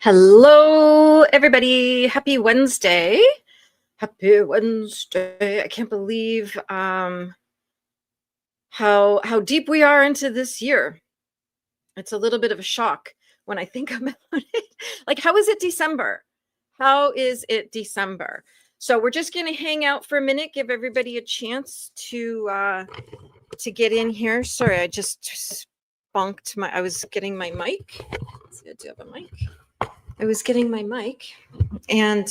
Hello, everybody. Happy Wednesday. Happy Wednesday. I can't believe how deep we are into this year. It's a little bit of a shock when I think about it. Like, how is it December? How is it December? So we're just going to hang out for a minute, give everybody a chance to get in here. Sorry, I just spunked I was getting my mic. Let's see, do you have a mic? I was getting my mic and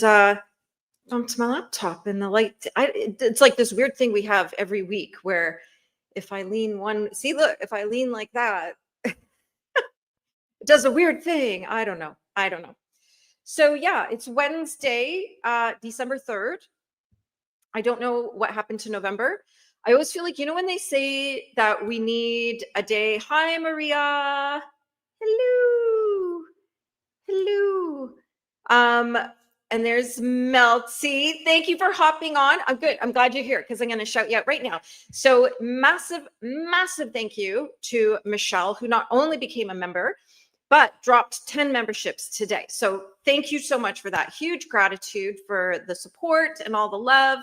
bumped my laptop and the light. It's like this weird thing we have every week where if I lean if I lean like that, it does a weird thing. I don't know. So yeah, it's Wednesday, December 3rd. I don't know what happened to November. I always feel like, when they say that we need a day. Hi, Maria. Hello. And there's Melty. Thank you for hopping on. I'm good. I'm glad you're here because I'm going to shout you out right now. So massive thank you to Michelle, who not only became a member, but dropped 10 memberships today. So thank you so much for that. Huge gratitude for the support and all the love.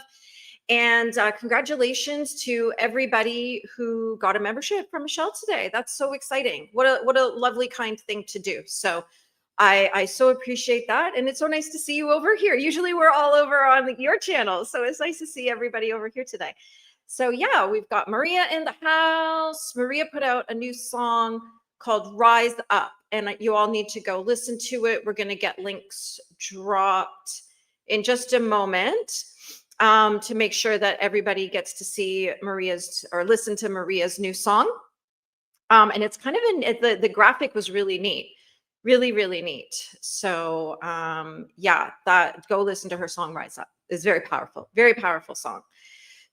And congratulations to everybody who got a membership from Michelle today. That's so exciting. What a lovely, kind thing to do. So I so appreciate that. And it's so nice to see you over here. Usually we're all over on your channel. So it's nice to see everybody over here today. So yeah, we've got Maria in the house. Maria put out a new song called Rise Up. And you all need to go listen to it. We're going to get links dropped in just a moment to make sure that everybody gets to see listen to Maria's new song. And it's kind of the graphic was really neat. Really, really neat. So yeah, go listen to her song Rise Up. It's very powerful song.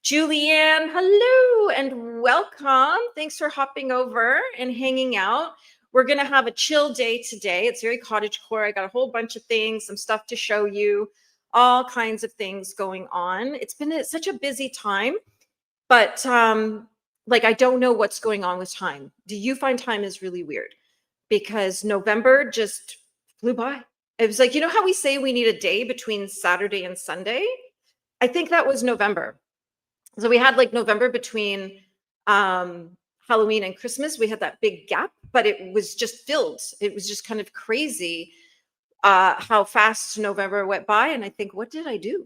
Julianne, hello and welcome. Thanks for hopping over and hanging out. We're going to have a chill day today. It's very cottagecore. I got a whole bunch of things, some stuff to show you, all kinds of things going on. It's been such a busy time, but I don't know what's going on with time. Do you find time is really weird? Because November just flew by. It was like, how we say we need a day between Saturday and Sunday? I think that was November. So we had November between Halloween and Christmas. We had that big gap, but it was just filled. It was just kind of crazy how fast November went by. And I think, what did I do?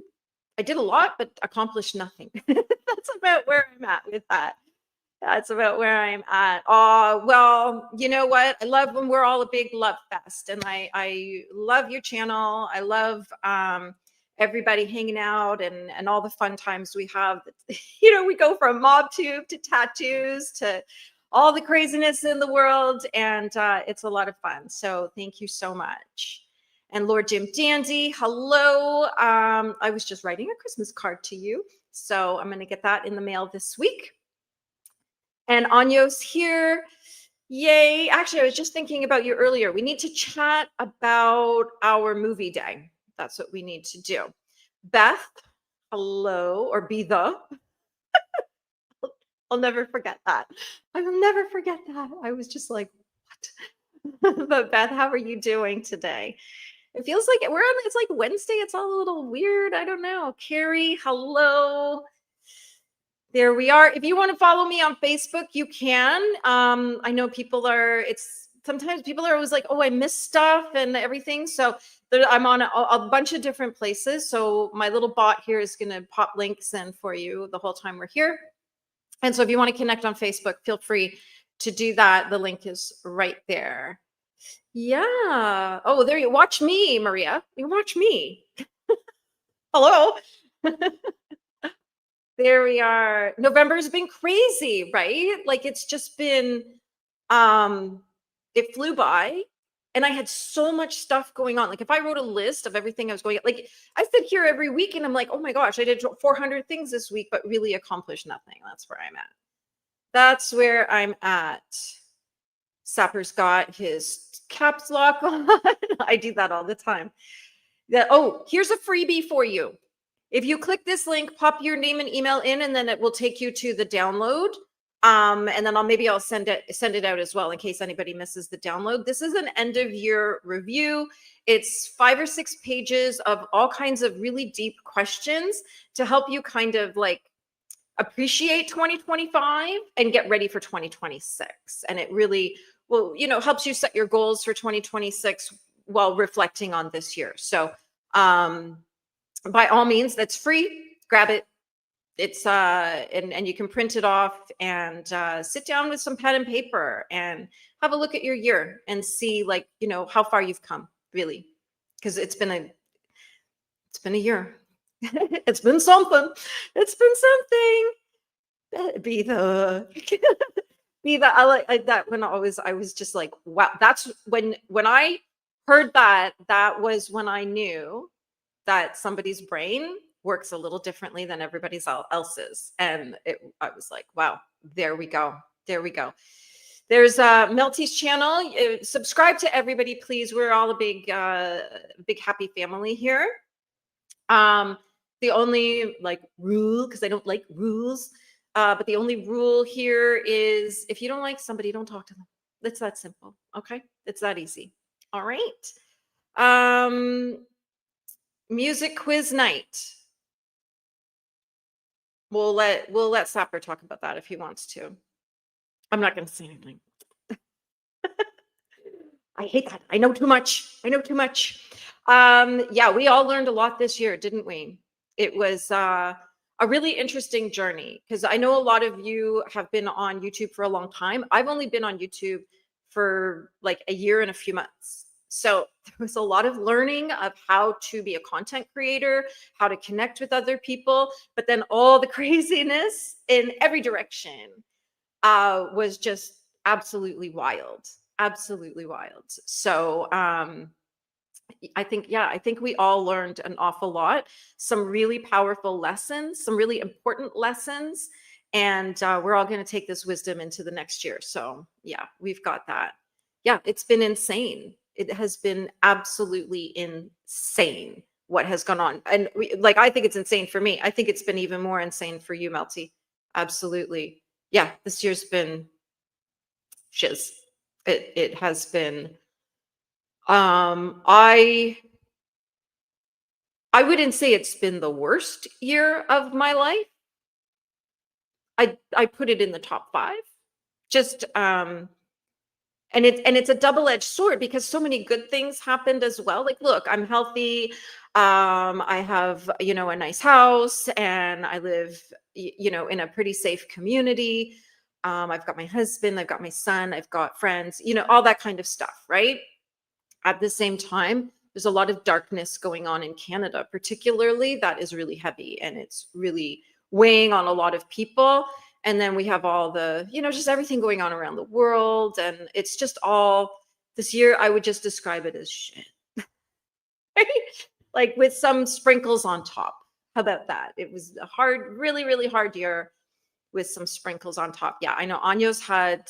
I did a lot, but accomplished nothing. That's about where I'm at with that. That's about where I'm at. Oh, well, you know what? I love when we're all a big love fest. And I love your channel. I love everybody hanging out and all the fun times we have. We go from mob tube to tattoos to all the craziness in the world. And it's a lot of fun. So thank you so much. And Lord Jim Dandy, hello. I was just writing a Christmas card to you. So I'm going to get that in the mail this week. And Anyo's here. Yay. Actually, I was just thinking about you earlier. We need to chat about our movie day. That's what we need to do. Beth, hello, or be the. I'll never forget that. I will never forget that. I was just like, what? But Beth, how are you doing today? It feels like it's like Wednesday. It's all a little weird. I don't know. Carrie, hello. There we are. If you want to follow me on Facebook, you can. I know sometimes people are always like, oh, I missed stuff and everything. So I'm on a bunch of different places. So my little bot here is going to pop links in for you the whole time we're here. And so if you want to connect on Facebook, feel free to do that. The link is right there. Yeah. Oh, there you watch me, Maria. You watch me. Hello. There we are. November's been crazy, right? It's just been, it flew by and I had so much stuff going on. If I wrote a list of everything I was going, I sit here every week and I'm like, oh my gosh, I did 400 things this week, but really accomplished nothing. That's where I'm at. Sapper's got his caps lock on. I do that all the time. Here's a freebie for you. If you click this link, pop your name and email in, and then it will take you to the download And then I'll send it out as well in case anybody misses the download. This is an end of year review. It's 5 or 6 pages of all kinds of really deep questions to help you kind of like appreciate 2025 and get ready for 2026. And it really will, helps you set your goals for 2026 while reflecting on this year. So by all means, that's free. Grab it. It's and you can print it off and sit down with some pen and paper and have a look at your year and see, like, how far you've come, really, because it's been a year. It's been something. It's been something. Be the I like that when I was just like, wow. That's when I heard that was when I knew that somebody's brain works a little differently than everybody else's. And I was like, wow, there we go. There we go. There's Melty's channel. Subscribe to everybody, please. We're all a big happy family here. The only rule, because I don't like rules, but the only rule here is if you don't like somebody, don't talk to them. It's that simple. Okay. It's that easy. All right. Music quiz night. We'll let Sapper talk about that if he wants to. I'm not going to say anything. I hate that. I know too much. Yeah, we all learned a lot this year, didn't we? It was a really interesting journey because I know a lot of you have been on YouTube for a long time. I've only been on YouTube for like a year and a few months. So there was a lot of learning of how to be a content creator, how to connect with other people, but then all the craziness in every direction was just absolutely wild. Absolutely wild. So I think we all learned an awful lot, some really powerful lessons, some really important lessons, and we're all going to take this wisdom into the next year. So yeah, we've got that. Yeah, it's been insane. It has been absolutely insane what has gone on. And I think it's insane for me. I think it's been even more insane for you, Melty. Absolutely. Yeah, this year's been shiz. It has been I wouldn't say it's been the worst year of my life. I put it in the top 5. Just and it's a double-edged sword because so many good things happened as well. Like, look, I'm healthy. I have, a nice house and I live, in a pretty safe community. I've got my husband, I've got my son, I've got friends, all that kind of stuff, right? At the same time, there's a lot of darkness going on in Canada, particularly that is really heavy and it's really weighing on a lot of people. And then we have all the, just everything going on around the world. And it's just all this year, I would just describe it as shit. Right? Like with some sprinkles on top. How about that? It was a hard, really, really hard year with some sprinkles on top. Yeah, I know Anya's had,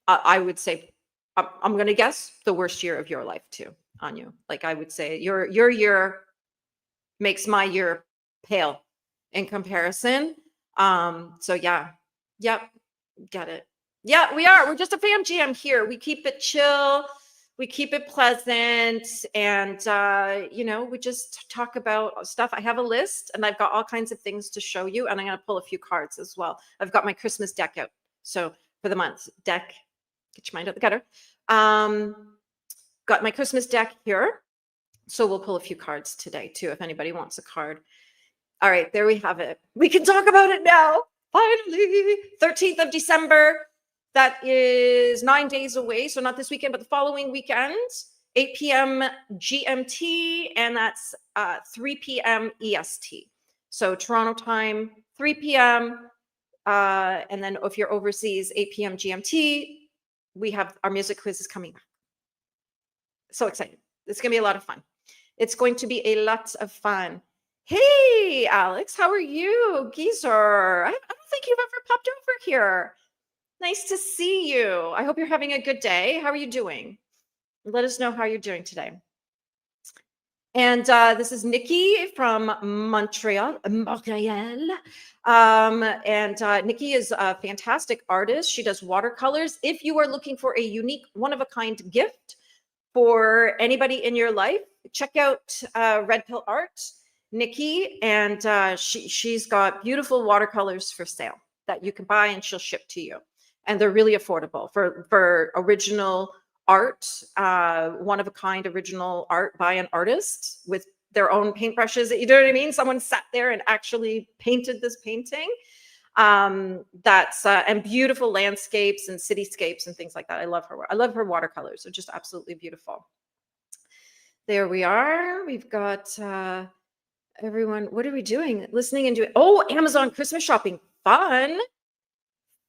I would say, I'm going to guess the worst year of your life too, Anya. Like I would say your year makes my year pale in comparison. So yeah. Yep. Get it. Yeah, we are. We're just a fam jam here. We keep it chill. We keep it pleasant. And, we just talk about stuff. I have a list and I've got all kinds of things to show you. And I'm going to pull a few cards as well. I've got my Christmas deck out. So for the month, deck, get your mind out the gutter. Got my Christmas deck here. So we'll pull a few cards today too, if anybody wants a card. All right, there we have it. We can talk about it now. Finally, 13th of December. That is 9 days away. So not this weekend, but the following weekend, 8 p.m. GMT, and that's 3 p.m. EST. So Toronto time, 3 p.m. And then if you're overseas, 8 p.m. GMT, we have our music quiz is coming back. So excited. It's going to be a lot of fun. It's going to be a lot of fun. Hey, Alex, how are you? Geezer, I don't think you've ever popped over here. Nice to see you. I hope you're having a good day. How are you doing? Let us know how you're doing today. And this is Nikki from Montreal. And Nikki is a fantastic artist. She does watercolors. If you are looking for a unique, one-of-a-kind gift for anybody in your life, check out Red Pill Art, Nikki, and she's got beautiful watercolors for sale that you can buy and she'll ship to you. And they're really affordable for original art, one-of-a-kind original art by an artist with their own paintbrushes. You know what I mean? Someone sat there and actually painted this painting. And beautiful landscapes and cityscapes and things like that. I love her. I love her watercolors. They're just absolutely beautiful. There we are. We've got everyone. What are we doing? Listening and doing. Oh, Amazon Christmas shopping. Fun.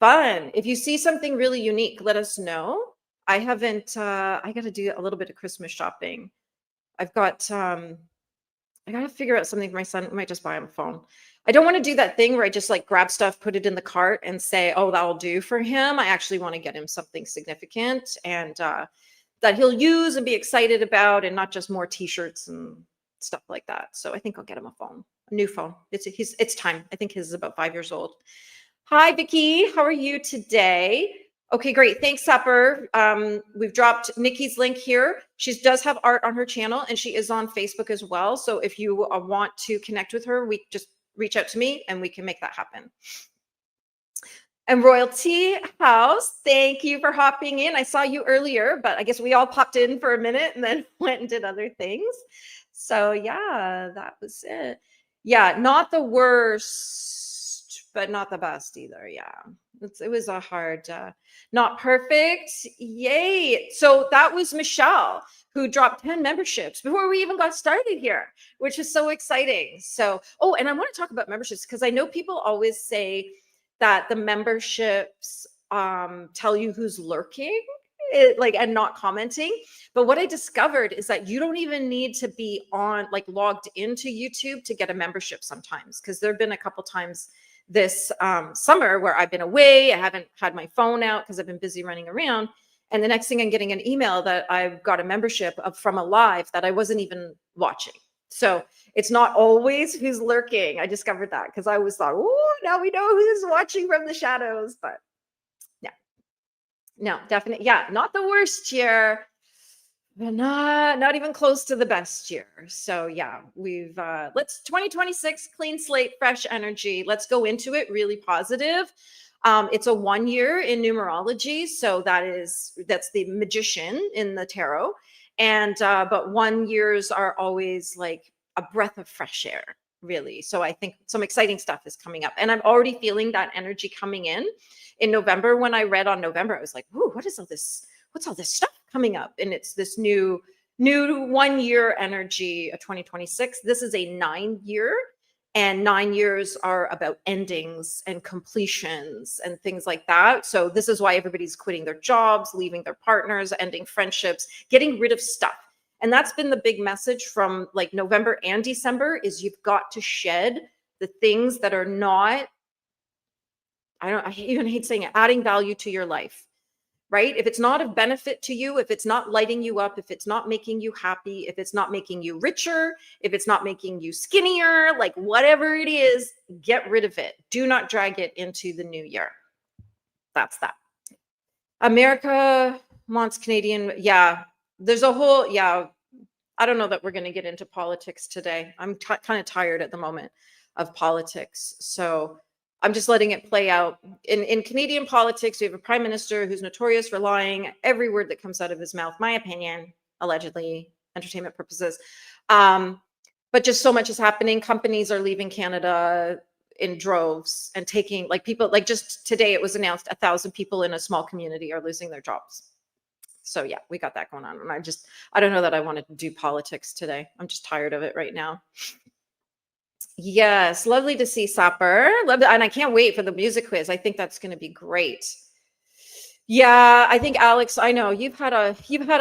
If you see something really unique, let us know. I haven't, I got to do a little bit of Christmas shopping. I've got, I got to figure out something for my son. I might just buy him a phone. I don't want to do that thing where I just like grab stuff, put it in the cart and say, oh, that'll do for him. I actually want to get him something significant and that he'll use and be excited about, and not just more t-shirts and stuff like that. So I think I'll get him a phone, a new phone. It's time. I think his is about 5 years old. Hi, Vicky. How are you today? Okay, great. Thanks, Sapper. We've dropped Nikki's link here. She does have art on her channel and she is on Facebook as well. So if you want to connect with her, we just reach out to me and we can make that happen. And Royalty House, thank you for hopping in. I saw you earlier, but I guess we all popped in for a minute and then went and did other things. So yeah, that was it. Yeah, not the worst, but not the best either. Yeah. It was a hard, not perfect. Yay. So that was Michelle who dropped 10 memberships before we even got started here, which is so exciting. So, oh, and I want to talk about memberships because I know people always say that the memberships tell you who's lurking, and not commenting. But what I discovered is that you don't even need to be logged into YouTube to get a membership sometimes, because there have been a couple times this summer where I've been away. I haven't had my phone out because I've been busy running around. And the next thing I'm getting an email that I've got a membership from a live that I wasn't even watching. So it's not always who's lurking. I discovered that because I always thought, oh, now we know who's watching from the shadows. But yeah, no, definitely. Yeah, not the worst year, but not even close to the best year. So yeah, we've let's 2026, clean slate, fresh energy. Let's go into it really positive. It's a 1 year in numerology, so that's the magician in the tarot. And but 1 years are always like a breath of fresh air, really. So I think some exciting stuff is coming up, and I'm already feeling that energy coming in November. When I read on November, I was like, "Ooh, what is all this? What's all this stuff coming up?" And it's this new 1 year energy of 2026. This is a 9 year. And 9 years are about endings and completions and things like that. So this is why everybody's quitting their jobs, leaving their partners, ending friendships, getting rid of stuff. And that's been the big message from like November and December is you've got to shed the things that are not, I even hate saying it, adding value to your life. Right? If it's not of benefit to you, if it's not lighting you up, if it's not making you happy, if it's not making you richer, if it's not making you skinnier, like whatever it is, get rid of it. Do not drag it into the new year. That's that. America wants Canadian. Yeah, there's a whole, yeah. I don't know that we're going to get into politics today. I'm kind of tired at the moment of politics. So I'm just letting it play out. In Canadian politics, we have a prime minister who's notorious for lying every word that comes out of his mouth, my opinion, allegedly, entertainment purposes. But just so much is happening. Companies are leaving Canada in droves and taking, like, people, like just today it was announced 1,000 people in a small community are losing their jobs. So yeah, we got that going on. And I don't know that I want to do politics today. I'm just tired of it right now. Yes, lovely to see Sapper. And I can't wait for the music quiz. I think that's going to be great. Yeah, I think Alex, I know you've had a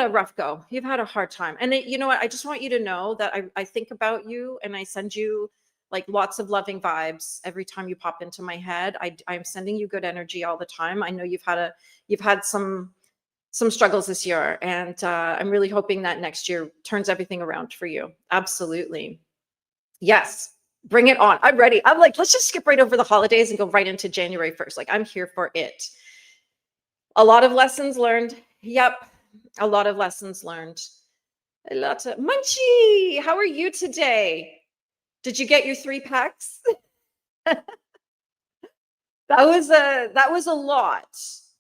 rough go. You've had a hard time. And you know what? I just want you to know that I think about you and I send you like lots of loving vibes every time you pop into my head. I'm sending you good energy all the time. I know you've had some some struggles this year, and I'm really hoping that next year turns everything around for you. Absolutely. Yes. Bring it on. I'm ready. I'm like, let's just skip right over the holidays and go right into January 1st. Like, I'm here for it. A lot of lessons learned. Yep. A lot of lessons learned. A lot of Munchie. How are you today? Did you get your 3 packs? That was a lot.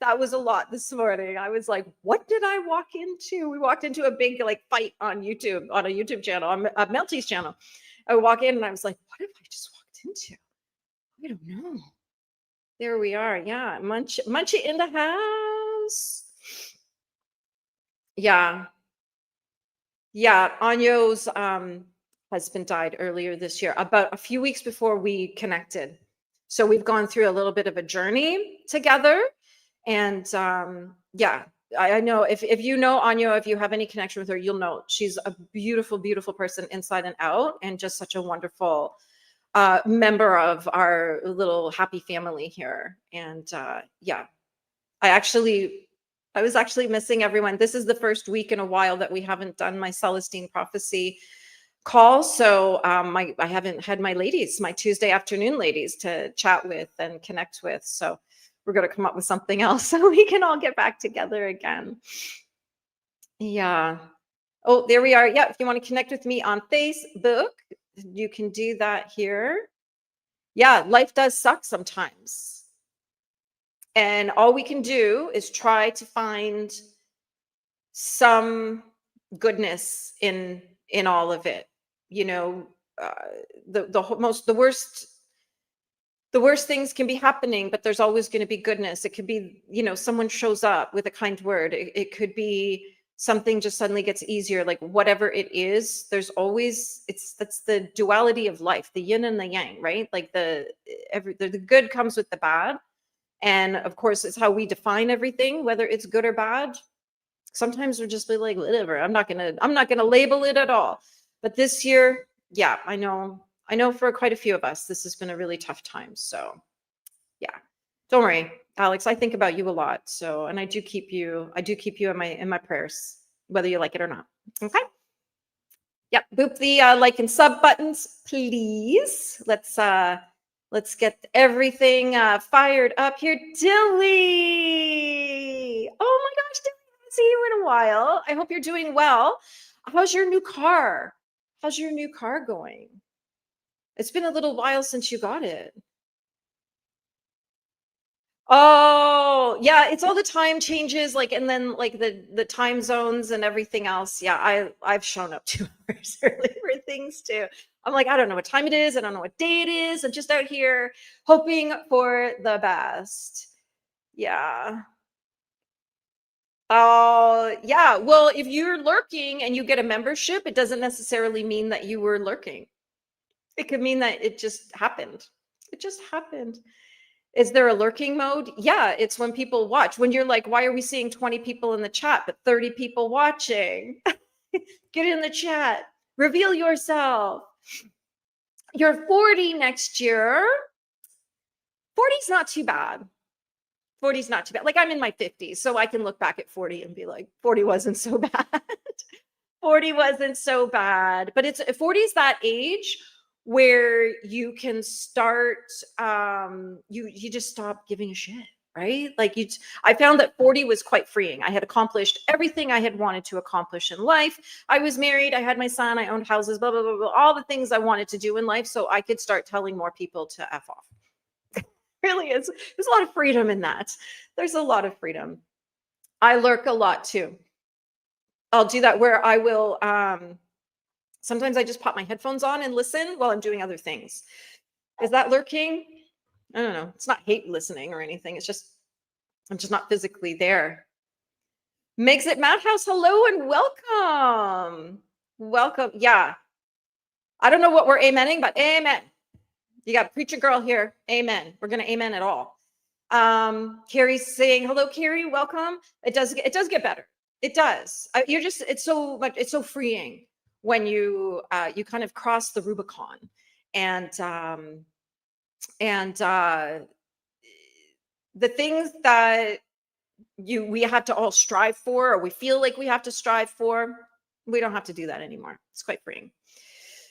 That was a lot this morning. I was like, what did I walk into? We walked into a big like fight on YouTube, on a YouTube channel, on Melty's channel. I walk in and I was like, what have I just walked into? I don't know. There we are. Yeah. Munchie in the house. Yeah. Yeah. Anyo's husband died earlier this year, about a few weeks before we connected. So we've gone through a little bit of a journey together. And yeah, I know if you know Anyo, if you have any connection with her, you'll know she's a beautiful, beautiful person inside and out, and just such a wonderful member of our little happy family here. And yeah, I was actually missing everyone. This is the first week in a while that we haven't done my Celestine prophecy call. So I haven't had my ladies, my Tuesday afternoon ladies to chat with and connect with. So we're going to come up with something else so we can all get back together again. Yeah. Oh, there we are. Yeah. If you want to connect with me on Facebook, you can do that here. Yeah. Life does suck sometimes. And all we can do is try to find some goodness in all of it. You know, the worst things can be happening, but there's always going to be goodness. It could be, you know, someone shows up with a kind word. It could be something just suddenly gets easier. Like whatever it is, there's always, that's the duality of life, the yin and the yang, right? Like the good comes with the bad. And of course, it's how we define everything, whether it's good or bad. Sometimes we're just like, whatever, I'm not gonna label it at all. But this year, yeah, I know for quite a few of us, this has been a really tough time. So yeah, don't worry, Alex, I think about you a lot. So, and I do keep you in my prayers, whether you like it or not. Okay. Yep. Boop the like and sub buttons, please. Let's get everything fired up here. Dilly. Oh my gosh, Dilly, I haven't seen you in a while. I hope you're doing well. How's your new car? How's your new car going? It's been a little while since you got it. Oh, yeah, it's all the time changes, like, and then like the time zones and everything else. Yeah, I've shown up 2 hours early for things too. I'm like, I don't know what time it is. I don't know what day it is. I'm just out here hoping for the best. Yeah. Oh, yeah. Well, if you're lurking and you get a membership, it doesn't necessarily mean that you were lurking. It could mean that it just happened. It just happened. Is there a lurking mode? Yeah, it's when people watch. When you're like, why are we seeing 20 people in the chat, but 30 people watching? Get in the chat. Reveal yourself. You're 40 next year. 40's not too bad. 40's not too bad. Like I'm in my 50s, so I can look back at 40 and be like, 40 wasn't so bad. 40 wasn't so bad. But it's 40's that age where you can start you just stop giving a shit, right? Like I found that 40 was quite freeing. I had accomplished everything I had wanted to accomplish in life. I was married, I had my son, I owned houses, blah blah blah, blah, all the things I wanted to do in life, so I could start telling more people to F off. Really is. There's a lot of freedom in that. There's a lot of freedom. I lurk a lot too. I'll do that where I will sometimes I just pop my headphones on and listen while I'm doing other things. Is that lurking? I don't know. It's not hate listening or anything. It's just, I'm just not physically there. Makes it Madhouse. Hello and welcome. Welcome. Yeah. I don't know what we're amening, but amen. You got preacher girl here. Amen. We're going to amen it all. Carrie's saying, hello, Carrie, welcome. It does get better. It does. It's so freeing when you kind of cross the Rubicon, and the things that we have to all strive for, or we feel like we have to strive for. We don't have to do that anymore. It's quite freeing.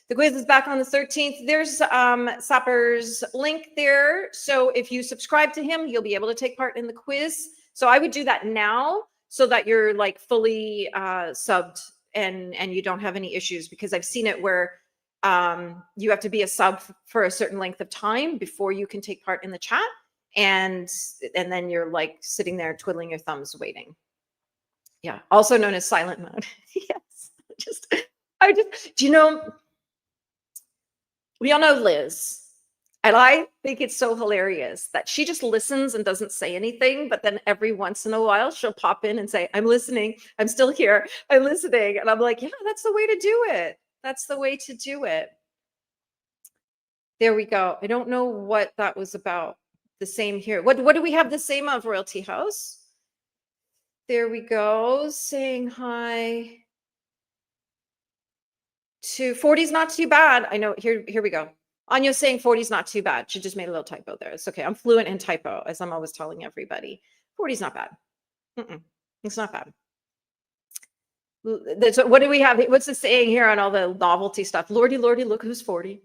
The quiz is back on the 13th. There's Sapper's link there. So if you subscribe to him, you'll be able to take part in the quiz. So I would do that now so that you're like fully subbed and you don't have any issues, because I've seen it where you have to be a sub for a certain length of time before you can take part in the chat. And then you're like sitting there twiddling your thumbs waiting. Yeah, also known as silent mode. Yes. Do you know, we all know Liz, and I think it's so hilarious that she just listens and doesn't say anything, but then every once in a while she'll pop in and say, I'm listening, I'm still here, I'm listening. And I'm like, yeah, that's the way to do it. That's the way to do it. There we go. I don't know what that was about. The same here. What do we have the same of, Royalty House? There we go. Saying hi to 40's not too bad. I know. Here we go. Anya's saying 40's not too bad. She just made a little typo there. It's okay. I'm fluent in typo, as I'm always telling everybody. 40's not bad. It's not bad. What do we have? What's the saying here on all the novelty stuff? Lordy, lordy, look who's 40.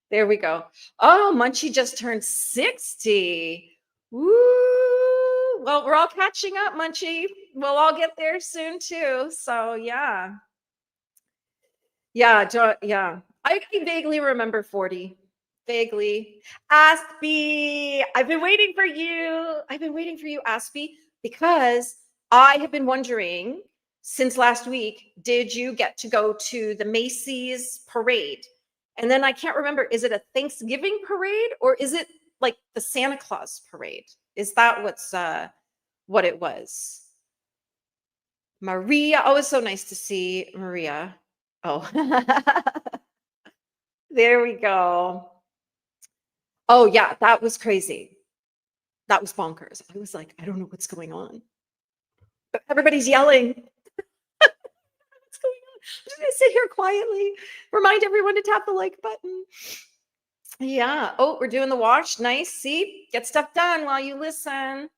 There we go. Oh, Munchie just turned 60. Woo! Well, we're all catching up, Munchie. We'll all get there soon too. So yeah. Yeah. I vaguely remember 40. Vaguely. Aspie, I've been waiting for you. Aspie, because I have been wondering since last week, did you get to go to the Macy's parade? And then I can't remember, is it a Thanksgiving parade or is it like the Santa Claus parade? Is that what it was? Maria, oh, it's so nice to see Maria. Oh, there we go. Oh yeah, that was crazy. That was bonkers. I was like, I don't know what's going on. But everybody's yelling. What's going on? I'm just gonna sit here quietly, remind everyone to tap the like button. Yeah. Oh, we're doing the wash. Nice. See, get stuff done while you listen.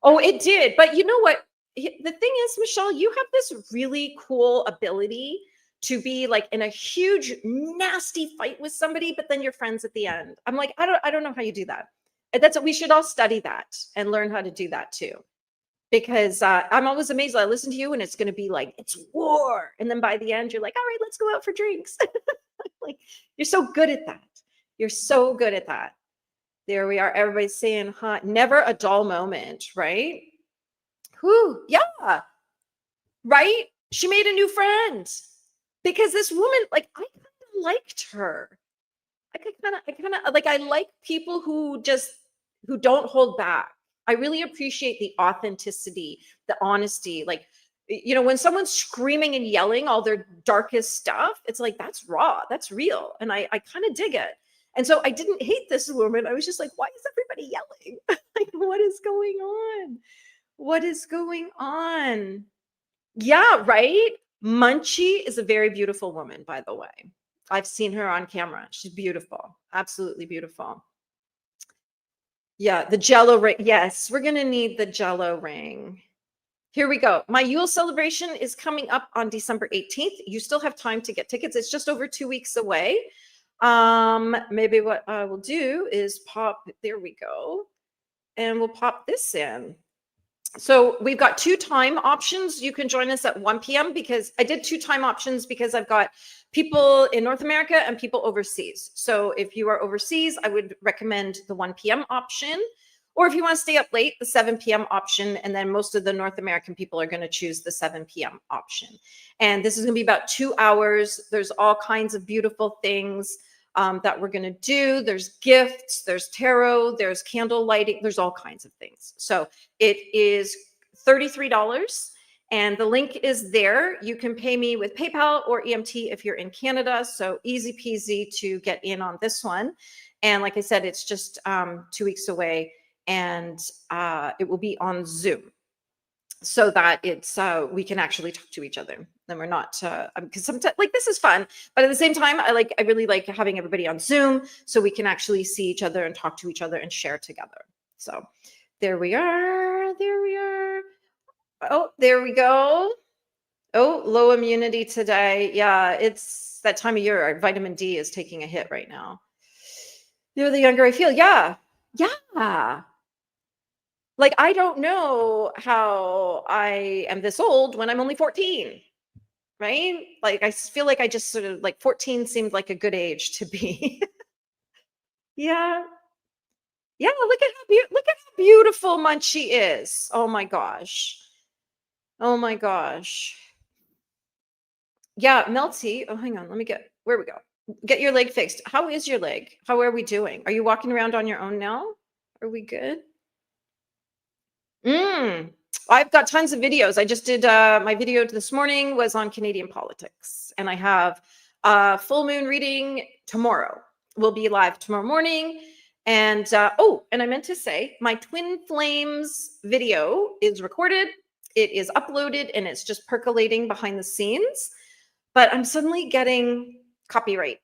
Oh, it did. But you know what? The thing is, Michelle, you have this really cool ability to be like in a huge, nasty fight with somebody, but then you're friends at the end. I'm like, I don't know how you do that. That's what we should all study that and learn how to do that too. Because I'm always amazed. I listen to you and it's going to be like, it's war. And then by the end, you're like, all right, let's go out for drinks. Like, you're so good at that. You're so good at that. There we are. Everybody's saying, huh? Never a dull moment, right? Whew, yeah. Right? She made a new friend. Because this woman, like, I kind of liked her. I like people who don't hold back. I really appreciate the authenticity, the honesty. Like, you know, when someone's screaming and yelling all their darkest stuff, it's like, that's raw, that's real. And I kind of dig it. And so I didn't hate this woman. I was just like, why is everybody yelling? Like, what is going on? What is going on? Yeah, right? Munchie is a very beautiful woman, by the way. I've seen her on camera. She's beautiful. Absolutely beautiful. Yeah, the Jello ring. Yes, we're going to need the Jello ring. Here we go. My Yule celebration is coming up on December 18th. You still have time to get tickets. It's just over 2 weeks away. Maybe what I will do is there we go. And we'll pop this in. So we've got 2 time options. You can join us at 1 p.m. because I did 2 time options because I've got people in North America and people overseas. So if you are overseas, I would recommend the 1 p.m. option. Or if you want to stay up late, the 7 p.m. option. And then most of the North American people are going to choose the 7 p.m. option. And this is going to be about 2 hours. There's all kinds of beautiful things that we're going to do. There's gifts, there's tarot, there's candle lighting, there's all kinds of things. So it is $33 and the link is there. You can pay me with PayPal or EMT if you're in Canada. So easy peasy to get in on this one. And like I said, it's just 2 weeks away and it will be on Zoom so that it's we can actually talk to each other. Then we're not because sometimes like this is fun, but at the same time, I really like having everybody on Zoom so we can actually see each other and talk to each other and share together. So There we are. There we are. Oh, there we go. Oh, low immunity today. Yeah, it's that time of year. Our vitamin D is taking a hit right now. The younger I feel. Yeah. Yeah. Like, I don't know how I am this old when I'm only 14, right? Like, feel like I just sort of like 14 seemed like a good age to be. Yeah. Yeah, look at how beautiful Munchie is. Oh my gosh. Oh my gosh. Yeah, Melty. Oh, hang on. Let me get where we go. Get your leg fixed. How is your leg? How are we doing? Are you walking around on your own now? Are we good? Mm. I've got tons of videos. I just did my video this morning was on Canadian politics, and I have a full moon reading tomorrow. We'll be live tomorrow morning. And oh, and I meant to say my twin flames video is recorded. It is uploaded and it's just percolating behind the scenes. But I'm suddenly getting copyright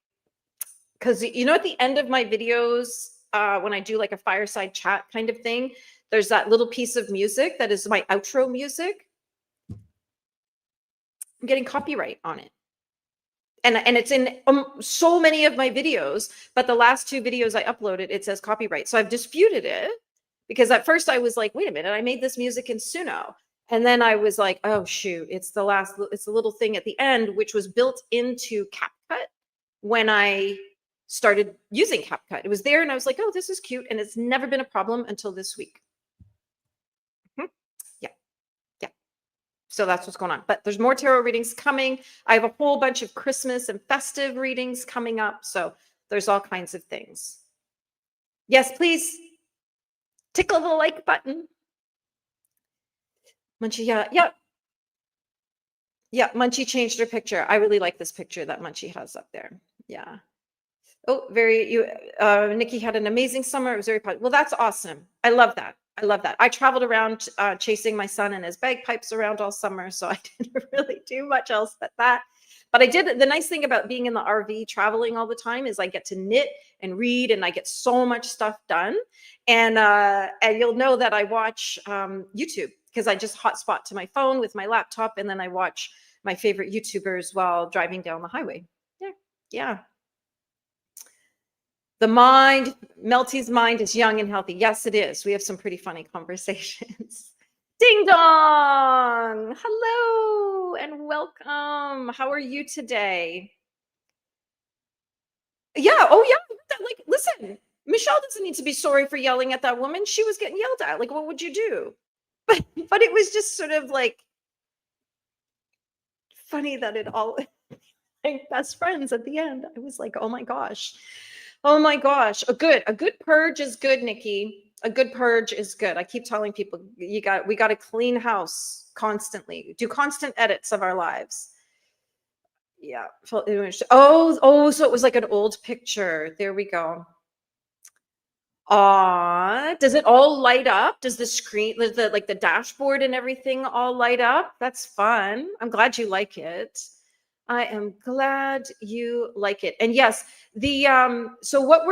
because at the end of my videos, when I do like a fireside chat kind of thing, there's that little piece of music that is my outro music. I'm getting copyright on it. And it's in so many of my videos, but the last two videos I uploaded, it says copyright. So I've disputed it because at first I was like, wait a minute, I made this music in Suno. And then I was like, oh shoot, it's the little thing at the end, which was built into CapCut when I started using CapCut. It was there and I was like, oh, this is cute. And it's never been a problem until this week. Yeah. Yeah. So that's what's going on. But there's more tarot readings coming. I have a whole bunch of Christmas and festive readings coming up. So there's all kinds of things. Yes, please tickle the like button. Munchie, yeah. Munchie changed her picture. I really like this picture that Munchie has up there. Yeah. Oh, Nikki had an amazing summer. It was very positive. Well, that's awesome. I love that. I traveled around chasing my son and his bagpipes around all summer, so I didn't really do much else but that. But I did. The nice thing about being in the RV traveling all the time is I get to knit and read, and I get so much stuff done. And you'll know that I watch YouTube because I just hotspot to my phone with my laptop, and then I watch my favorite YouTubers while driving down the highway. Yeah. The mind, Melty's mind is young and healthy. Yes, it is. We have some pretty funny conversations. Ding dong. Hello and welcome. How are you today? Yeah. Oh, yeah. Like, listen, Michelle doesn't need to be sorry for yelling at that woman. She was getting yelled at. Like, what would you do? But it was just sort of like funny that it all like best friends at the end. I was like, oh my gosh. Oh my gosh. A good purge is good, Nikki. A good purge is good. I keep telling people we got to clean house constantly. Do constant edits of our lives. Yeah. Oh, so it was like an old picture. There we go. Does it all light up? Does the screen, the dashboard and everything all light up? That's fun. I'm glad you like it. I am glad you like it. And yes, so what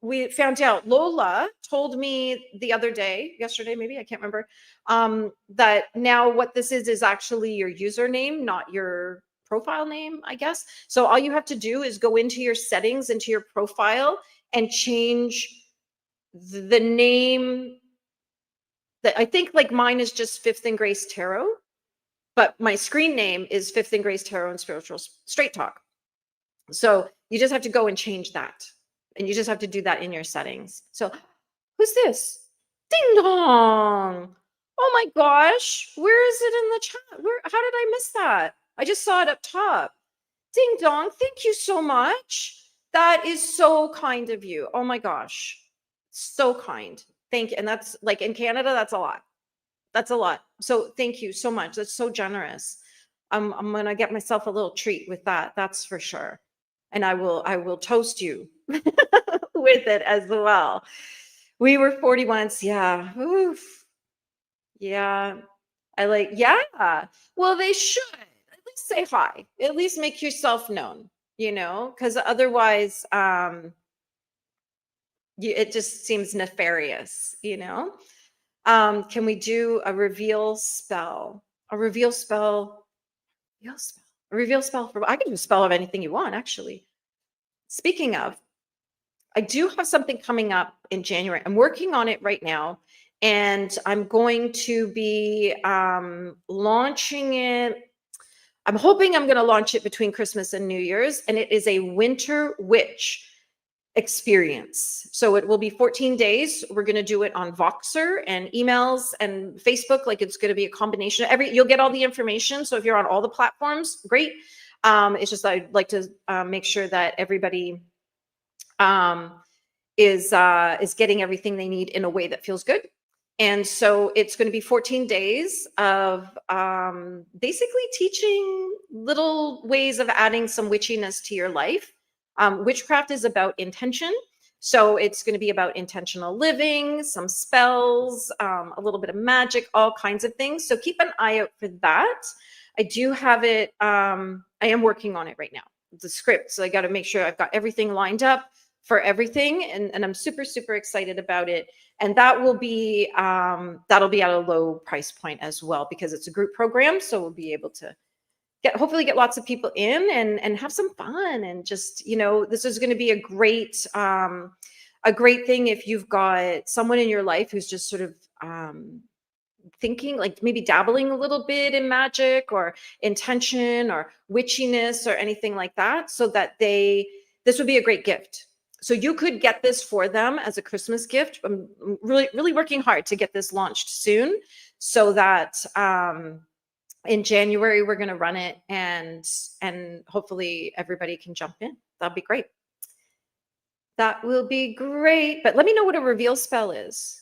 we found out, Lola told me the other day, yesterday maybe, I can't remember, that now what this is actually your username, not your profile name, I guess. So all you have to do is go into your settings, into your profile, and change the name. That I think like mine is just Fifth and Grace Tarot, but my screen name is Fifth and Grace Tarot and Spiritual Straight Talk. So you just have to go and change that. And you just have to do that in your settings. So who's this? Ding dong. Oh my gosh. Where is it in the chat? How did I miss that? I just saw it up top. Ding dong. Thank you so much. That is so kind of you. Oh my gosh. So kind. Thank you. And that's like in Canada, that's a lot. That's a lot. So thank you so much. That's so generous. I'm gonna get myself a little treat with that. That's for sure. And I will toast you with it as well. We were 40 once. Yeah. Oof. Yeah. Yeah. Well, they should at least say hi. At least make yourself known, because otherwise, it just seems nefarious, Can we do a reveal spell? A reveal spell. Reveal spell. A reveal spell for, I can do a spell of anything you want, actually. Speaking of, I do have something coming up in January. I'm working on it right now, and I'm going to be launching it. I'm hoping I'm going to launch it between Christmas and New Year's, and it is a winter witch experience. So it will be 14 days. We're going to do it on Voxer and emails and Facebook. Like, it's going to be a combination. You'll get all the information. So if you're on all the platforms, great. It's just I'd like to make sure that everybody is getting everything they need in a way that feels good. And so it's going to be 14 days of basically teaching little ways of adding some witchiness to your life. Witchcraft is about intention. So it's going to be about intentional living, some spells, a little bit of magic, all kinds of things. So keep an eye out for that. I do have it. I am working on it right now, the script. So I got to make sure I've got everything lined up for everything. And I'm super, super excited about it. And that will be, that'll be at a low price point as well, because it's a group program. So we'll be able to hopefully get lots of people in and have some fun. And just, this is going to be a great thing if you've got someone in your life who's just sort of thinking, like maybe dabbling a little bit in magic or intention or witchiness or anything like that, so that this would be a great gift. So you could get this for them as a Christmas gift. I'm really, really working hard to get this launched soon, so that in January we're going to run it, and hopefully everybody can jump in. That'll be great. That will be great. But let me know what a reveal spell is.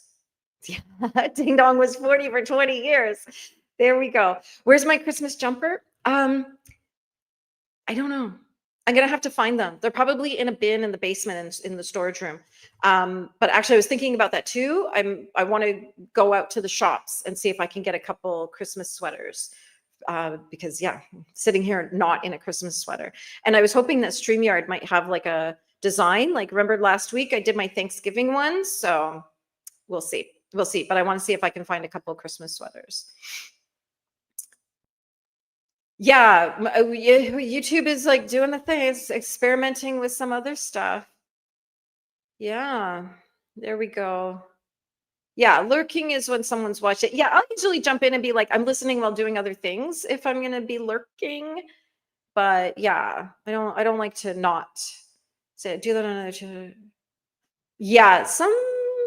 Yeah, Ding Dong was 40 for 20 years. There we go. Where's my Christmas jumper? I don't know. I'm going to have to find them. They're probably in a bin in the basement in the storage room. But actually I was thinking about that too. I want to go out to the shops and see if I can get a couple Christmas sweaters. Because yeah, sitting here not in a Christmas sweater. And I was hoping that StreamYard might have like a design. Like, remember last week I did my Thanksgiving one. So we'll see. We'll see. But I want to see if I can find a couple of Christmas sweaters. Yeah, YouTube is like doing the thing. It's experimenting with some other stuff. Yeah, there we go. Yeah, lurking is when someone's watching. Yeah, I'll usually jump in and be like, I'm listening while doing other things if I'm gonna be lurking. But yeah, I don't like to not say do that on another. Yeah, some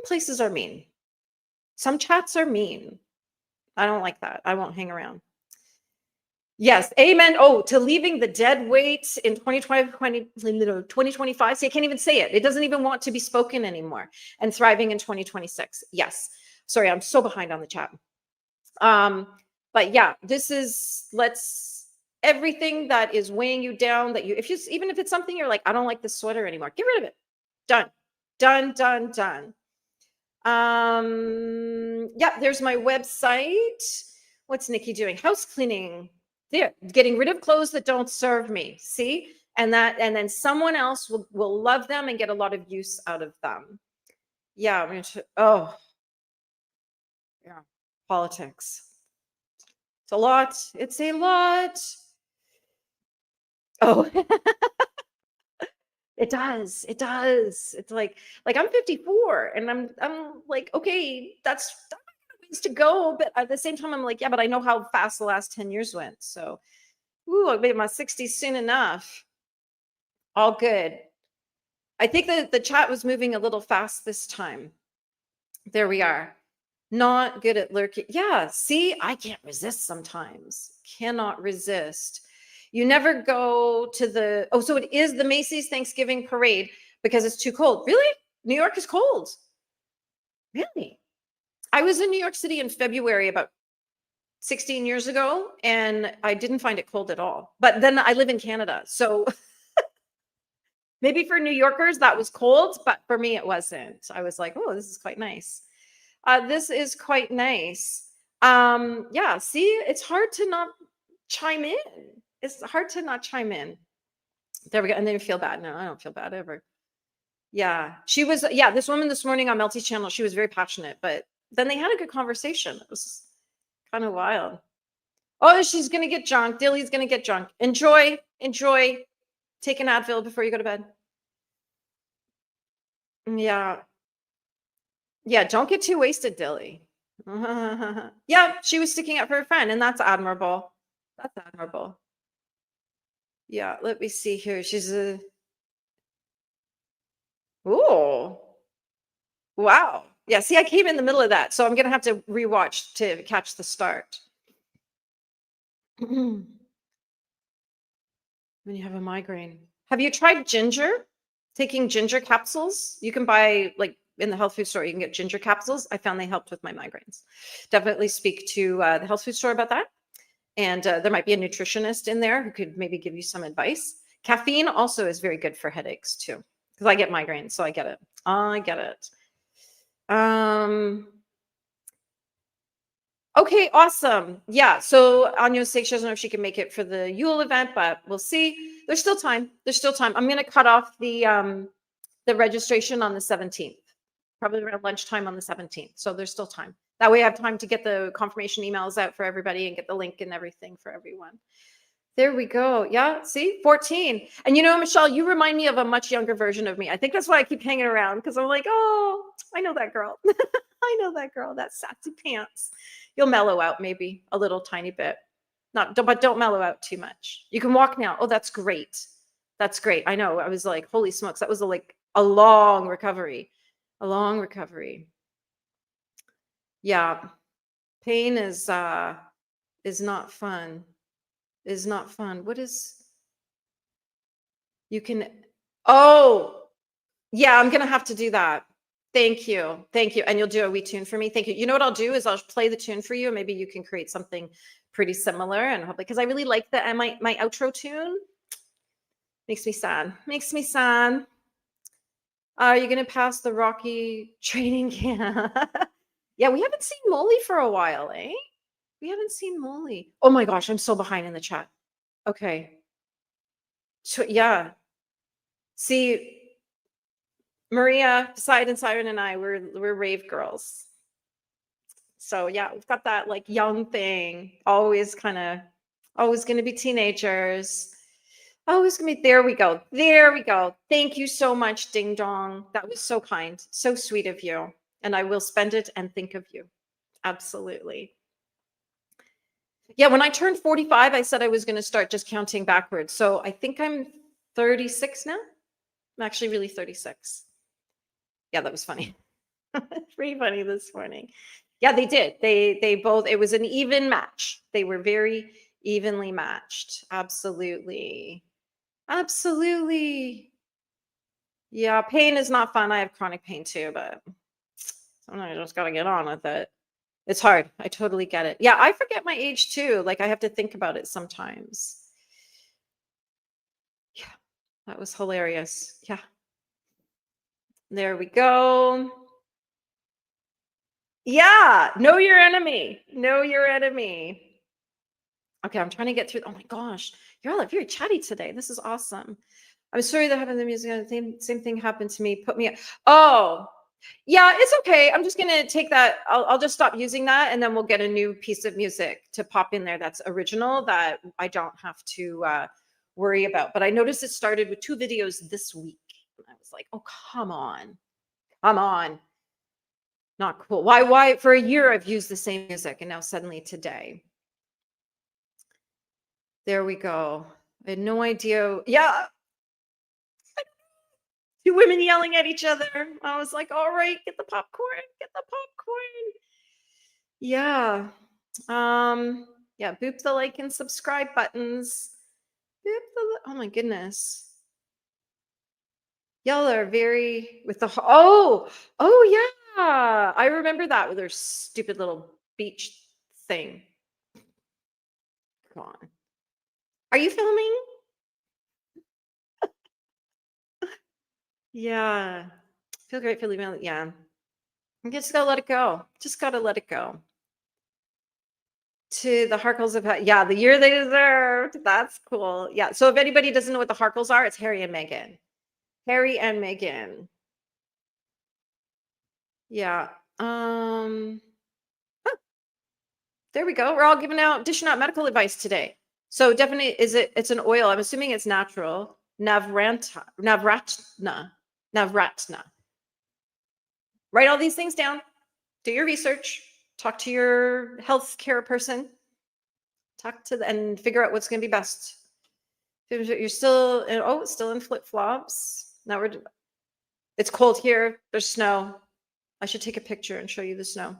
places are mean. Some chats are mean. I don't like that. I won't hang around. Yes, amen. Oh, to leaving the dead weight in 2025. See, I can't even say it. It doesn't even want to be spoken anymore. And thriving in 2026. Yes. Sorry, I'm so behind on the chat. But yeah, this is, everything that is weighing you down, that even if it's something you're like, I don't like this sweater anymore, get rid of it. Done. Done, done, done. Yeah, there's my website. What's Nikki doing? House cleaning. There, getting rid of clothes that don't serve me. See? And then someone else will love them and get a lot of use out of them. Yeah, I'm gonna oh. Yeah, politics. It's a lot. It's a lot. Oh. It does. It does. It's like I'm 54 and I'm like, okay, that's ways to go. But at the same time, I'm like, yeah, but I know how fast the last 10 years went. So, ooh, I'll be in my 60s soon enough. All good. I think that the chat was moving a little fast this time. There we are. Not good at lurking. Yeah, see, I can't resist sometimes. Cannot resist. You never go to so it is the Macy's Thanksgiving parade because it's too cold. Really? New York is cold. Really? I was in New York City in February about 16 years ago, and I didn't find it cold at all. But then I live in Canada, so maybe for New Yorkers that was cold, but for me it wasn't. I was like, oh, this is quite nice. This is quite nice. Yeah, see, it's hard to not chime in. It's hard to not chime in. There we go. And then you feel bad. No, I don't feel bad ever. Yeah. This woman this morning on Melty's channel, she was very passionate, but then they had a good conversation. It was kind of wild. Oh, she's gonna get drunk. Dilly's gonna get drunk. Enjoy, enjoy. Take an Advil before you go to bed. Yeah, yeah. Don't get too wasted, Dilly. Yeah, she was sticking up for her friend, and that's admirable. That's admirable. Yeah, let me see here. She's a ooh, wow. Yeah, see, I came in the middle of that, so I'm gonna have to rewatch to catch the start. When you have a migraine. Have you tried ginger? Taking ginger capsules? You can buy like in the health food store, you can get ginger capsules. I found they helped with my migraines. Definitely speak to the health food store about that. And there might be a nutritionist in there who could maybe give you some advice. Caffeine also is very good for headaches too, because I get migraines, so I get it. I get it. Okay, awesome. Yeah. So Anya's sake, she doesn't know if she can make it for the Yule event, but we'll see. There's still time. There's still time. I'm gonna cut off the registration on the 17th, probably around lunchtime on the 17th. So there's still time. That way I have time to get the confirmation emails out for everybody and get the link and everything for everyone. There we go. Yeah, see, 14. And you know, Michelle, you remind me of a much younger version of me. I think that's why I keep hanging around because I'm like, oh, I know that girl. I know that girl, that sassy pants. You'll mellow out maybe a little tiny bit. But don't mellow out too much. You can walk now. Oh, that's great. That's great. I know. I was like, holy smokes, that was like a long recovery. A long recovery. Yeah. Pain is not fun. Is not fun. What is you can oh yeah, I'm gonna have to do that. Thank you. Thank you. And you'll do a wee tune for me. Thank you. You know what I'll do is I'll play the tune for you. Maybe you can create something pretty similar and hopefully because I really like the my outro tune. Makes me sad. Makes me sad. Are you gonna pass the Rocky training camp? Yeah, we haven't seen Molly for a while, eh? We haven't seen Molly. Oh my gosh, I'm so behind in the chat. Okay. So yeah. See, Maria, Poseidon, Siren, and I, we're rave girls. So yeah, we've got that like young thing, always gonna be teenagers. Always gonna be there we go. There we go. Thank you so much, Ding Dong. That was so kind, so sweet of you. And I will spend it and think of you. Absolutely. Yeah, when I turned 45, I said I was gonna start just counting backwards. So I think I'm 36 now. I'm actually really 36. Yeah, that was funny. Pretty funny this morning. Yeah, they did. They both, it was an even match. They were very evenly matched. Absolutely. Absolutely. Yeah, pain is not fun. I have chronic pain too, but sometimes I just gotta get on with it. It's hard. I totally get it. Yeah, I forget my age too. Like I have to think about it sometimes. Yeah, that was hilarious. Yeah. There we go. Yeah, know your enemy. Know your enemy. Okay, I'm trying to get through. Oh my gosh, you're all very chatty today. This is awesome. I'm sorry that happened to the music. Same thing happened to me. Put me. Oh, yeah, it's okay. I'm just gonna take that. I'll just stop using that, and then we'll get a new piece of music to pop in there that's original that I don't have to worry about. But I noticed it started with 2 videos this week. And I was like, oh, come on, come on. Not cool. Why for a year I've used the same music and now suddenly today. There we go. I had no idea. Yeah. 2 women yelling at each other. I was like, all right, get the popcorn, get the popcorn. Yeah. Yeah, boop the like and subscribe buttons. Boop the oh my goodness. Y'all are very with the oh yeah. I remember that with their stupid little beach thing. Come on. Are you filming? Yeah. Feel great for leaving. Yeah. You just gotta let it go. Just gotta let it go. To the Harkles of yeah, the year they deserved. That's cool. Yeah. So if anybody doesn't know what the Harkles are, it's Harry and Meghan. Harry and Meghan. Yeah. Um, there we go. We're all dishing out medical advice today. So definitely, it's an oil. I'm assuming it's natural. Navratna. Write all these things down. Do your research. Talk to your healthcare person. Talk to them and figure out what's going to be best. You're still still in flip flops. Now it's cold here. There's snow. I should take a picture and show you the snow.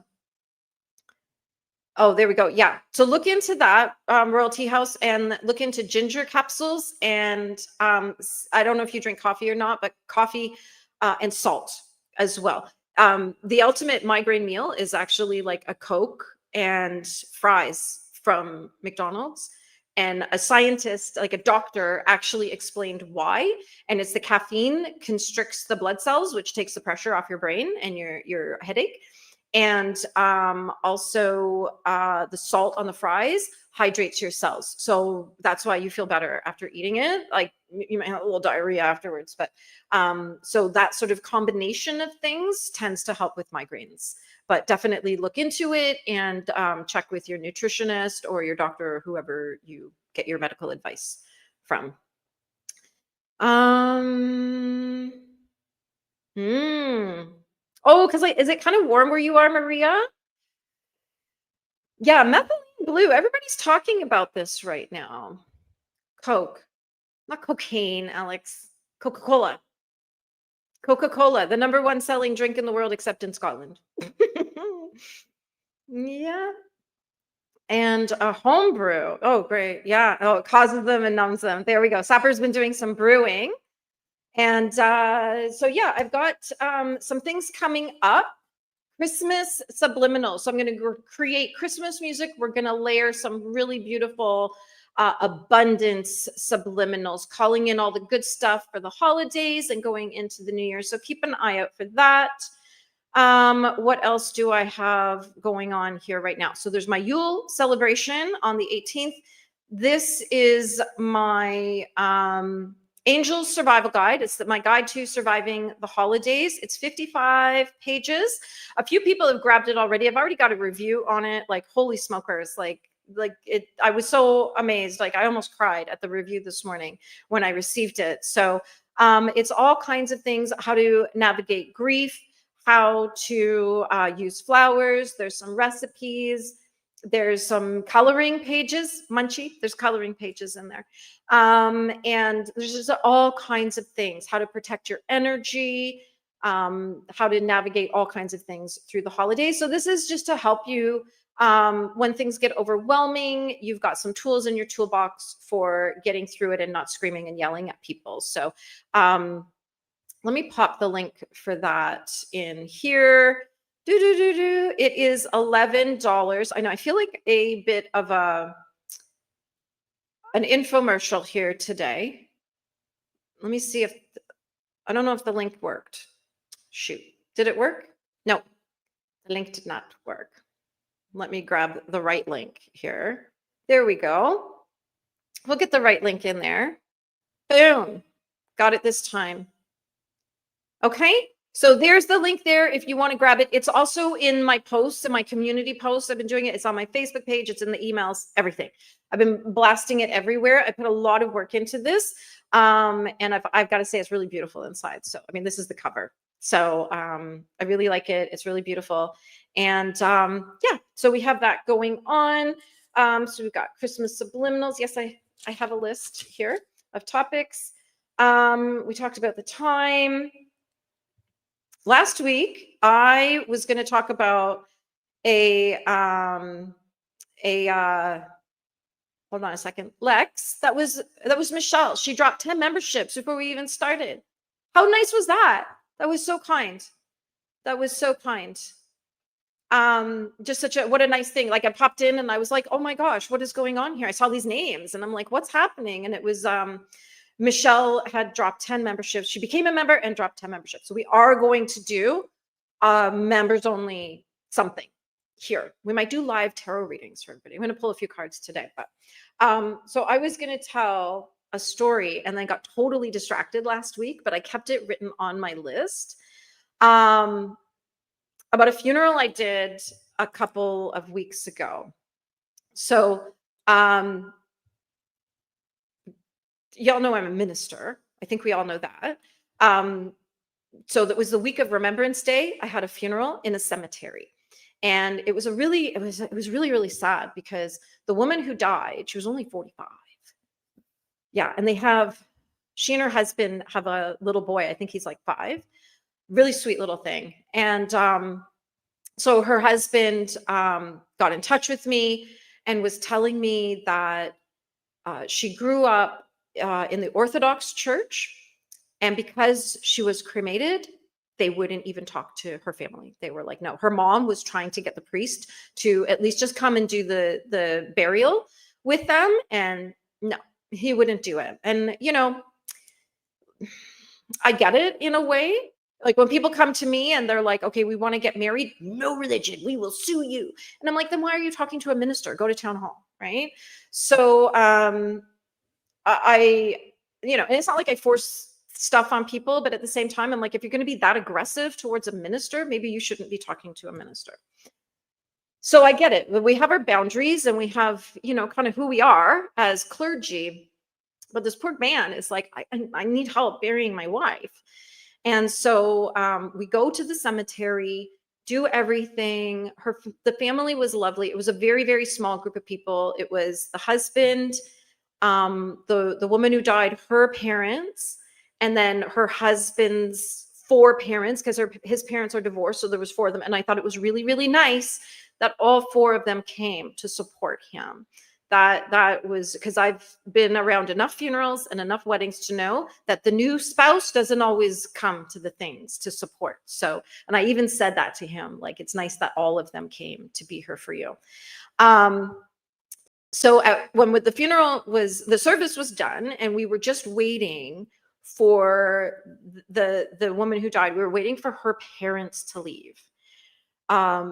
Oh, there we go. Yeah. So look into that, Royalty House, and look into ginger capsules. And I don't know if you drink coffee or not, but coffee and salt as well. The ultimate migraine meal is actually like a Coke and fries from McDonald's. And a scientist, like a doctor, actually explained why. And it's the caffeine constricts the blood cells, which takes the pressure off your brain and your headache. And also the salt on the fries hydrates your cells. So that's why you feel better after eating it. Like you might have a little diarrhea afterwards, but so that sort of combination of things tends to help with migraines. But definitely look into it and check with your nutritionist or your doctor or whoever you get your medical advice from. Oh, because is it kind of warm where you are, Maria? Yeah, methylene blue. Everybody's talking about this right now. Coke, not cocaine, Alex. Coca-Cola. Coca-Cola, the #1 selling drink in the world except in Scotland. Yeah. And a home brew. Oh, great. Yeah. Oh, it causes them and numbs them. There we go. Sapper's been doing some brewing. And so, yeah, I've got some things coming up. Christmas subliminals. So I'm going to create Christmas music. We're going to layer some really beautiful abundance subliminals, calling in all the good stuff for the holidays and going into the new year. So keep an eye out for that. What else do I have going on here right now? So there's my Yule celebration on the 18th. This is my Angels Survival Guide. It's my guide to surviving the holidays. It's 55 pages. A few people have grabbed it already. I've already got a review on it. Like, holy smokers. Like it, I was so amazed. Like I almost cried at the review this morning when I received it. So it's all kinds of things, how to navigate grief, how to use flowers. There's some recipes. There's some coloring pages, Munchie. There's coloring pages in there. And there's just all kinds of things, how to protect your energy, how to navigate all kinds of things through the holidays. So this is just to help you when things get overwhelming. You've got some tools in your toolbox for getting through it and not screaming and yelling at people. So let me pop the link for that in here. It is $11. I know I feel like a bit of an infomercial here today. Let me see if I don't know if the link worked. Shoot, did it work? No, the link did not work. Let me grab the right link here. There we go. We'll get the right link in there. Boom, got it this time. Okay, so there's the link there if you want to grab it. It's also in my posts, in my community posts. I've been doing it. It's on my Facebook page. It's in the emails, everything. I've been blasting it everywhere. I put a lot of work into this. And I've got to say, it's really beautiful inside. So, I mean, this is the cover. So I really like it. It's really beautiful. And yeah, so we have that going on. So we've got Christmas subliminals. Yes, I have a list here of topics. We talked about the time. Last week, I was going to talk about hold on a second, Lex. That was Michelle. She dropped 10 memberships before we even started. How nice was that? That was so kind. That was so kind. Just what a nice thing. Like I popped in and I was like, oh my gosh, what is going on here? I saw these names and I'm like, what's happening? And it was Michelle had dropped 10 memberships. She became a member and dropped 10 memberships. So we are going to do members only something here. We might do live tarot readings for everybody. I'm going to pull a few cards today. But so I was going to tell a story and then got totally distracted last week, but I kept it written on my list. about a funeral I did a couple of weeks ago. So, um, y'all know I'm a minister. I think we all know that. Um, so that was the week of Remembrance Day. I had a funeral in a cemetery. And it was really, really sad because the woman who died, she was only 45. Yeah. And she and her husband have a little boy. I think he's like 5. Really sweet little thing. And so her husband got in touch with me and was telling me that she grew up in the Orthodox Church, and because she was cremated, they wouldn't even talk to her family. They were like, no. Her mom was trying to get the priest to at least just come and do the burial with them, and no, he wouldn't do it. And I get it in a way. Like when people come to me and they're like, okay, we want to get married, no religion, we will sue you. And I'm like, then why are you talking to a minister? Go to town hall, right? So I and it's not like I force stuff on people, but at the same time, I'm like, if you're going to be that aggressive towards a minister, maybe you shouldn't be talking to a minister. So I get it. We have our boundaries and we have, kind of who we are as clergy. But this poor man is like, I need help burying my wife. And so we go to the cemetery, do everything. The family was lovely. It was a very, very small group of people. It was the husband, the woman who died, her parents, and then her husband's 4 parents, because his parents are divorced. So there was 4 of them. And I thought it was really, really nice that all 4 of them came to support him. That was because I've been around enough funerals and enough weddings to know that the new spouse doesn't always come to the things to support. So, and I even said that to him, like, it's nice that all of them came to be here for you. So when the service was done and we were just waiting for the woman who died, we were waiting for her parents to leave.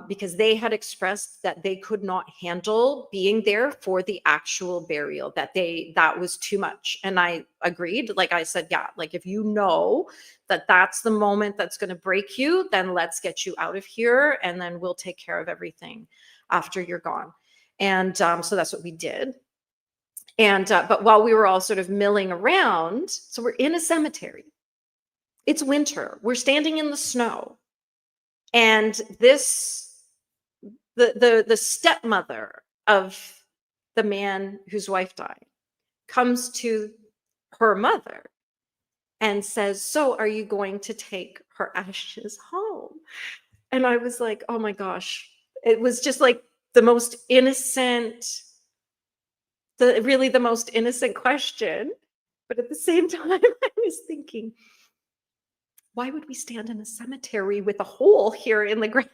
Because they had expressed that they could not handle being there for the actual burial, that was too much. And I agreed. Like I said, yeah, like if you know that that's the moment that's going to break you, then let's get you out of here and then we'll take care of everything after you're gone. And so that's what we did. And but while we were all sort of milling around, so we're in a cemetery. It's winter. We're standing in the snow. And the stepmother of the man whose wife died comes to her mother and says, so are you going to take her ashes home? And I was like, oh my gosh, it was just like the most innocent, the most innocent question. But at the same time, I was thinking, why would we stand in a cemetery with a hole here in the ground?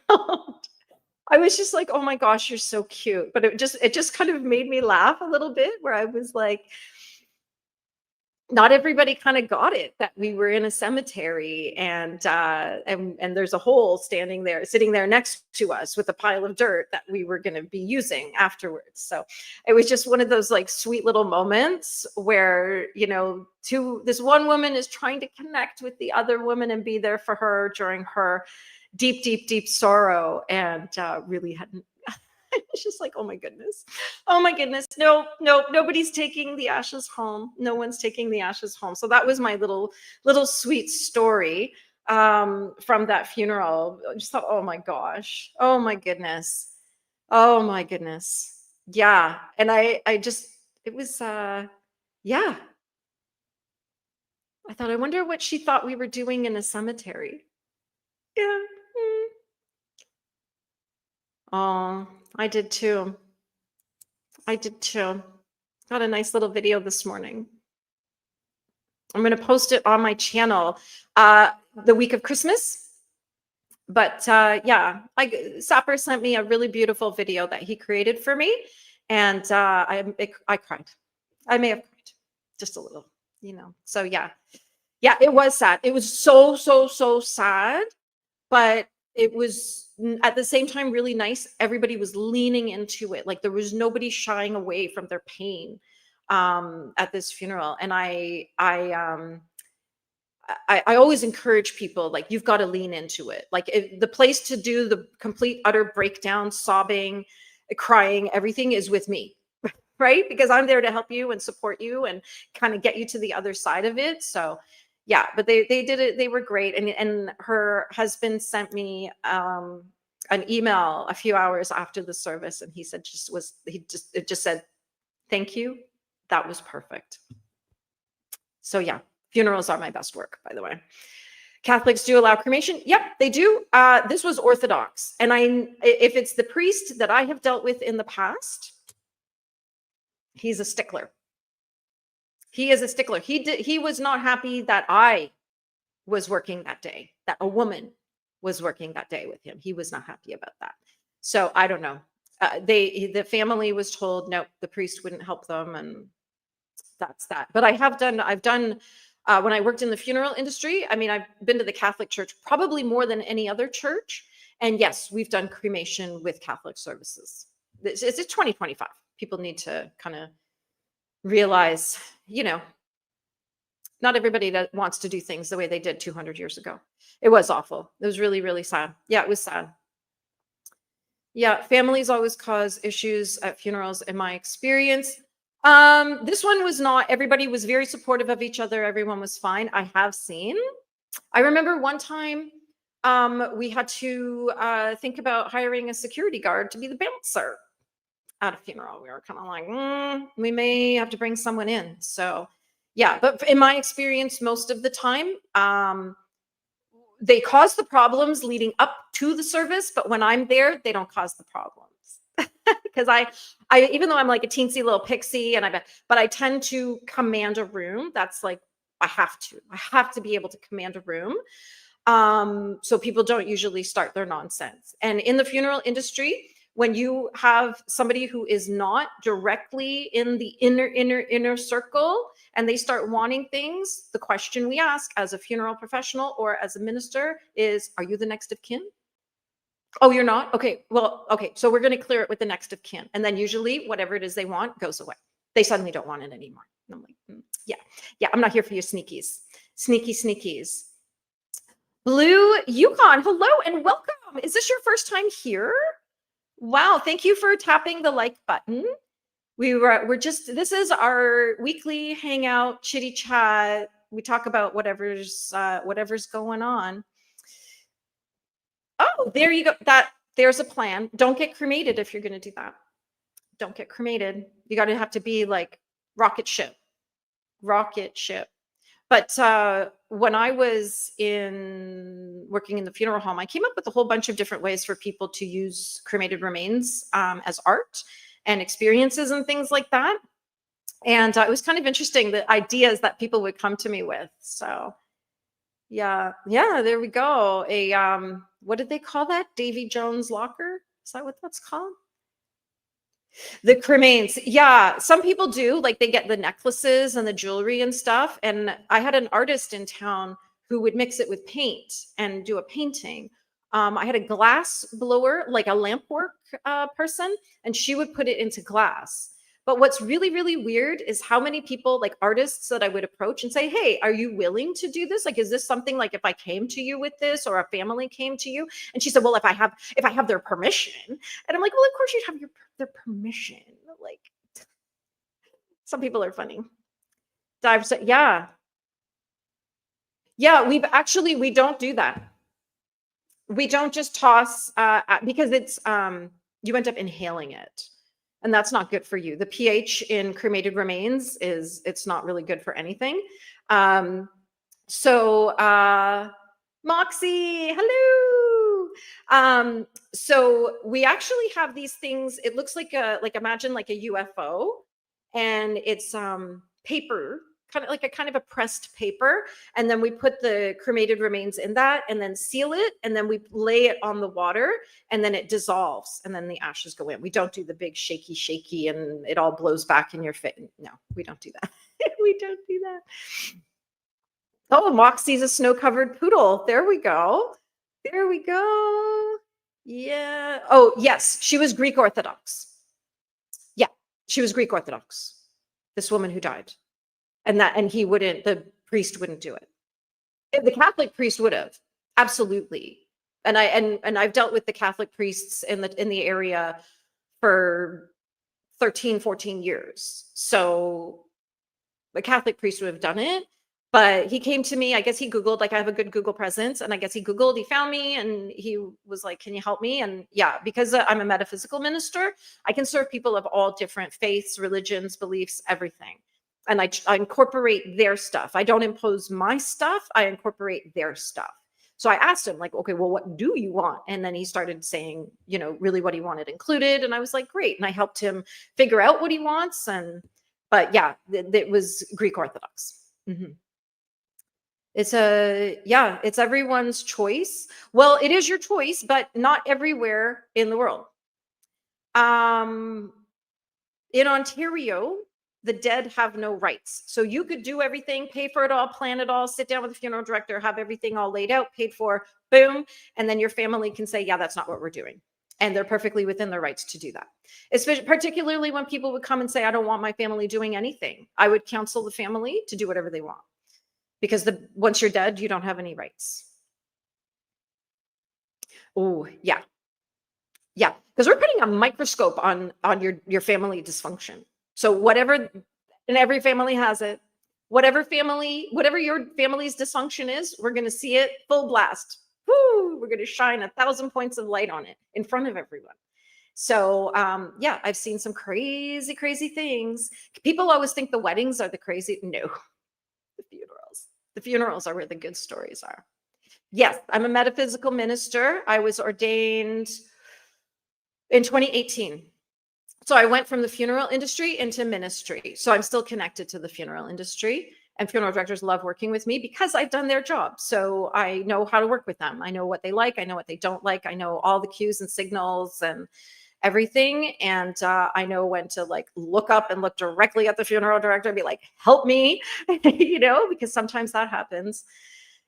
I was just like, oh my gosh, you're so cute. But it just kind of made me laugh a little bit, where I was like, not everybody kind of got it that we were in a cemetery and there's a hole sitting there next to us with a pile of dirt that we were going to be using afterwards. So it was just one of those like sweet little moments where, this one woman is trying to connect with the other woman and be there for her during her deep, deep, deep sorrow, and really hadn't. It's just like, oh my goodness. No, nobody's taking the ashes home. No one's taking the ashes home. So that was my little sweet story from that funeral. I just thought, oh my gosh. Oh my goodness. Oh my goodness. Yeah. And it was, yeah. I thought, I wonder what she thought we were doing in a cemetery. Yeah. Oh, I did too. Got a nice little video this morning. I'm going to post it on my channel the week of Christmas. But yeah, Sapper sent me a really beautiful video that he created for me. And I cried. I may have cried just a little, So yeah, it was sad. It was so, so, so sad. But it was at the same time really nice. Everybody was leaning into it. Like there was nobody shying away from their pain at this funeral. And I always encourage people, like, you've got to lean into it. Like, the place to do the complete utter breakdown, sobbing, crying, everything is with me, right? Because I'm there to help you and support you and kind of get you to the other side of it. So yeah, but they did it. They were great. And her husband sent me an email a few hours after the service, and he said it just said, thank you. That was perfect. So yeah, funerals are my best work, by the way. Catholics do allow cremation. Yep, they do. This was Orthodox. And if it's the priest that I have dealt with in the past, he's a stickler. He is a stickler. He was not happy that I was working that day, that a woman was working that day with him. He was not happy about that. So I don't know. The family was told, no, the priest wouldn't help them, and that's that. But I've done when I worked in the funeral industry, I mean, I've been to the Catholic Church probably more than any other church. And yes, we've done cremation with Catholic services. It's 2025. People need to kind of realize, not everybody that wants to do things the way they did 200 years ago. It was awful. It was really, really sad. Yeah, it was sad. Yeah, families always cause issues at funerals, in my experience. This one was not. Everybody was very supportive of each other. Everyone was fine. I remember one time we had to think about hiring a security guard to be the bouncer at a funeral. We were kind of like, we may have to bring someone in. So yeah, but in my experience, most of the time, they cause the problems leading up to the service, but when I'm there, they don't cause the problems. Because I even though I'm like a teensy little pixie, but I tend to command a room. That's like, I have to be able to command a room. So people don't usually start their nonsense. And in the funeral industry, when you have somebody who is not directly in the inner circle and they start wanting things, the question we ask as a funeral professional or as a minister is, are you the next of kin? Oh, you're not? Okay. Well, okay. So we're going to clear it with the next of kin. And then usually whatever it is they want goes away. They suddenly don't want it anymore. And I'm like, yeah. I'm not here for your sneakies. Sneakies. Blue Yukon, hello and welcome. Is this your first time here? Wow. Thank you for tapping the like button. This is our weekly hangout, chitty chat. We talk about whatever's going on. Oh, there you go. There's a plan. Don't get cremated if you're going to do that. Don't get cremated. You got to have to be like rocket ship. But when I was working in the funeral home, I came up with a whole bunch of different ways for people to use cremated remains as art and experiences and things like that. And it was kind of interesting, the ideas that people would come to me with. So yeah, there we go. What did they call that? Davy Jones locker? Is that what that's called? The cremains. Yeah, some people do, like they get the necklaces and the jewelry and stuff. And I had an artist in town who would mix it with paint and do a painting. I had a glass blower, like a lamp work person, and she would put it into glass. But what's really, really weird is how many people, like artists that I would approach and say, hey, are you willing to do this? Like, is this something, like if I came to you with this or a family came to you? And she said, well, if I have their permission. And I'm like, well, of course you'd have their permission. Like, some people are funny. Yeah. We don't do that. We don't just toss because it's you end up inhaling it. And that's not good for you. The pH in cremated remains it's not really good for anything. So Moxie, hello. So we actually have these things. It looks like imagine like a UFO, and it's paper, kind of a pressed paper, and then we put the cremated remains in that and then seal it, and then we lay it on the water, and then it dissolves, and then the ashes go in. We don't do the big shaky and it all blows back in your face. No, we don't do that. We don't do that. Oh, Moxie's a snow-covered poodle. There we go. Yeah. Oh, yes, she was Greek Orthodox. Yeah, she was Greek Orthodox. This woman who died. And the priest wouldn't do it. The Catholic priest would have. Absolutely. And I've dealt with the Catholic priests in the area for 13, 14 years. So a Catholic priest would have done it. But he came to me, I guess he Googled, like I have a good Google presence. And I guess he Googled, he found me and he was like, can you help me? And yeah, because I'm a metaphysical minister, I can serve people of all different faiths, religions, beliefs, everything. And I incorporate their stuff. I don't impose my stuff. I incorporate their stuff. So I asked him like, okay, well, what do you want? And then he started saying, really what he wanted included. And I was like, great. And I helped him figure out what he wants. But yeah, it was Greek Orthodox. Mm-hmm. It's everyone's choice. Well, it is your choice, but not everywhere in the world. In Ontario, the dead have no rights. So you could do everything, pay for it all, plan it all, sit down with the funeral director, have everything all laid out, paid for, boom. And then your family can say, yeah, that's not what we're doing. And they're perfectly within their rights to do that. Especially, particularly when people would come and say, I don't want my family doing anything. I would counsel the family to do whatever they want. Because once you're dead, you don't have any rights. Oh, yeah. Yeah, because we're putting a microscope on your family dysfunction. So whatever, and every family has it. Whatever your family's dysfunction is, we're going to see it full blast. Woo, we're going to shine 1,000 points of light on it in front of everyone. So yeah, I've seen some crazy, crazy things. People always think the weddings are the crazy. No, the funerals. The funerals are where the good stories are. Yes, I'm a metaphysical minister. I was ordained in 2018. So I went from the funeral industry into ministry. So I'm still connected to the funeral industry, and funeral directors love working with me because I've done their job. So I know how to work with them. I know what they like. I know what they don't like. I know all the cues and signals and everything. And I know when to like look up and look directly at the funeral director and be like, help me, because sometimes that happens.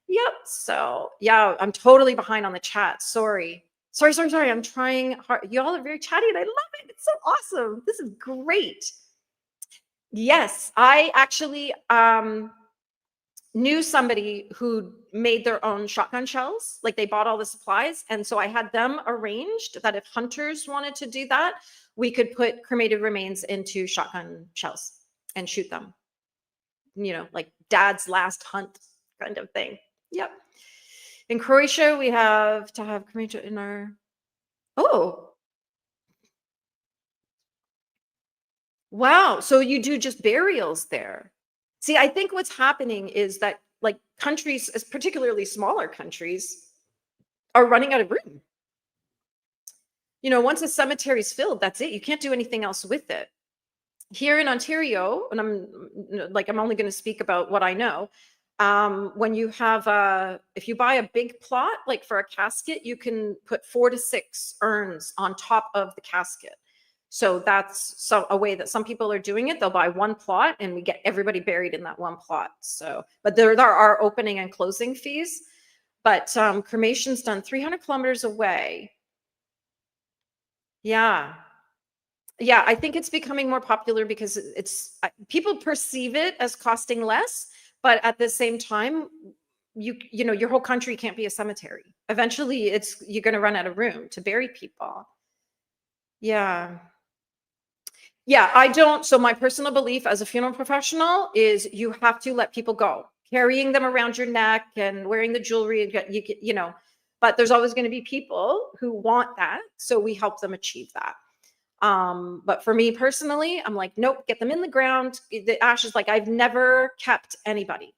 Yep. So yeah, I'm totally behind on the chat. Sorry. I'm trying hard. Y'all are very chatty and I love it. It's so awesome. This is great. Yes, I actually knew somebody who made their own shotgun shells. Like they bought all the supplies. And so I had them arranged that if hunters wanted to do that, we could put cremated remains into shotgun shells and shoot them. Like dad's last hunt kind of thing. Yep. In Croatia, we have to have cremation in our. Oh, wow. So you do just burials there. See, I think what's happening is that like countries, particularly smaller countries, are running out of room. Once a cemetery is filled, that's it. You can't do anything else with it. Here in Ontario, and I'm only going to speak about what I know. When you have if you buy a big plot, like for a casket, you can put 4 to 6 urns on top of the casket. So that's a way that some people are doing it. They'll buy one plot and we get everybody buried in that one plot. So, but there are opening and closing fees. But cremation's done 300 kilometers away. Yeah. Yeah, I think it's becoming more popular because people perceive it as costing less, but at the same time, your whole country can't be a cemetery. Eventually, you're going to run out of room to bury people. Yeah. Yeah, I don't. So my personal belief as a funeral professional is you have to let people go. Carrying them around your neck and wearing the jewelry, but there's always going to be people who want that. So we help them achieve that. But for me personally, I'm like, nope, get them in the ground. The ashes, like I've never kept anybody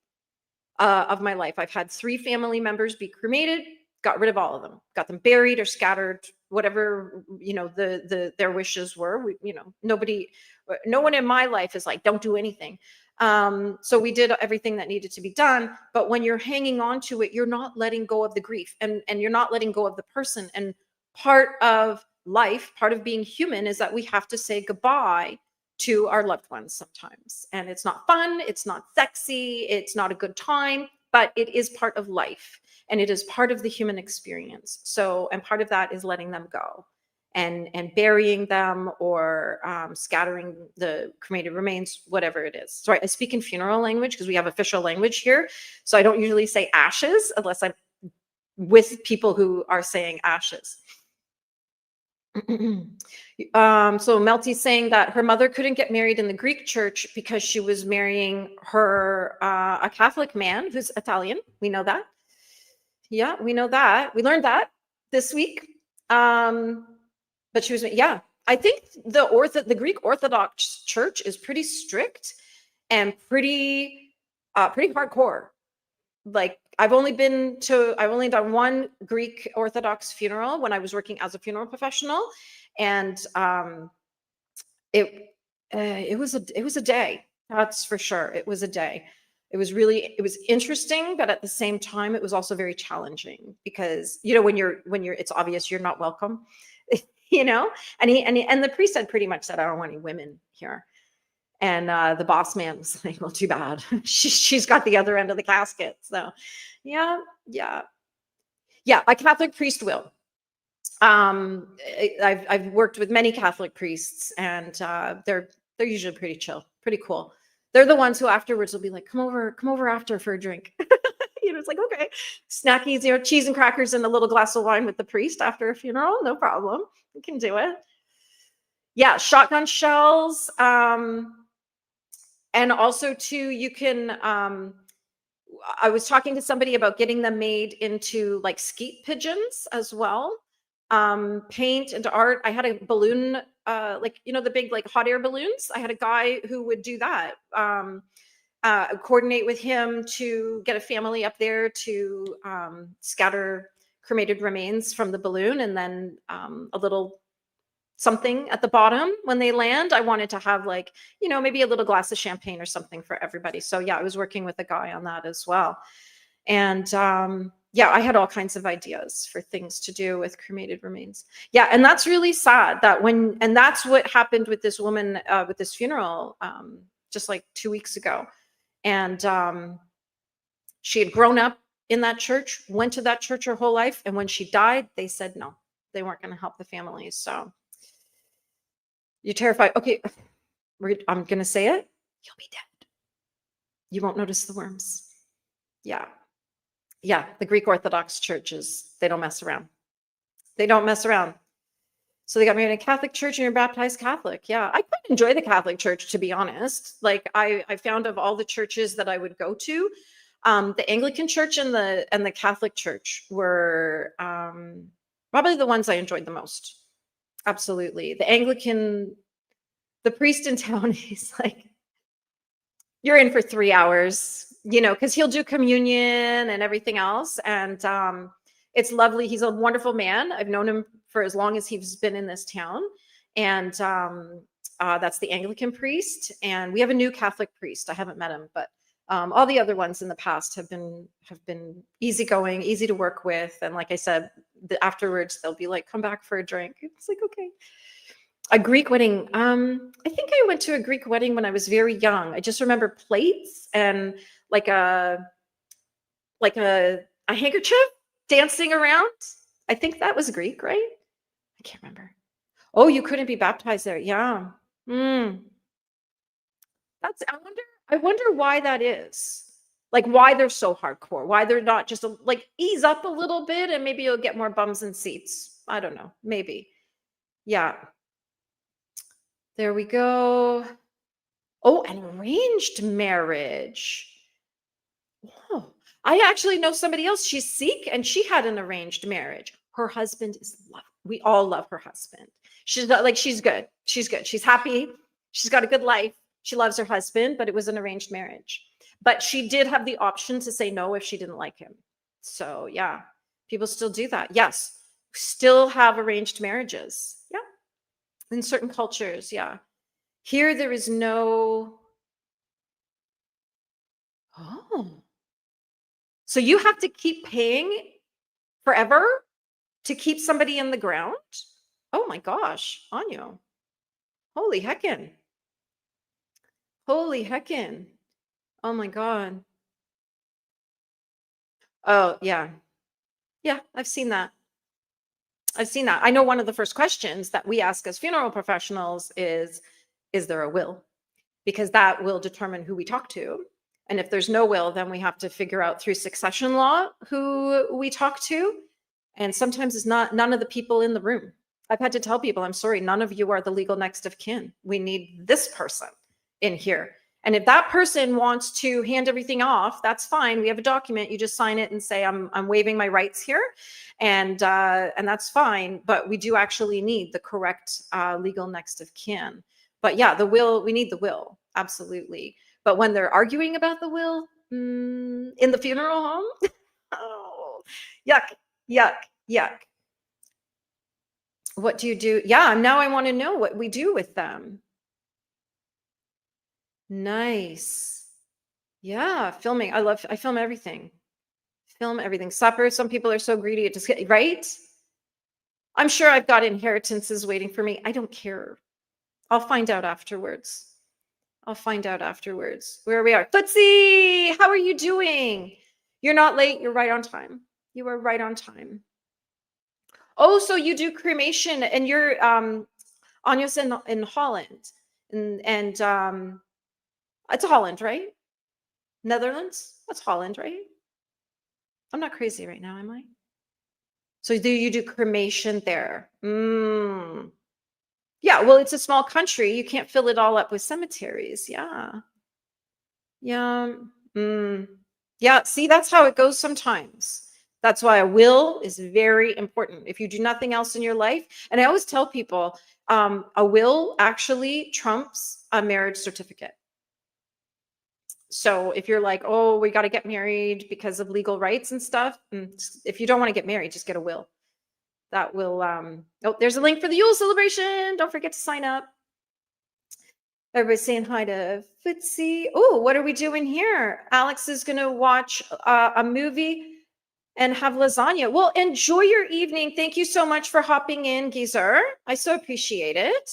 of my life. I've had 3 family members be cremated, got rid of all of them, got them buried or scattered, whatever, their wishes were. No one in my life is like, don't do anything. So we did everything that needed to be done. But when you're hanging on to it, you're not letting go of the grief and you're not letting go of the person. And part of life, part of being human is that we have to say goodbye to our loved ones sometimes. And it's not fun, it's not sexy, it's not a good time, but it is part of life and it is part of the human experience. So, and part of that is letting them go. and burying them, or scattering the cremated remains, whatever it is. Sorry, I speak in funeral language because we have official language here. So I don't usually say ashes unless I'm with people who are saying ashes. So Melty's saying that her mother couldn't get married in the Greek church because she was marrying a Catholic man who's Italian. We know that. Yeah, we know that. We learned that this week. But she was, yeah. I think the Greek Orthodox Church is pretty strict and pretty hardcore. Like I've only done one Greek Orthodox funeral when I was working as a funeral professional, and it was a day. That's for sure. It was a day. It was interesting, but at the same time, it was also very challenging because when you're it's obvious you're not welcome, and the priest had pretty much said, I don't want any women here. And the boss man was like, well, too bad. She's got the other end of the casket. So yeah. A Catholic priest will. I've worked with many Catholic priests, and they're usually pretty chill, pretty cool. They're the ones who afterwards will be like, come over after for a drink. It's like, okay, snackies, cheese and crackers and a little glass of wine with the priest after a funeral. No problem. We can do it. Yeah. Shotgun shells. And also too, you can, I was talking to somebody about getting them made into like skeet pigeons as well. Paint and art. I had a balloon, the big like hot air balloons. I had a guy who would do that. Coordinate with him to get a family up there to scatter cremated remains from the balloon, and then a little something at the bottom when they land. I wanted to have maybe a little glass of champagne or something for everybody. So yeah, I was working with a guy on that as well. And I had all kinds of ideas for things to do with cremated remains. Yeah. And that's really sad and that's what happened with this woman with this funeral just like 2 weeks ago. And she had grown up in that church, went to that church her whole life. And when she died, they said no, they weren't going to help the family. So you're terrified. Okay, I'm going to say it. You'll be dead. You won't notice the worms. Yeah. Yeah, the Greek Orthodox churches, they don't mess around. They don't mess around. So they got married in a Catholic church and you're baptized Catholic. Yeah, I quite enjoy the Catholic Church, to be honest. Like I found of all the churches that I would go to, the Anglican Church and the Catholic Church were probably the ones I enjoyed the most. Absolutely. The Anglican, the priest in town, he's like, you're in for 3 hours, because he'll do communion and everything else. And it's lovely. He's a wonderful man. I've known him for as long as he's been in this town. And that's the Anglican priest. And we have a new Catholic priest. I haven't met him, but all the other ones in the past have been easygoing, easy to work with. And like I said, afterwards they'll be like, come back for a drink. It's like, okay. A Greek wedding. I think I went to a Greek wedding when I was very young. I just remember plates and like a handkerchief dancing around. I think that was Greek, right? I can't remember. Oh, you couldn't be baptized there. Yeah. I wonder why that is. Like why they're so hardcore. Why they're not just ease up a little bit and maybe you'll get more bums and seats. I don't know. Maybe. Yeah. There we go. Oh, an arranged marriage. Oh, I actually know somebody else. She's Sikh and she had an arranged marriage. Her husband is lovely. We all love her husband. She's she's good. She's good. She's happy. She's got a good life. She loves her husband, but it was an arranged marriage. But she did have the option to say no if she didn't like him. So yeah, people still do that. Yes, still have arranged marriages. Yeah, in certain cultures. Yeah. Here, there is no. Oh. So you have to keep paying forever to keep somebody in the ground? Oh my gosh, Anya. Holy heckin'. Holy heckin'. Oh my God. Oh, yeah. Yeah, I've seen that. I've seen that. I know one of the first questions that we ask as funeral professionals is there a will? Because that will determine who we talk to. And if there's no will, then we have to figure out through succession law who we talk to. And sometimes it's not none of the people in the room. I've had to tell people, I'm sorry, none of you are the legal next of kin. We need this person in here. And if that person wants to hand everything off, that's fine. We have a document. You just sign it and say, I'm waiving my rights here. And that's fine. But we do actually need the correct legal next of kin. But yeah, the will, we need the will. Absolutely. But when they're arguing about the will in the funeral home, oh, yuck, yuck, yuck. What do you do? Yeah, now I want to know what we do with them. Nice. Yeah, filming. I film everything. Film everything. Supper. Some people are so greedy. It just get, right? I'm sure I've got inheritances waiting for me. I don't care. I'll find out afterwards. I'll find out afterwards where we are. Footsie, how are you doing? You're not late. You're right on time. You are right on time. Oh, so you do cremation and you're Anya's in Holland. And it's Holland, right? Netherlands? That's Holland, right? I'm not crazy right now, am I? So do you do cremation there? Yeah, well, it's a small country. You can't fill it all up with cemeteries. Yeah. Yeah. Yeah, see, that's how it goes sometimes. That's why a will is very important. If you do nothing else in your life, and I always tell people, a will actually trumps a marriage certificate. So if you're like, oh, we got to get married because of legal rights and stuff, if you don't want to get married, just get a will. That will, oh, there's a link for the Yule celebration. Don't forget to sign up. Everybody's saying hi to Footsie. Oh, what are we doing here? Alex is going to watch a movie and have lasagna. Well, enjoy your evening. Thank you so much for hopping in, Geezer. I so appreciate it.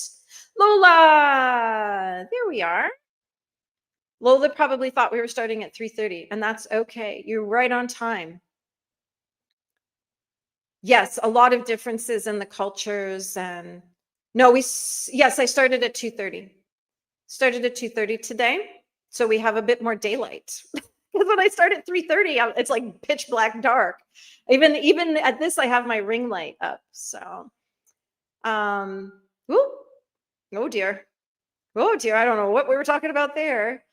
Lola, there we are. Lola probably thought we were starting at 3:30, and that's okay. You're right on time. Yes, a lot of differences in the cultures. And no, yes, I started at 2:30. Started at 2:30 today, so we have a bit more daylight. Because when I start at 3:30, it's like pitch black dark. Even at this, I have my ring light up. So, ooh, oh dear, oh dear, I don't know what we were talking about there.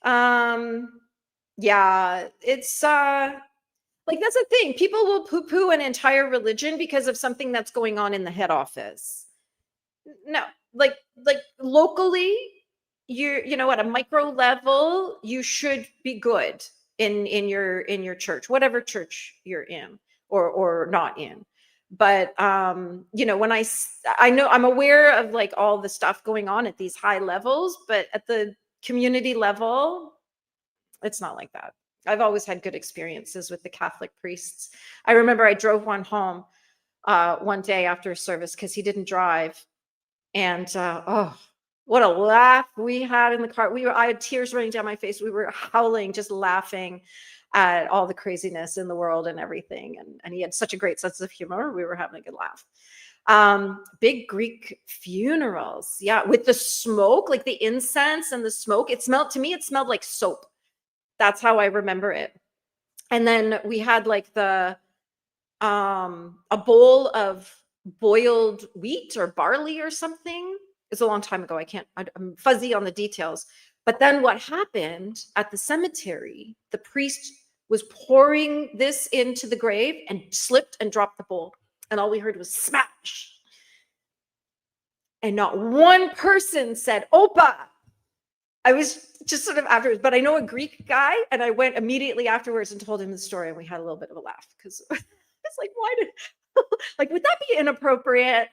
Yeah, it's like that's the thing. People will poo-poo an entire religion because of something that's going on in the head office. No, like locally, you know, at a micro level, you should be good in your church, whatever church you're in or not in. But you know, when I know I'm aware of like all the stuff going on at these high levels, but at the community level, it's not like that. I've always had good experiences with the Catholic priests. I remember I drove one home one day after service because he didn't drive. And oh, what a laugh we had in the car. I had tears running down my face. We were howling, just laughing at all the craziness in the world and everything. And he had such a great sense of humor. We were having a good laugh. Big Greek funerals. Yeah, with the smoke, like the incense and the smoke. To me, it smelled like soap. That's how I remember it. And then we had like a bowl of boiled wheat or barley or something. It's a long time ago. I'm fuzzy on the details. But then what happened at the cemetery, the priest was pouring this into the grave and slipped and dropped the bowl. And all we heard was smash. And not one person said, Opa. I was just sort of afterwards, but I know a Greek guy, and I went immediately afterwards and told him the story, and we had a little bit of a laugh because it's like, why did, like, would that be inappropriate?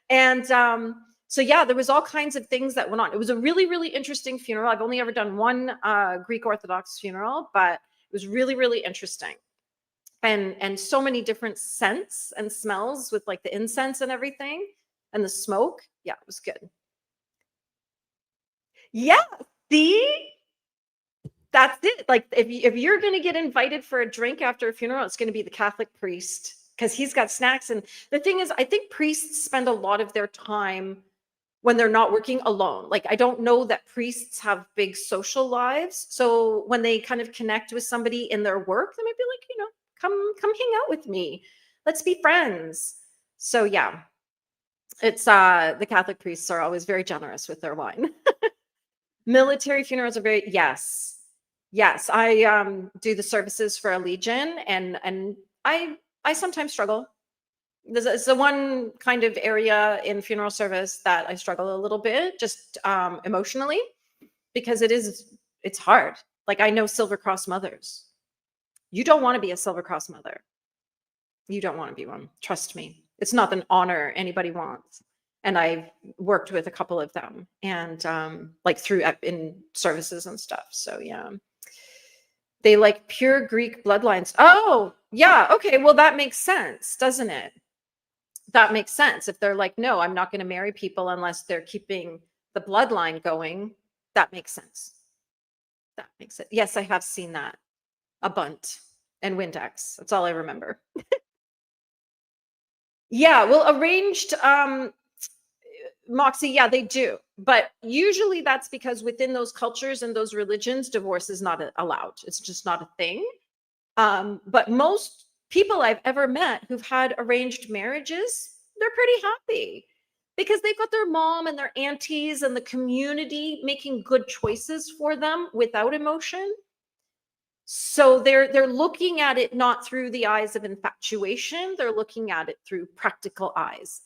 And so yeah, there was all kinds of things that went on. It was a really, really interesting funeral. I've only ever done one Greek Orthodox funeral, but it was really, really interesting. And so many different scents and smells with like the incense and everything and the smoke. Yeah, it was good. Yeah, see? That's it. Like if you're going to get invited for a drink after a funeral, it's going to be the Catholic priest. because he's got snacks. And the thing is, I think priests spend a lot of their time when they're not working alone. Like, I don't know that priests have big social lives. So when they kind of connect with somebody in their work, they might be like, come hang out with me. Let's be friends. So yeah, it's the Catholic priests are always very generous with their wine. Military funerals are very, yes. Yes, I do the services for a legion, and I sometimes struggle. This is the one kind of area in funeral service that I struggle a little bit, just emotionally, because it's hard. Like, I know Silver Cross mothers. You don't want to be a Silver Cross mother. You don't want to be one. Trust me. It's not an honor anybody wants. And I've worked with a couple of them, and like through in services and stuff. So yeah. They like pure Greek bloodlines. Oh, yeah. Okay. Well, that makes sense, doesn't it? That makes sense. If they're like, no, I'm not going to marry people unless they're keeping the bloodline going. That makes sense. That makes it. Yes, I have seen that. A bunt and Windex. That's all I remember. Yeah. Well, arranged Moxie, yeah, they do. But usually that's because within those cultures and those religions, divorce is not allowed. It's just not a thing. But most people I've ever met who've had arranged marriages, they're pretty happy because they've got their mom and their aunties and the community making good choices for them without emotion. So they're looking at it not through the eyes of infatuation, they're looking at it through practical eyes.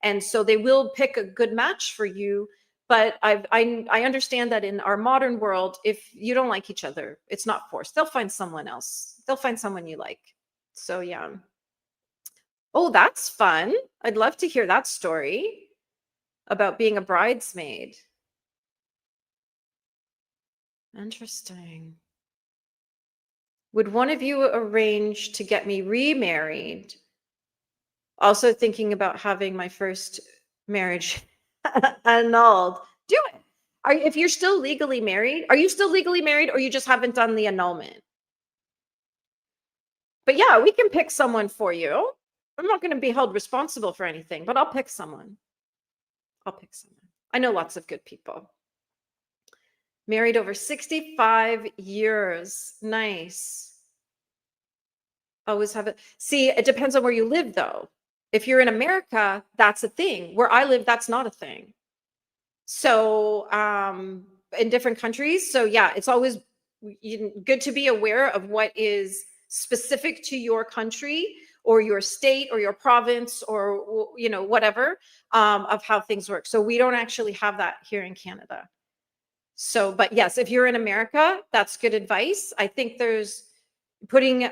And so they will pick a good match for you. But I understand that in our modern world, if you don't like each other, it's not forced. They'll find someone else. They'll find someone you like. So yeah. Oh, that's fun. I'd love to hear that story about being a bridesmaid. Interesting. Would one of you arrange to get me remarried? Also thinking about having my first marriage annulled. Do it. If you're still legally married, are you still legally married, or you just haven't done the annulment? But yeah, we can pick someone for you. I'm not going to be held responsible for anything, but I'll pick someone. I'll pick someone. I know lots of good people. Married over 65 years. Nice. Always have it. See, it depends on where you live, though. If you're in America, that's a thing. Where I live, that's not a thing. So, in different countries. So yeah, it's always good to be aware of what is specific to your country or your state or your province or, whatever, of how things work. So we don't actually have that here in Canada. So, but yes, if you're in America, that's good advice. I think there's putting,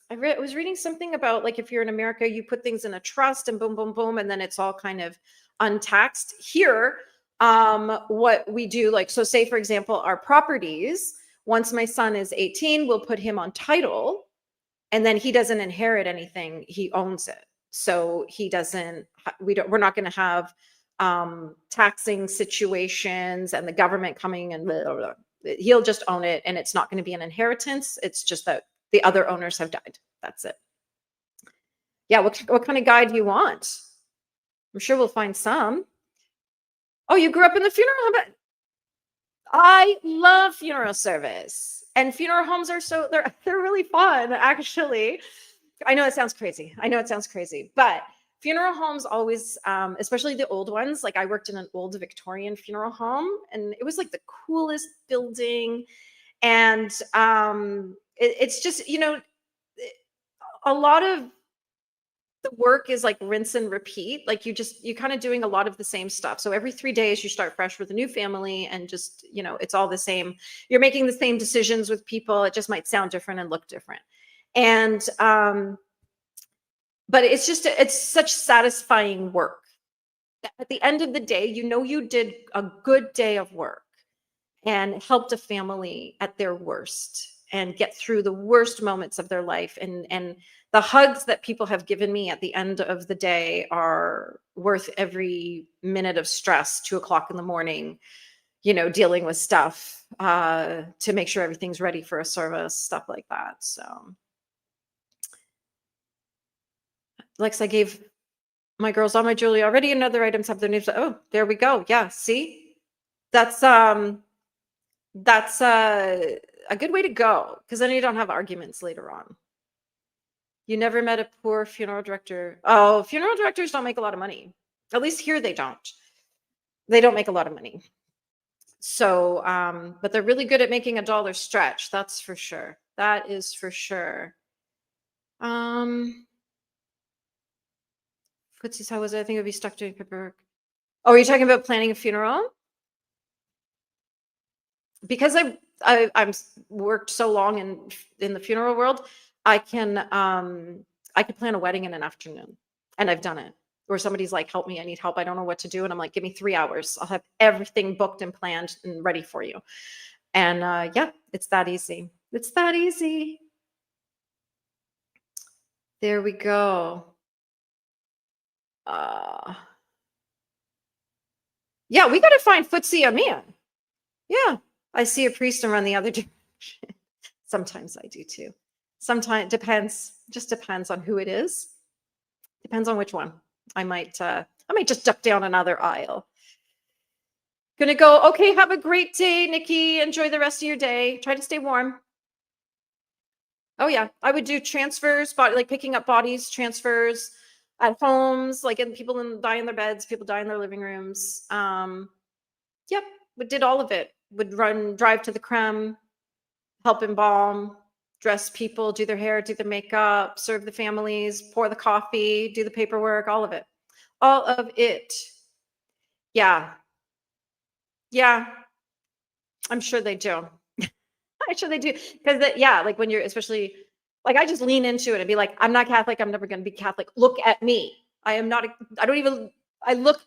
I was reading something about, like, if you're in America, you put things in a trust and boom, boom, boom, and then it's all kind of untaxed. Here, what we do, like, so say for example, our properties, once my son is 18, we'll put him on title, and then he doesn't inherit anything, he owns it. So he doesn't, we're not going to have taxing situations and the government coming and blah, blah, blah. He'll just own it, and it's not going to be an inheritance. It's just that the other owners have died. That's it. Yeah. What kind of guy do you want? I'm sure we'll find some. Oh, you grew up in the funeral home? But I love funeral service, and funeral homes are they're really fun, actually. I know it sounds crazy. But funeral homes always, especially the old ones, like I worked in an old Victorian funeral home, and it was like the coolest building. And it's just, a lot of the work is like rinse and repeat. Like you kind of doing a lot of the same stuff. So every 3 days you start fresh with a new family, and just, it's all the same. You're making the same decisions with people. It just might sound different and look different. And, but it's such satisfying work. At the end of the day, you did a good day of work and helped a family at their worst and get through the worst moments of their life. And the hugs that people have given me at the end of the day are worth every minute of stress, 2:00 in the morning, dealing with stuff, to make sure everything's ready for a service, stuff like that. So Alexa gave my girls all my jewelry already. And other items have their names. Oh, there we go. Yeah. See, that's a good way to go, because then you don't have arguments later on. You never met a poor funeral director. Oh, funeral directors don't make a lot of money. At least here they don't. They don't make a lot of money. So, but they're really good at making a dollar stretch. That's for sure. That is for sure. Footsie's, how was it? I think it would be stuck doing paperwork. Oh, are you talking about planning a funeral? Because I'm worked so long in the funeral world, I can plan a wedding in an afternoon, and I've done it. Where somebody's like, "Help me, I need help. I don't know what to do," and I'm like, "Give me 3 hours. I'll have everything booked and planned and ready for you." And yeah, it's that easy. It's that easy. There we go. Yeah, we got to find Footsie Amia. Yeah, I see a priest and run the other direction. Sometimes I do too. Sometimes depends. Just depends on who it is. Depends on which one. I might just duck down another aisle. Gonna go. Okay, have a great day, Nikki. Enjoy the rest of your day. Try to stay warm. Oh yeah, I would do transfers, like picking up bodies, transfers at homes, like people die in their beds, people die in their living rooms. Yep, we did all of it. Would drive to the creme, help embalm, dress people, do their hair, do the makeup, serve the families, pour the coffee, do the paperwork, all of it. All of it. Yeah. Yeah. I'm sure they do. I'm sure they do. Because yeah, like when you're especially like I just lean into it and be like, I'm not Catholic, I'm never gonna be Catholic. Look at me. I am not I look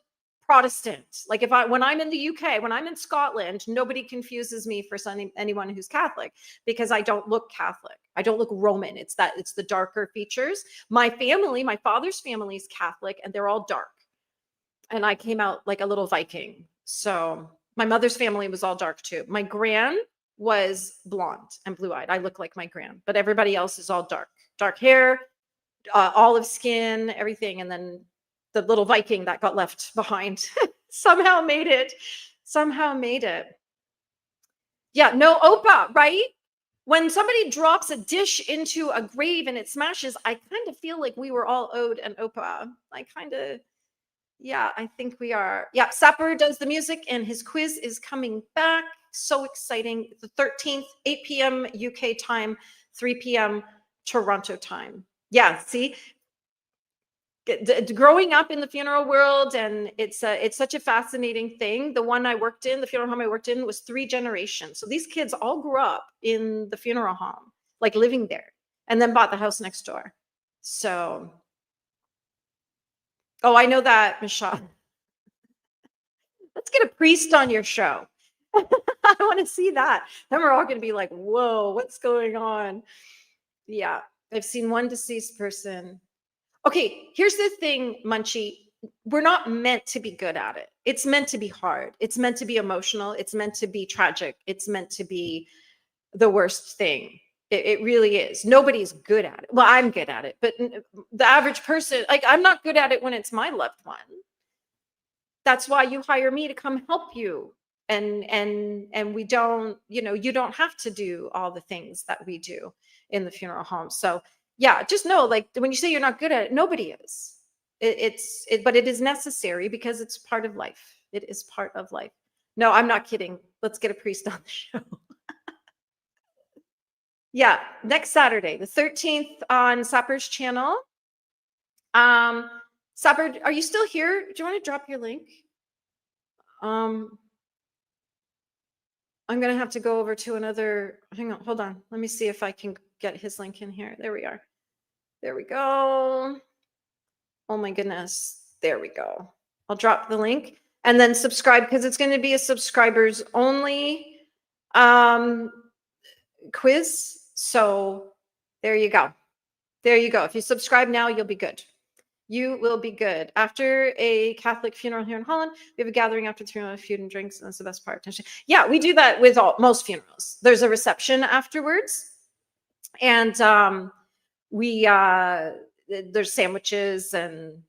Protestant. Like when I'm in the UK, when I'm in Scotland, nobody confuses me for anyone who's Catholic, because I don't look Catholic. I don't look Roman. It's the darker features. My family, my father's family is Catholic, and they're all dark. And I came out like a little Viking. So my mother's family was all dark too. My gran was blonde and blue-eyed. I look like my gran, but everybody else is all dark hair, olive skin, everything. And then the little Viking that got left behind somehow made it. Yeah, no Opa, right? When somebody drops a dish into a grave and it smashes, I kind of feel like we were all owed an Opa. Yeah, I think we are. Yeah, Sapper does the music and his quiz is coming back. So exciting. The 13th, 8 p.m. UK time, 3 p.m. Toronto time. Yeah, see? Growing up in the funeral world, and it's such a fascinating thing. The one I worked in, the funeral home I worked in, was 3 generations. So these kids all grew up in the funeral home, like living there, and then bought the house next door. So, oh, I know that, Michelle. Let's get a priest on your show. I want to see that. Then we're all going to be like, whoa, what's going on? Yeah, I've seen one deceased person. Okay, here's the thing, Munchie. We're not meant to be good at it. It's meant to be hard. It's meant to be emotional. It's meant to be tragic. It's meant to be the worst thing. It really is. Nobody's good at it. Well, I'm good at it, but the average person, like, I'm not good at it when it's my loved one. That's why you hire me to come help you. And we don't, you don't have to do all the things that we do in the funeral home. So yeah, just know, like, when you say you're not good at it, nobody is. But it is necessary because it's part of life. It is part of life. No, I'm not kidding. Let's get a priest on the show. Yeah, next Saturday, the 13th, on Sapper's channel. Sapper, are you still here? Do you want to drop your link? I'm going to have to go over to another, hang on, hold on. Let me see if I can get his link in here. There we are. There we go. Oh my goodness. There we go. I'll drop the link and then subscribe, because it's going to be a subscribers only quiz. So there you go. There you go. If you subscribe now, you'll be good. You will be good. After a Catholic funeral here in Holland, we have a gathering after the funeral, food and drinks, and that's the best part. Yeah, we do that with most funerals. There's a reception afterwards, and we there's sandwiches and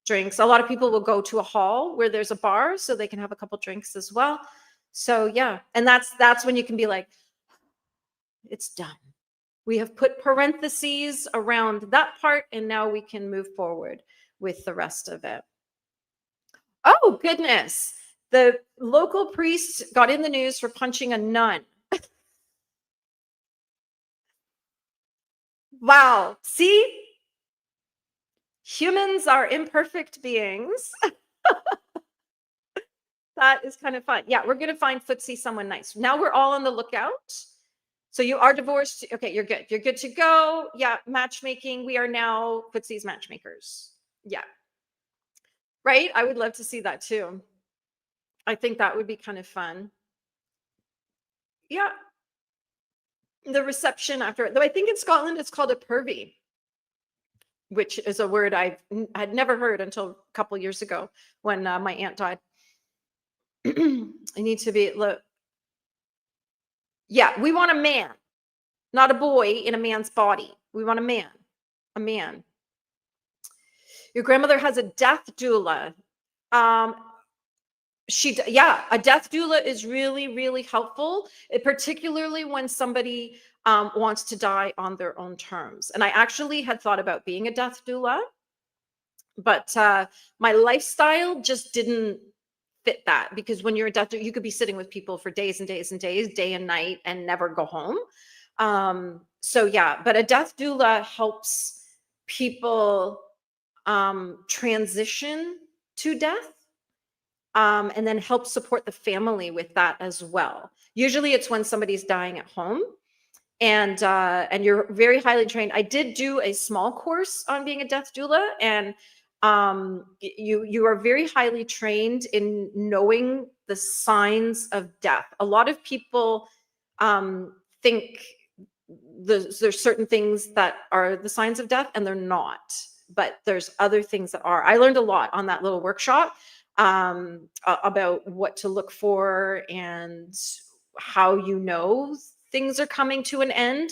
drinks. A lot of people will go to a hall where there's a bar so they can have a couple drinks as well. So yeah, and that's when you can be like, it's done. We have put parentheses around that part, and now we can move forward with the rest of it. Oh, goodness. The local priest got in the news for punching a nun. Wow. See? Humans are imperfect beings. That is kind of fun. Yeah, we're going to find Footsie someone nice. Now we're all on the lookout. So you are divorced. Okay, you're good. You're good to go. Yeah, matchmaking. We are now Footsie's matchmakers. Yeah. Right? I would love to see that too. I think that would be kind of fun. Yeah. The reception after, though I think in Scotland it's called a pervy, which is a word I had never heard until a couple years ago when my aunt died. I need to be, look. Yeah, we want a man, not a boy in a man's body. We want a man, a man. Your grandmother has a death doula. Yeah, a death doula is really, really helpful, particularly when somebody wants to die on their own terms. And I actually had thought about being a death doula, but my lifestyle just didn't fit that, because when you're a death doula, you could be sitting with people for days and days and days, day and night, and never go home. So yeah, but a death doula helps people transition to death. And then help support the family with that as well. Usually it's when somebody's dying at home, and you're very highly trained. I did do a small course on being a death doula, and you are very highly trained in knowing the signs of death. A lot of people think there's certain things that are the signs of death, and they're not. But there's other things that are. I learned a lot on that little workshop about what to look for and how you know things are coming to an end,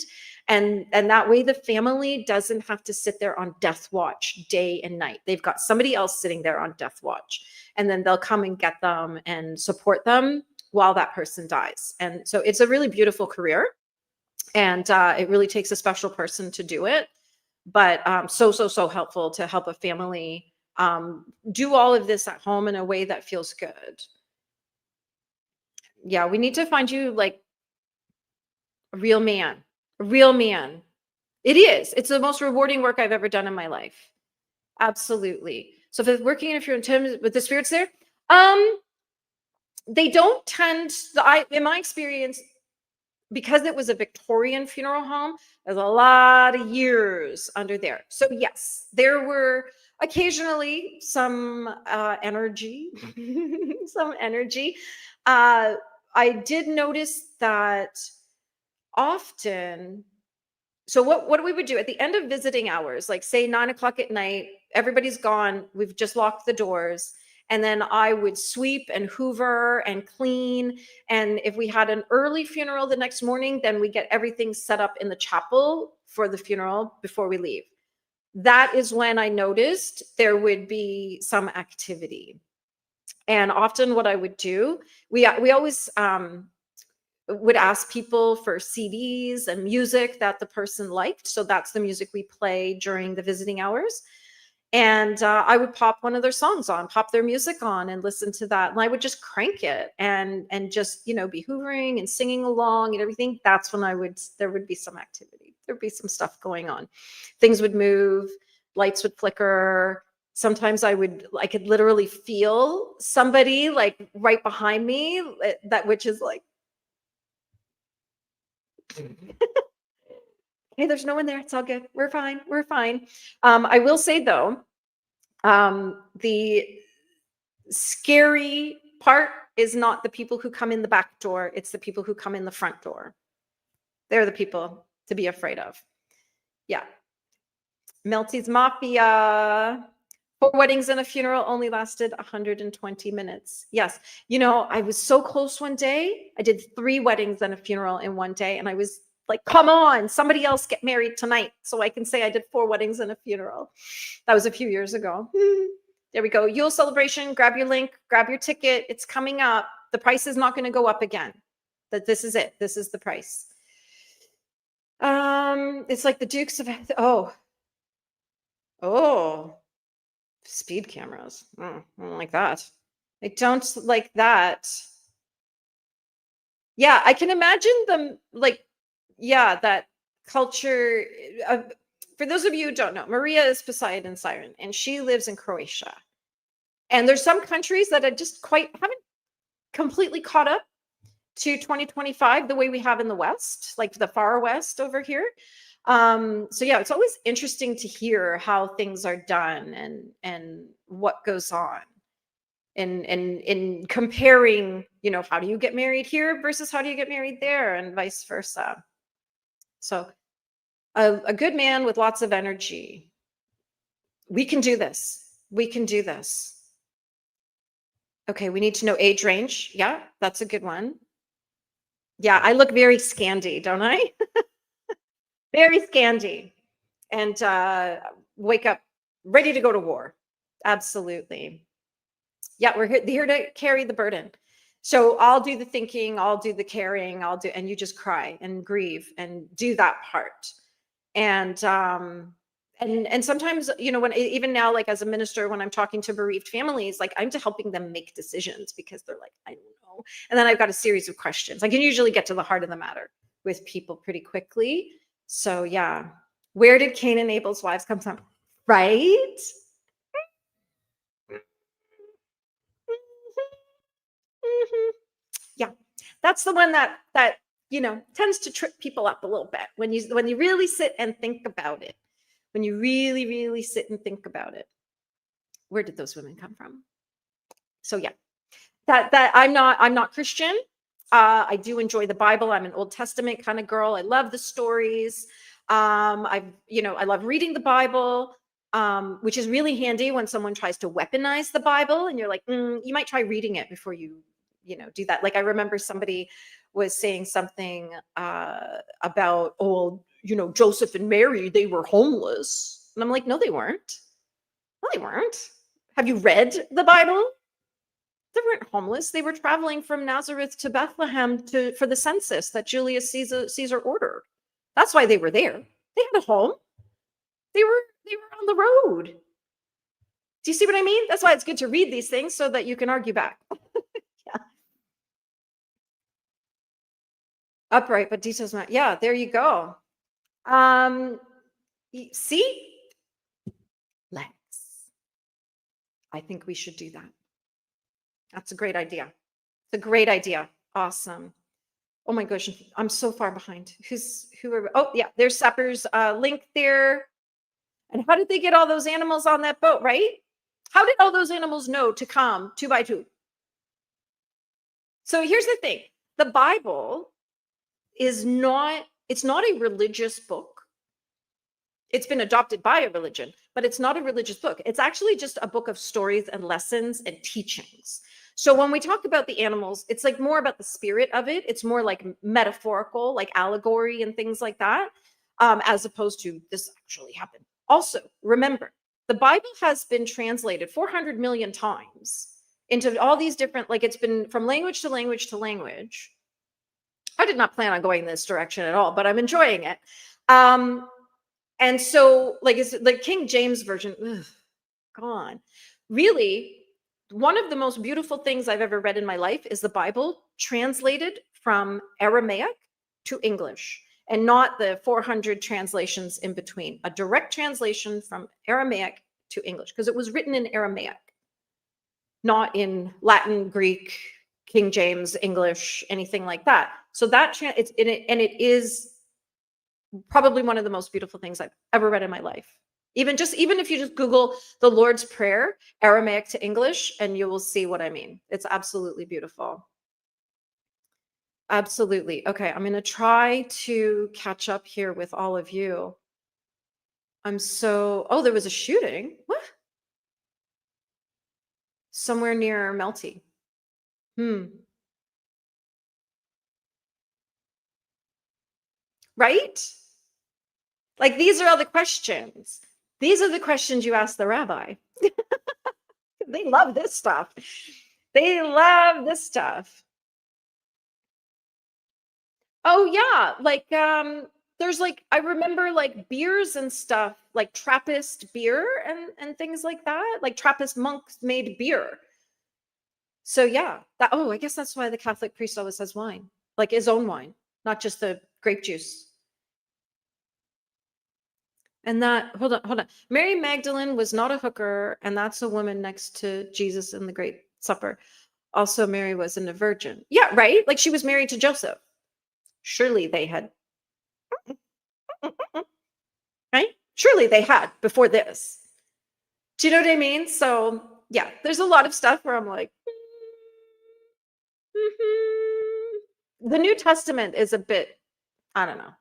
and that way the family doesn't have to sit there on death watch day and night. They've got somebody else sitting there on death watch, and then they'll come and get them and support them while that person dies. And so it's a really beautiful career, and it really takes a special person to do it, but so helpful to help a family do all of this at home in a way that feels good. Yeah, we need to find you like a real man, a real man. It is. It's the most rewarding work I've ever done in my life. Absolutely. So if it's working, if you're in terms with the spirits there, they don't tend. In my experience, because it was a Victorian funeral home, there's a lot of years under there. So yes, there were occasionally some energy, some energy. I did notice that often. So what we would do at the end of visiting hours, like say 9 o'clock at night, everybody's gone, we've just locked the doors. And then I would sweep and hoover and clean. And if we had an early funeral the next morning, then we get everything set up in the chapel for the funeral before we leave. That is when I noticed there would be some activity. And often what I would do, we always would ask people for CDs and music that the person liked. So that's the music we play during the visiting hours. And I would pop one of their songs on, pop their music on, and listen to that. And I would just crank it and just, be hoovering and singing along and everything. That's when there would be some activity. There'd be some stuff going on. Things would move, lights would flicker. Sometimes I could literally feel somebody like right behind me, which is like, hey, there's no one there. It's all good. We're fine. We're fine. I will say though, the scary part is not the people who come in the back door. It's the people who come in the front door. They're the people to be afraid of. Yeah. Melty's Mafia. 4 weddings and a funeral only lasted 120 minutes. Yes. I was so close one day. I did 3 weddings and a funeral in one day, and I was Like, come on, somebody else get married tonight so I can say I did 4 weddings and a funeral. That was a few years ago. There we go. Yule celebration, grab your link, grab your ticket. It's coming up. The price is not going to go up again. That this is it. This is the price. It's like the Dukes of oh, speed cameras. I don't like that. I don't like that. Yeah, I can imagine them like, yeah, that culture. For those of you who don't know, Maria is Poseidon's siren, and she lives in Croatia. And there's some countries that are just haven't completely caught up to 2025 the way we have in the West, like the far West over here. So yeah, it's always interesting to hear how things are done and what goes on. And in comparing, how do you get married here versus how do you get married there, and vice versa. So a good man with lots of energy. We can do this. We can do this. Okay, we need to know age range. Yeah, that's a good one. Yeah, I look very Scandi, don't I? Very Scandi. And wake up ready to go to war. Absolutely. Yeah, we're here to carry the burden. So I'll do the thinking, I'll do the caring, and you just cry and grieve and do that part. And sometimes, when even now, like as a minister, when I'm talking to bereaved families, like I'm to helping them make decisions because they're like, I don't know. And then I've got a series of questions. I can usually get to the heart of the matter with people pretty quickly. So yeah, where did Cain and Abel's wives come from? Right? Mhm. Yeah, that's the one that tends to trip people up a little bit when you really sit and think about it. When you really, really sit and think about it, where did those women come from? So yeah, that I'm not Christian. I do enjoy the Bible. I'm an Old Testament kind of girl. I love the stories. I love reading the Bible, which is really handy when someone tries to weaponize the Bible, and you're like, you might try reading it before you do that. Like I remember somebody was saying something about, Joseph and Mary, they were homeless, and I'm like, no, they weren't. No, they weren't. Have you read the Bible? They weren't homeless. They were traveling from Nazareth to Bethlehem for the census that Julius Caesar ordered. That's why they were there. They had a home. They were on the road. Do you see what I mean? That's why it's good to read these things so that you can argue back. Yeah. Upright, but details not. Yeah, there you go. See? Let's. I think we should do that. That's a great idea. It's a great idea. Awesome. Oh my gosh, I'm so far behind. Oh yeah, there's Supper's link there. And how did they get all those animals on that boat, right? How did all those animals know to come 2 by 2? So here's the thing. The Bible it's not a religious book. It's been adopted by a religion, but it's not a religious book. It's actually just a book of stories and lessons and teachings. So when we talk about the animals, it's like more about the spirit of it. It's more like metaphorical, like allegory and things like that, as opposed to this actually happened. Also, remember, the Bible has been translated 400 million times into all these different, like it's been from language to language to language. I did not plan on going this direction at all, but I'm enjoying it. And so, like, it's the King James version, gone. Really, one of the most beautiful things I've ever read in my life is the Bible translated from Aramaic to English, and not the 400 translations in between. A direct translation from Aramaic to English, because it was written in Aramaic, not in Latin, Greek, King James, English, anything like that. So it is probably one of the most beautiful things I've ever read in my life. Even if you just Google the Lord's Prayer, Aramaic to English, and you will see what I mean. It's absolutely beautiful. Absolutely. Okay, I'm going to try to catch up here with all of you. Oh, there was a shooting. What? Somewhere near Melty. right? Like, these are all the questions. These are the questions you ask the rabbi. They love this stuff. They love this stuff. Oh yeah, like there's like I remember like beers and stuff, like Trappist beer and things like that. Like Trappist monks made beer. So yeah, that I guess that's why the Catholic priest always has wine, like his own wine, not just the grape juice. And that hold on. Mary Magdalene was not a hooker, and that's a woman next to Jesus in the Great Supper. Also, Mary wasn't a virgin. Yeah, right? Like she was married to Joseph. Surely they had, right? Surely they had before this. Do you know what I mean? So yeah, there's a lot of stuff where I'm like, the New Testament is a bit, I don't know,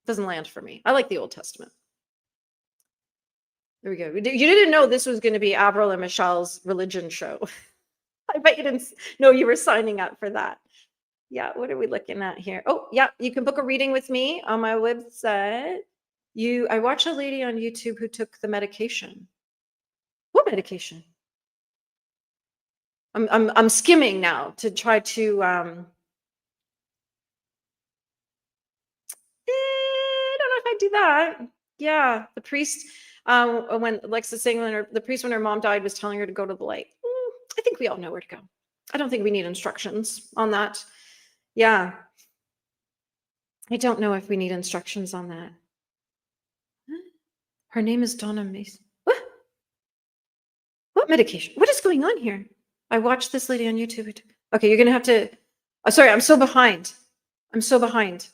doesn't land for me. I like the Old Testament. There we go. You didn't know this was going to be Avril and Michelle's religion show. I bet you didn't know you were signing up for that. Yeah, what are we looking at here? Oh, yeah, you can book a reading with me on my website. I watched a lady on YouTube who took the medication. What medication? I'm skimming now to try to I don't know if I do that. Yeah, the priest when Alexis saying when the priest when her mom died was telling her to go to the light. I think we all know where to go. I don't think we need instructions on that. Yeah. I don't know if we need instructions on that. Her name is Donna Mason. What? What medication? What is going on here? I watched this lady on YouTube. Okay, you're gonna have to. Oh, sorry, I'm so behind. I'm so behind.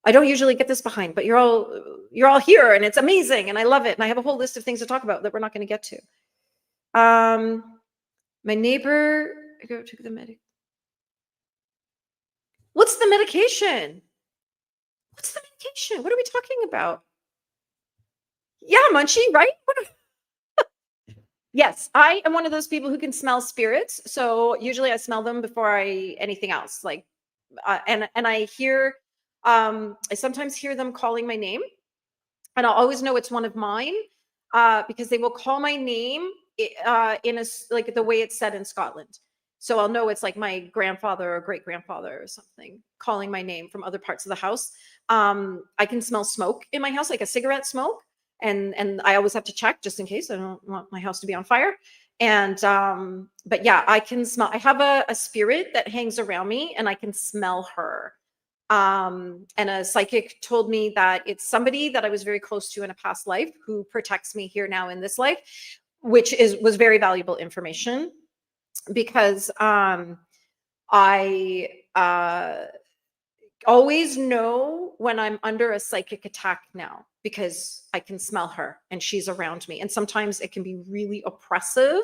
I don't usually get this behind, but you're all here, and it's amazing, and I love it. And I have a whole list of things to talk about that we're not going to get to. My neighbor go took the medic. What's the medication? What's the medication? What are we talking about? Yeah, Munchie, right? Yes, I am one of those people who can smell spirits. So usually I smell them before anything else. Like, and I hear, I sometimes hear them calling my name, and I'll always know it's one of mine, because they will call my name in like the way it's said in Scotland. So I'll know it's like my grandfather or great grandfather or something calling my name from other parts of the house. I can smell smoke in my house, like a cigarette smoke. And I always have to check just in case I don't want my house to be on fire. And but yeah, I can smell. I have a spirit that hangs around me, and I can smell her. And a psychic told me that it's somebody that I was very close to in a past life who protects me here now in this life, which was very valuable information, because I always know when I'm under a psychic attack now, because I can smell her and she's around me. And sometimes it can be really oppressive,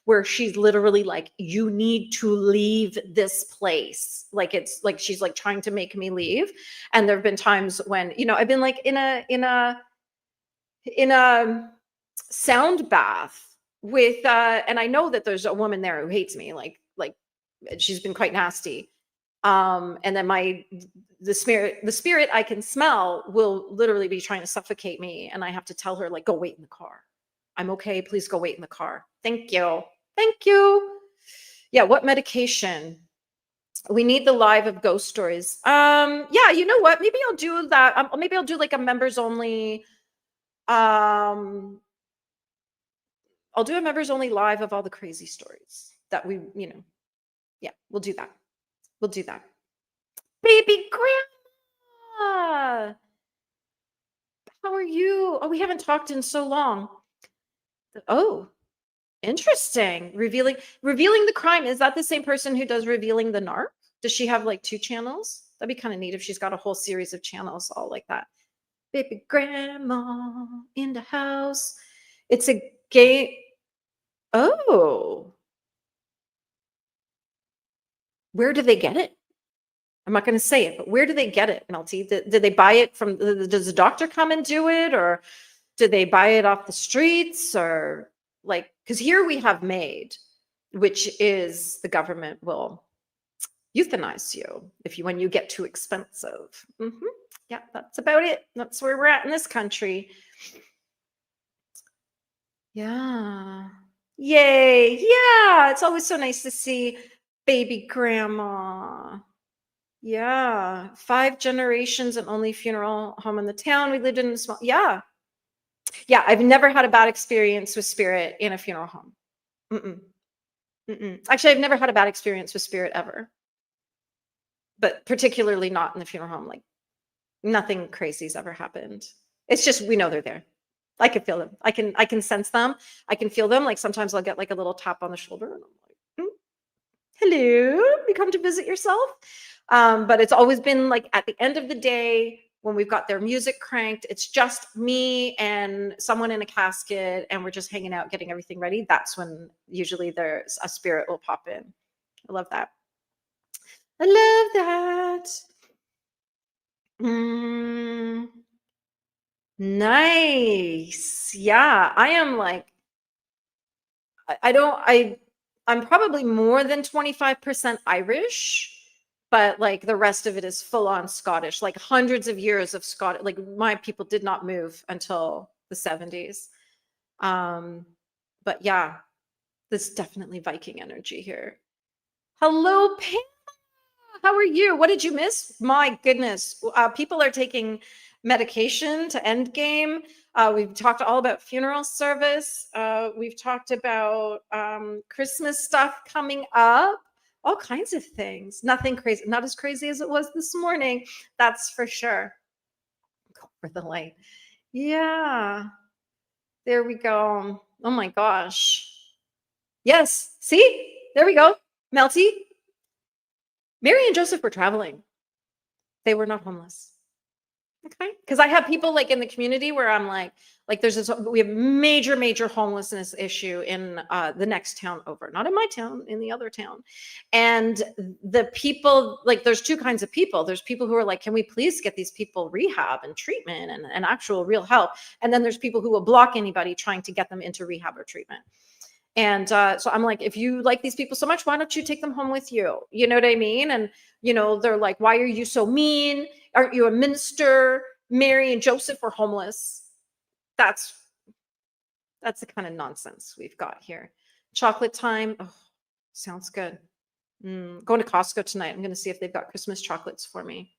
where she's literally like, you need to leave this place. Like, it's like she's like trying to make me leave. And there have been times when, I've been like in a sound bath with and I know that there's a woman there who hates me, like she's been quite nasty. And then the spirit I can smell will literally be trying to suffocate me, and I have to tell her, like, go wait in the car. I'm okay, please go wait in the car. Thank you. Thank you. Yeah, what medication? We need the live of ghost stories. Yeah, you know what? Maybe I'll do that. Maybe I'll do like a members only. I'll do a members only live of all the crazy stories that we, yeah, we'll do that. We'll do that. Baby grandma, how are you? Oh, we haven't talked in so long. Oh, interesting. Revealing the crime. Is that the same person who does Revealing the Narc? Does she have like 2 channels? That'd be kind of neat if she's got a whole series of channels all like that. Baby grandma in the house. It's a game. Oh, where do they get it? I'm not going to say it, but where do they get it, Melty? Did they buy it from, does the doctor come and do it? Or did they buy it off the streets? Or like, because here we have MAID, which is the government will euthanize you when you get too expensive. Yeah, that's about it. That's where we're at in this country. Yeah. Yay. Yeah. It's always so nice to see baby grandma. Yeah. 5 generations and only funeral home in the town we lived in. Small. Yeah. Yeah. I've never had a bad experience with spirit in a funeral home. Mm-mm. Mm-mm. Actually, I've never had a bad experience with spirit ever, but particularly not in the funeral home. Like nothing crazy's ever happened. It's just we know they're there. I can feel them. I can sense them. I can feel them. Like sometimes I'll get like a little tap on the shoulder and I'm like, "Mm, hello, you come to visit yourself." But it's always been like at the end of the day when we've got their music cranked, it's just me and someone in a casket and we're just hanging out, getting everything ready. That's when usually there's a spirit will pop in. I love that. I love that. Mm, nice. Yeah, I am like I don't I'm probably more than 25% Irish, but like the rest of it is full on Scottish, like hundreds of years of Scottish. Like my people did not move until the 70s. Um, but yeah, there's definitely Viking energy here. Hello, Pam. How are you? What did you miss? My goodness. People are taking medication to end game. We've talked all about funeral service. We've talked about Christmas stuff coming up, all kinds of things. Nothing crazy, not as crazy as it was this morning. That's for sure. Go for the light. Yeah, there we go. Oh my gosh. Yes, see, there we go. Melty. Mary and Joseph were traveling. They were not homeless. Okay. Because I have people like in the community where I'm like there's this, we have major homelessness issue in the next town over, not in my town, in the other town. And the people, like there's two kinds of people. There's people who are like, can we please get these people rehab and treatment and actual real help? And then there's people who will block anybody trying to get them into rehab or treatment. And so I'm like, if you like these people so much, why don't you take them home with you? You know what I mean? And, you know, they're like, why are you so mean? Aren't you a minister? Mary and Joseph were homeless. That's the kind of nonsense we've got here. Chocolate time. Oh, sounds good. Going to Costco tonight. I'm going to see if they've got Christmas chocolates for me.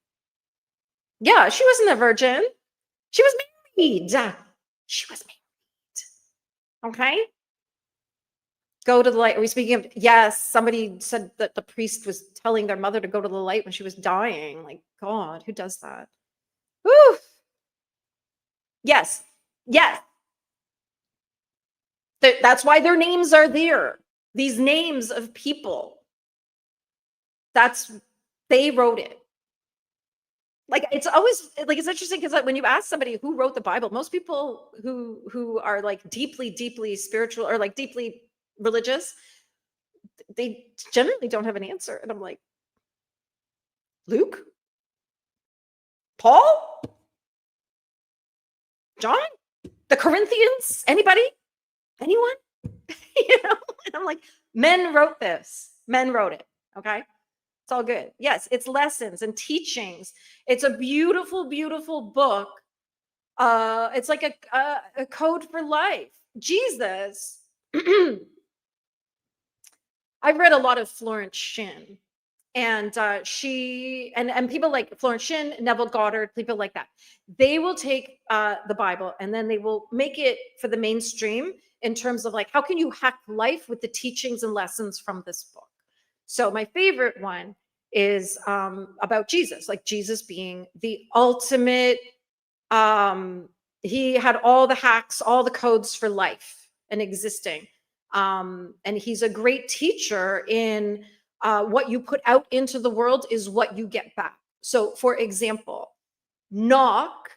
Yeah, she wasn't a virgin. She was married. She was married. Okay. Go to the light. Are we speaking of? Yes, somebody said that the priest was telling their mother to go to the light when she was dying. Like, God, who does that? Whew. Yes, yes. That's why their names are there. These names of people. They wrote it. Like it's always like it's interesting because like when you ask somebody who wrote the Bible, most people who are like deeply spiritual or like deeply religious, they generally don't have an answer. And I'm like, Luke? Paul? John? The Corinthians? Anybody? Anyone? You know? And I'm like, men wrote this. Men wrote it. Okay. It's all good. Yes, it's lessons and teachings. It's a beautiful book. It's like a code for life. Jesus. I've read a lot of Florence Shinn. And she and people like Florence Shinn, Neville Goddard, people like that, they will take the Bible and then they will make it for the mainstream in terms of like how can you hack life with the teachings and lessons from this book. So my favorite one is about Jesus, like Jesus being the ultimate. Um, he had all the hacks, all the codes for life and existing, and he's a great teacher in what you put out into the world is what you get back. So, for example, knock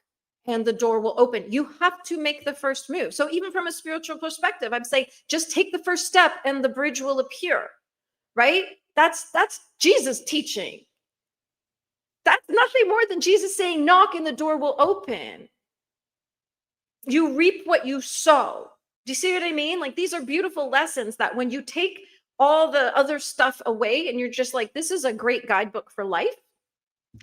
and the door will open. You have to make the first move. So, even from a spiritual perspective, I'm saying just take the first step and the bridge will appear, right? That's Jesus teaching. That's nothing more than Jesus saying, knock and the door will open. You reap what you sow. Do you see what I mean? Like these are beautiful lessons that when you take all the other stuff away and you're just like, this is a great guidebook for life,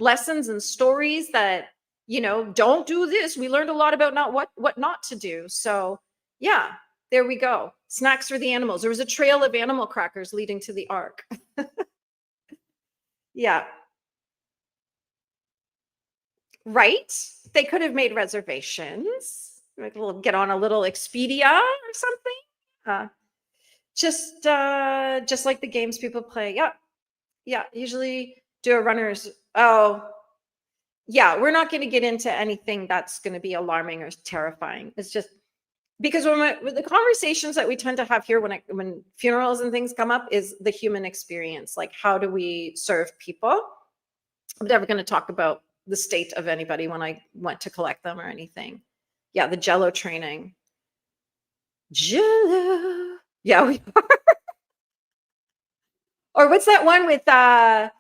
lessons and stories that don't do this. We learned a lot about not what not to do. So yeah, there we go. Snacks for the animals. There was a trail of animal crackers leading to the ark. Yeah, right. They could have made reservations. Like get on a little Expedia or something. Uh, just like the games people play. Yeah, yeah. Usually do a runner's. Oh, yeah. We're not going to get into anything that's going to be alarming or terrifying. It's just because with the conversations that we tend to have here when funerals and things come up is the human experience. Like, how do we serve people? I'm never going to talk about the state of anybody when I went to collect them or anything. Yeah, the Jello training. Jello. Yeah, or what's that one with the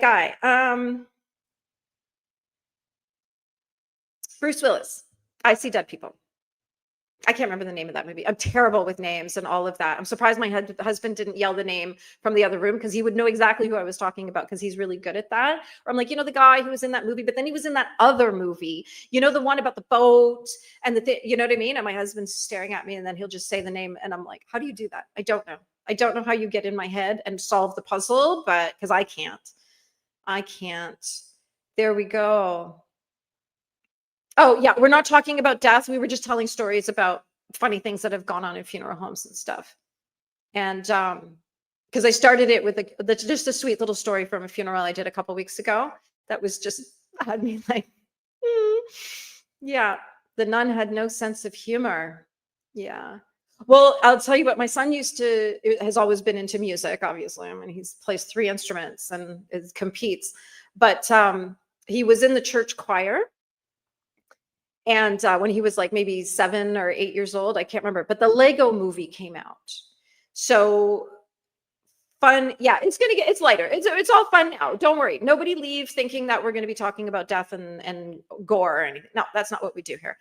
guy? Bruce Willis. I see dead people. I can't remember the name of that movie. I'm terrible with names and all of that. I'm surprised my husband didn't yell the name from the other room because he would know exactly who I was talking about because he's really good at that. Or I'm like, the guy who was in that movie, but then he was in that other movie, the one about the boat and you know what I mean? And my husband's staring at me and then he'll just say the name. And I'm like, how do you do that? I don't know. I don't know how you get in my head and solve the puzzle, but because I can't. I can't. There we go. Oh, yeah, we're not talking about death. We were just telling stories about funny things that have gone on in funeral homes and stuff. And because I started it with just a sweet little story from a funeral I did a couple weeks ago that was just had me like, yeah, the nun had no sense of humor. Yeah. Well, I'll tell you what, my son has always been into music, obviously. I mean, he's plays 3 instruments and competes, but he was in the church choir. And when he was like maybe 7 or 8 years old, I can't remember, but the Lego movie came out. So fun. Yeah, it's lighter. It's all fun now. Don't worry. Nobody leave thinking that we're going to be talking about death and gore or anything. No, that's not what we do here.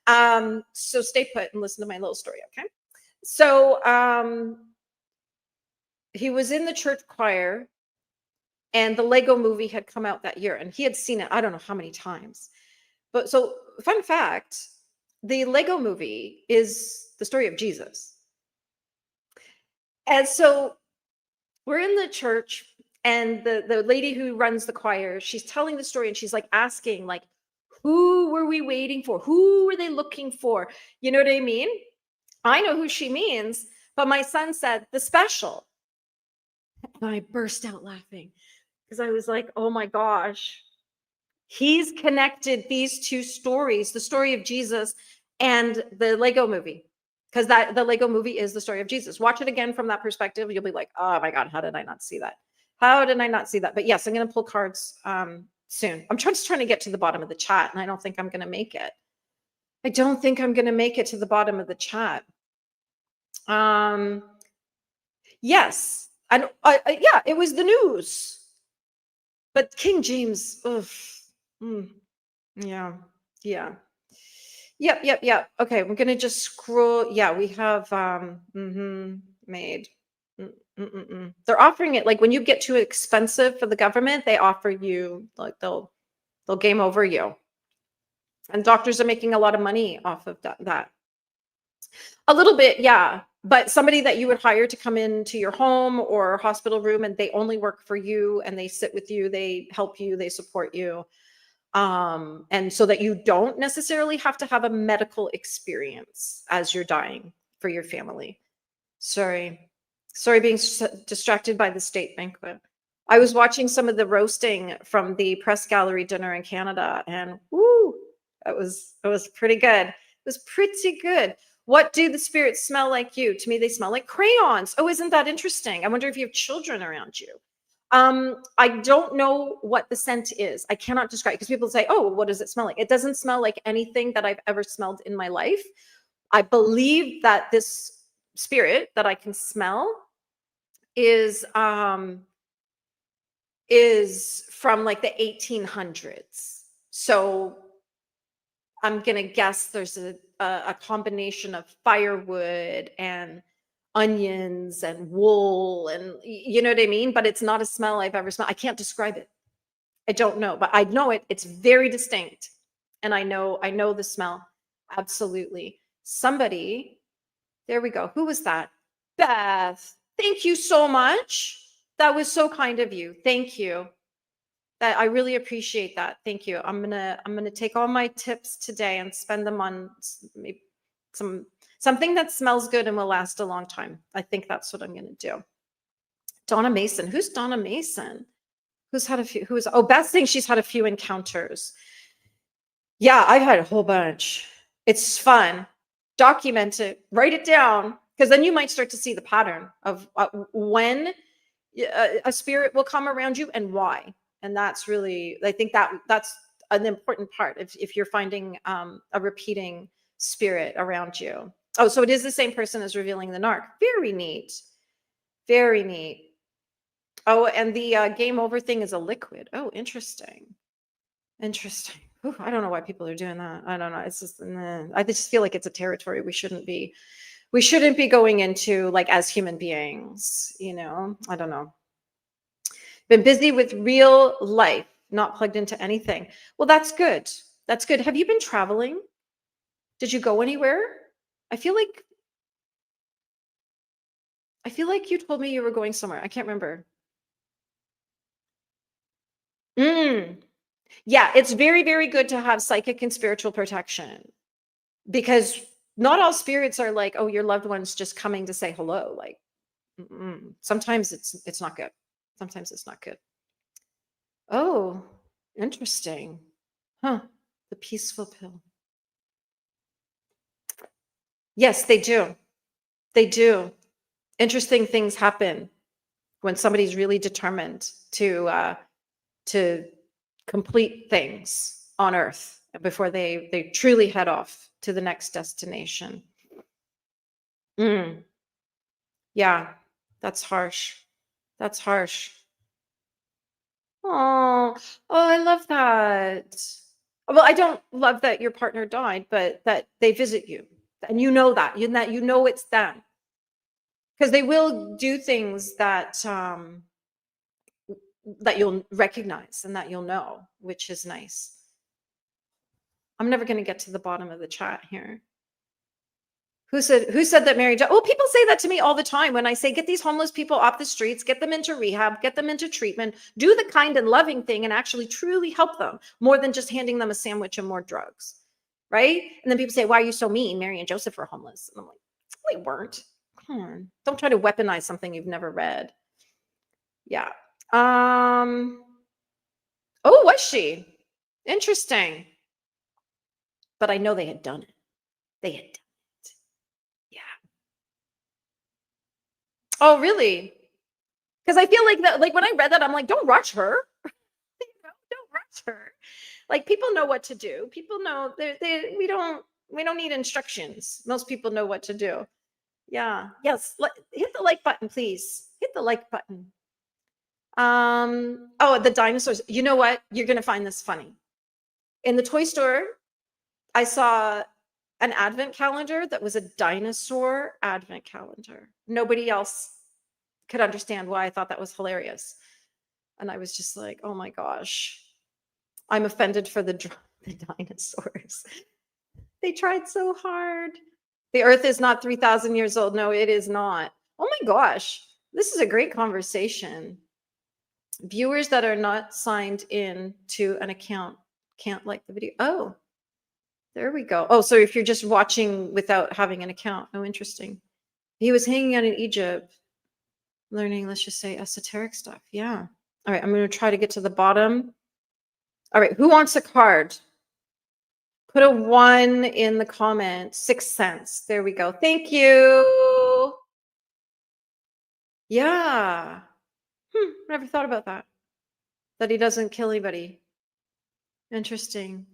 So stay put and listen to my little story, okay? So he was in the church choir and the Lego movie had come out that year and he had seen it, I don't know how many times. But so fun fact, the Lego movie is the story of Jesus. And so we're in the church and the lady who runs the choir, she's telling the story and she's like asking like, who were we waiting for? Who were they looking for? You know what I mean? I know who she means, but my son said the special. And I burst out laughing because I was like, oh my gosh. He's connected these 2 stories, the story of Jesus and the Lego movie, because the Lego movie is the story of Jesus. Watch it again from that perspective. You'll be like, oh my God, how did I not see that? How did I not see that? But yes, I'm going to pull cards soon. I'm just trying to get to the bottom of the chat, and I don't think I'm going to make it. I don't think I'm going to make it to the bottom of the chat. Yes, and yeah, it was the news, but King James. Ugh. Yeah. Yeah. Yep. Okay, we're gonna just scroll. Yeah, we have made. They're offering it like when you get too expensive for the government, they offer you like they'll game over you. And doctors are making a lot of money off of that. A little bit, yeah. But somebody that you would hire to come into your home or hospital room and they only work for you and they sit with you, they help you, they support you. And so that you don't necessarily have to have a medical experience as you're dying for your family. Sorry being distracted by the state banquet. I was watching some of the roasting from the press gallery dinner in Canada and woo, it was pretty good. It was pretty good. What do the spirits smell like you? To me, they smell like crayons. Oh, isn't that interesting? I wonder if you have children around you. I don't know what the scent is. I cannot describe because people say, oh, what does it smell like? It doesn't smell like anything that I've ever smelled in my life. I believe that this spirit that I can smell is from like the 1800s. So I'm gonna guess there's a combination of firewood and onions and wool and you know what I mean? But it's not a smell I've ever smelled. I can't describe it. I don't know, but I know it. It's very distinct. And I know the smell. Absolutely. Somebody, there we go. Who was that? Beth. Thank you so much. That was so kind of you. Thank you. That I really appreciate that. Thank you. I'm gonna take all my tips today and spend them on maybe something that smells good and will last a long time. I think that's what I'm gonna do. Donna Mason. Who's Donna Mason? Who's had a few? Who's Beth saying she's had a few encounters. Yeah, I've had a whole bunch. It's fun. Document it. Write it down because then you might start to see the pattern of when a spirit will come around you and why. And that's really, I think that's an important part if you're finding a repeating spirit around you. Oh, so it is the same person as revealing the narc. Very neat. Very neat. Oh, and the game over thing is a liquid. Oh, interesting. Interesting. Ooh, I don't know why people are doing that. I don't know. It's just, I just feel like it's a territory we shouldn't be going into, like, as human beings, I don't know. Been busy with real life, not plugged into anything. Well, that's good. That's good. Have you been traveling? Did you go anywhere? I feel like you told me you were going somewhere. I can't remember. Mm. Yeah, it's very, very good to have psychic and spiritual protection because not all spirits are like, oh, your loved one's just coming to say hello. Like, sometimes it's not good. Sometimes it's not good. Oh, interesting. Huh. The peaceful pill. Yes, they do. They do. Interesting things happen when somebody's really determined to complete things on Earth before they truly head off to the next destination. Mm, yeah, that's harsh. That's harsh. Oh, I love that. Well, I don't love that your partner died, but that they visit you, and that it's them, because they will do things that you'll recognize and that you'll know, which is nice. I'm never going to get to the bottom of the chat here. Who said that Mary? Oh, people say that to me all the time when I say, get these homeless people off the streets, get them into rehab, get them into treatment, do the kind and loving thing and actually truly help them more than just handing them a sandwich and more drugs. Right? And then people say, why are you so mean? Mary and Joseph were homeless. And I'm like, they weren't. Come on. Don't try to weaponize something you've never read. Yeah. Oh, was she? Interesting. But I know they had done it. They had done it. Yeah. Oh, really? Because I feel like that, like when I read that, I'm like, don't rush her. Don't rush her. Like, people know what to do. People know we don't need instructions. Most people know what to do. Yeah. Yes. Hit the like button, please. Hit the like button. Oh, the dinosaurs. You know what? You're gonna find this funny. In the toy store, I saw an advent calendar that was a dinosaur advent calendar. Nobody else could understand why I thought that was hilarious. And I was just like, oh my gosh, I'm offended for the dinosaurs. They tried so hard. The earth is not 3,000 years old. No, it is not. Oh my gosh, this is a great conversation. Viewers that are not signed in to an account can't like the video. Oh, there we go. Oh, so if you're just watching without having an account. Oh, interesting. He was hanging out in Egypt, learning, let's just say, esoteric stuff. Yeah. All right, I'm going to try to get to the bottom. All right, who wants a card? Put a 1 in the comment. 6 cents. There we go. Thank you. Yeah. Never thought about that. That he doesn't kill anybody. Interesting.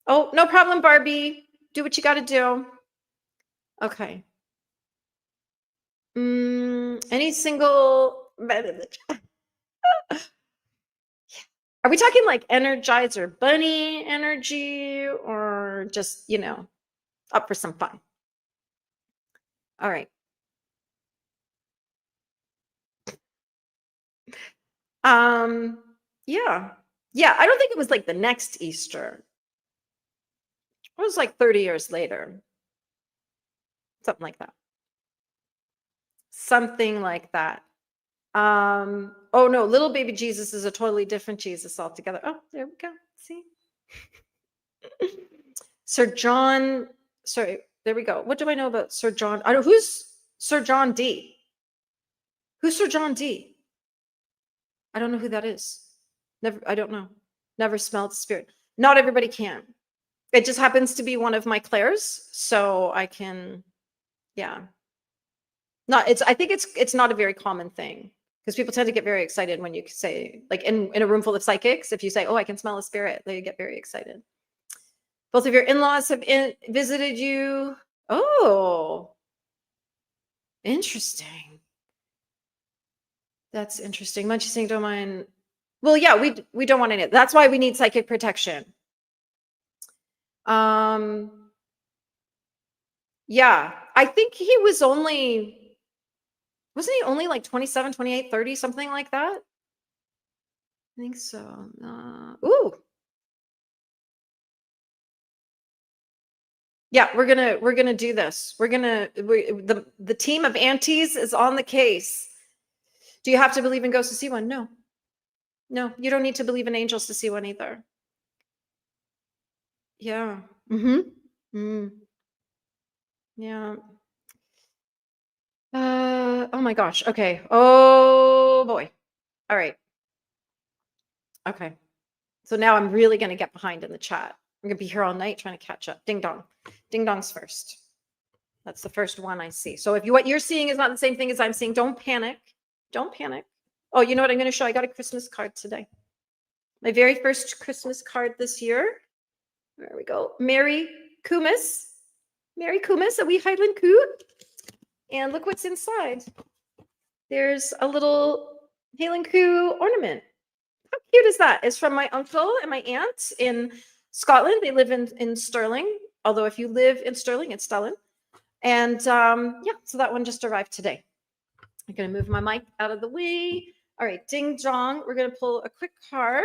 Oh, no problem, Barbie. Do what you got to do. Okay. Any single Are we talking like Energizer Bunny energy or just, up for some fun? All right. Yeah. Yeah, I don't think it was like the next Easter. It was like 30 years later, something like that. Something like that. Oh no, little baby Jesus is a totally different Jesus altogether. Oh, there we go. See? Sir John, sorry, there we go. What do I know about Sir John? I don't who's Sir John D? Who's Sir John D? I don't know who that is. Never, I don't know. Never smelled the spirit. Not everybody can. It just happens to be one of my clairs, so I can, yeah. Not it's I think it's not a very common thing because people tend to get very excited when you say, like in a room full of psychics, if you say, "Oh, I can smell a spirit," they get very excited. Both of your in-laws have visited you. Oh, interesting. That's interesting. Munchy saying don't mind. Well, yeah, we don't want any. That's why we need psychic protection. Yeah, I think he was only, wasn't he only like 27, 28, 30, something like that? I think so. Ooh. Yeah, we're gonna do this. The team of aunties is on the case. Do you have to believe in ghosts to see one? No. No, you don't need to believe in angels to see one either. Yeah. Mm-hmm. Mm. Yeah. Oh my gosh. Okay. Oh boy. All right. Okay. So now I'm really gonna get behind in the chat. I'm gonna be here all night trying to catch up. Ding dong. Ding dong's first. That's the first one I see. So if what you're seeing is not the same thing as I'm seeing, don't panic. Don't panic. Oh, you know what I'm going to show? I got a Christmas card today. My very first Christmas card this year. There we go. Merry Kumis. Merry Kumis, a wee Highland coo. And look what's inside. There's a little Highland coo ornament. How cute is that? It's from my uncle and my aunt in Scotland. They live in Stirling. Although if you live in Stirling, it's Stirling. And yeah, so that one just arrived today. I'm going to move my mic out of the way. All right, ding dong. We're going to pull a quick card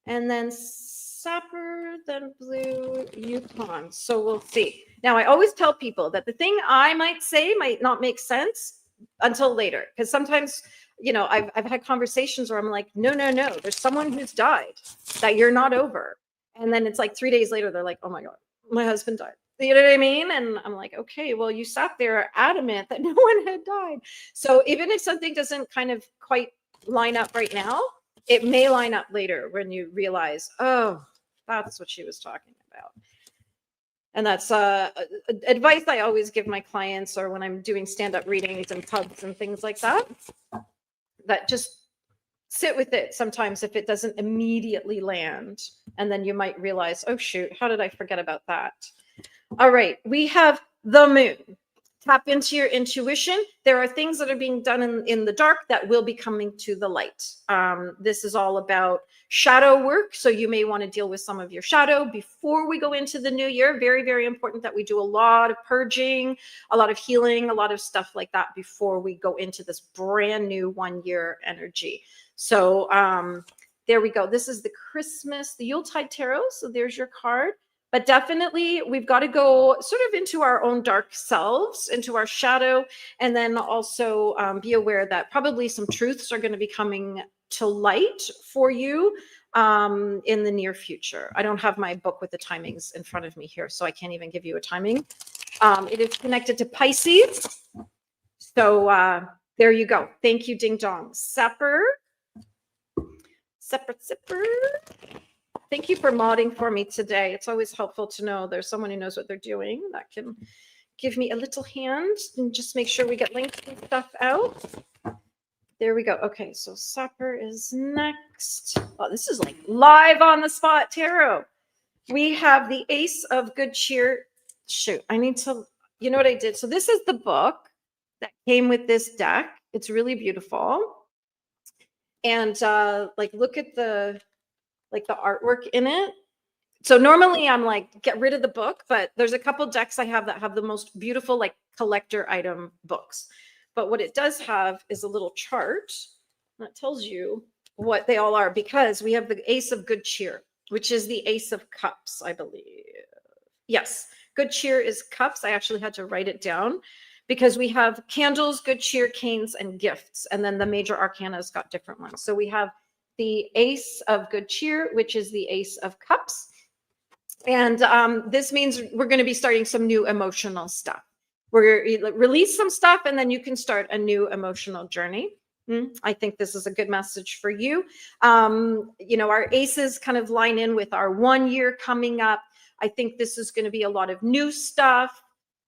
and then Sapper, then Blue Yukon. So we'll see. Now, I always tell people that the thing I might say might not make sense until later. Because sometimes, you know, I've had conversations where I'm like, no, there's someone who's died that you're not over. And then it's like 3 days later, they're like, oh my God, my husband died. You know what I mean? And I'm like, okay, well, you sat there adamant that no one had died. So even if something doesn't kind of quite line up right now, it may line up later when you realize, oh, that's what she was talking about. And that's advice I always give my clients, or when I'm doing stand-up readings and pubs and things like that, that just sit with it sometimes if it doesn't immediately land. And then you might realize, oh, shoot, how did I forget about that? All right, we have the moon. Tap into your intuition. There are things that are being done in the dark that will be coming to the light. This is all about shadow work. So you may want to deal with some of your shadow before we go into the new year. Very, very important that we do a lot of purging, a lot of healing, a lot of stuff like that before we go into this brand new 1 year energy. So there we go. This is the Christmas, the Yuletide Tarot. So there's your card. But definitely, we've got to go sort of into our own dark selves, into our shadow, and then also be aware that probably some truths are going to be coming to light for you in the near future. I don't have my book with the timings in front of me here, so I can't even give you a timing. It is connected to Pisces. So there you go. Thank you, Ding Dong. Sepper. Thank you for modding for me today. It's always helpful to know there's someone who knows what they're doing that can give me a little hand and just make sure we get links and stuff out. There we go. Okay, so Supper is next. Oh, this is like live on the spot tarot. We have the Ace of Good Cheer. Shoot, I need to, you know what I did? So this is the book that came with this deck. It's really beautiful. And like, look at the artwork in it. So normally I'm like, get rid of the book, but there's a couple decks I have that have the most beautiful like collector item books. But what it does have is a little chart that tells you what they all are, because we have the Ace of Good Cheer, which is the Ace of Cups, I believe. Yes, Good Cheer is cups. I actually had to write it down because we have candles, good cheer, canes, and gifts. And then the major arcana's got different ones. So we have the Ace of Good Cheer, which is the Ace of Cups. And this means we're going to be starting some new emotional stuff. We're going to release some stuff, and then you can start a new emotional journey. I think this is a good message for you. Our aces kind of line in with our 1 year coming up. I think this is going to be a lot of new stuff,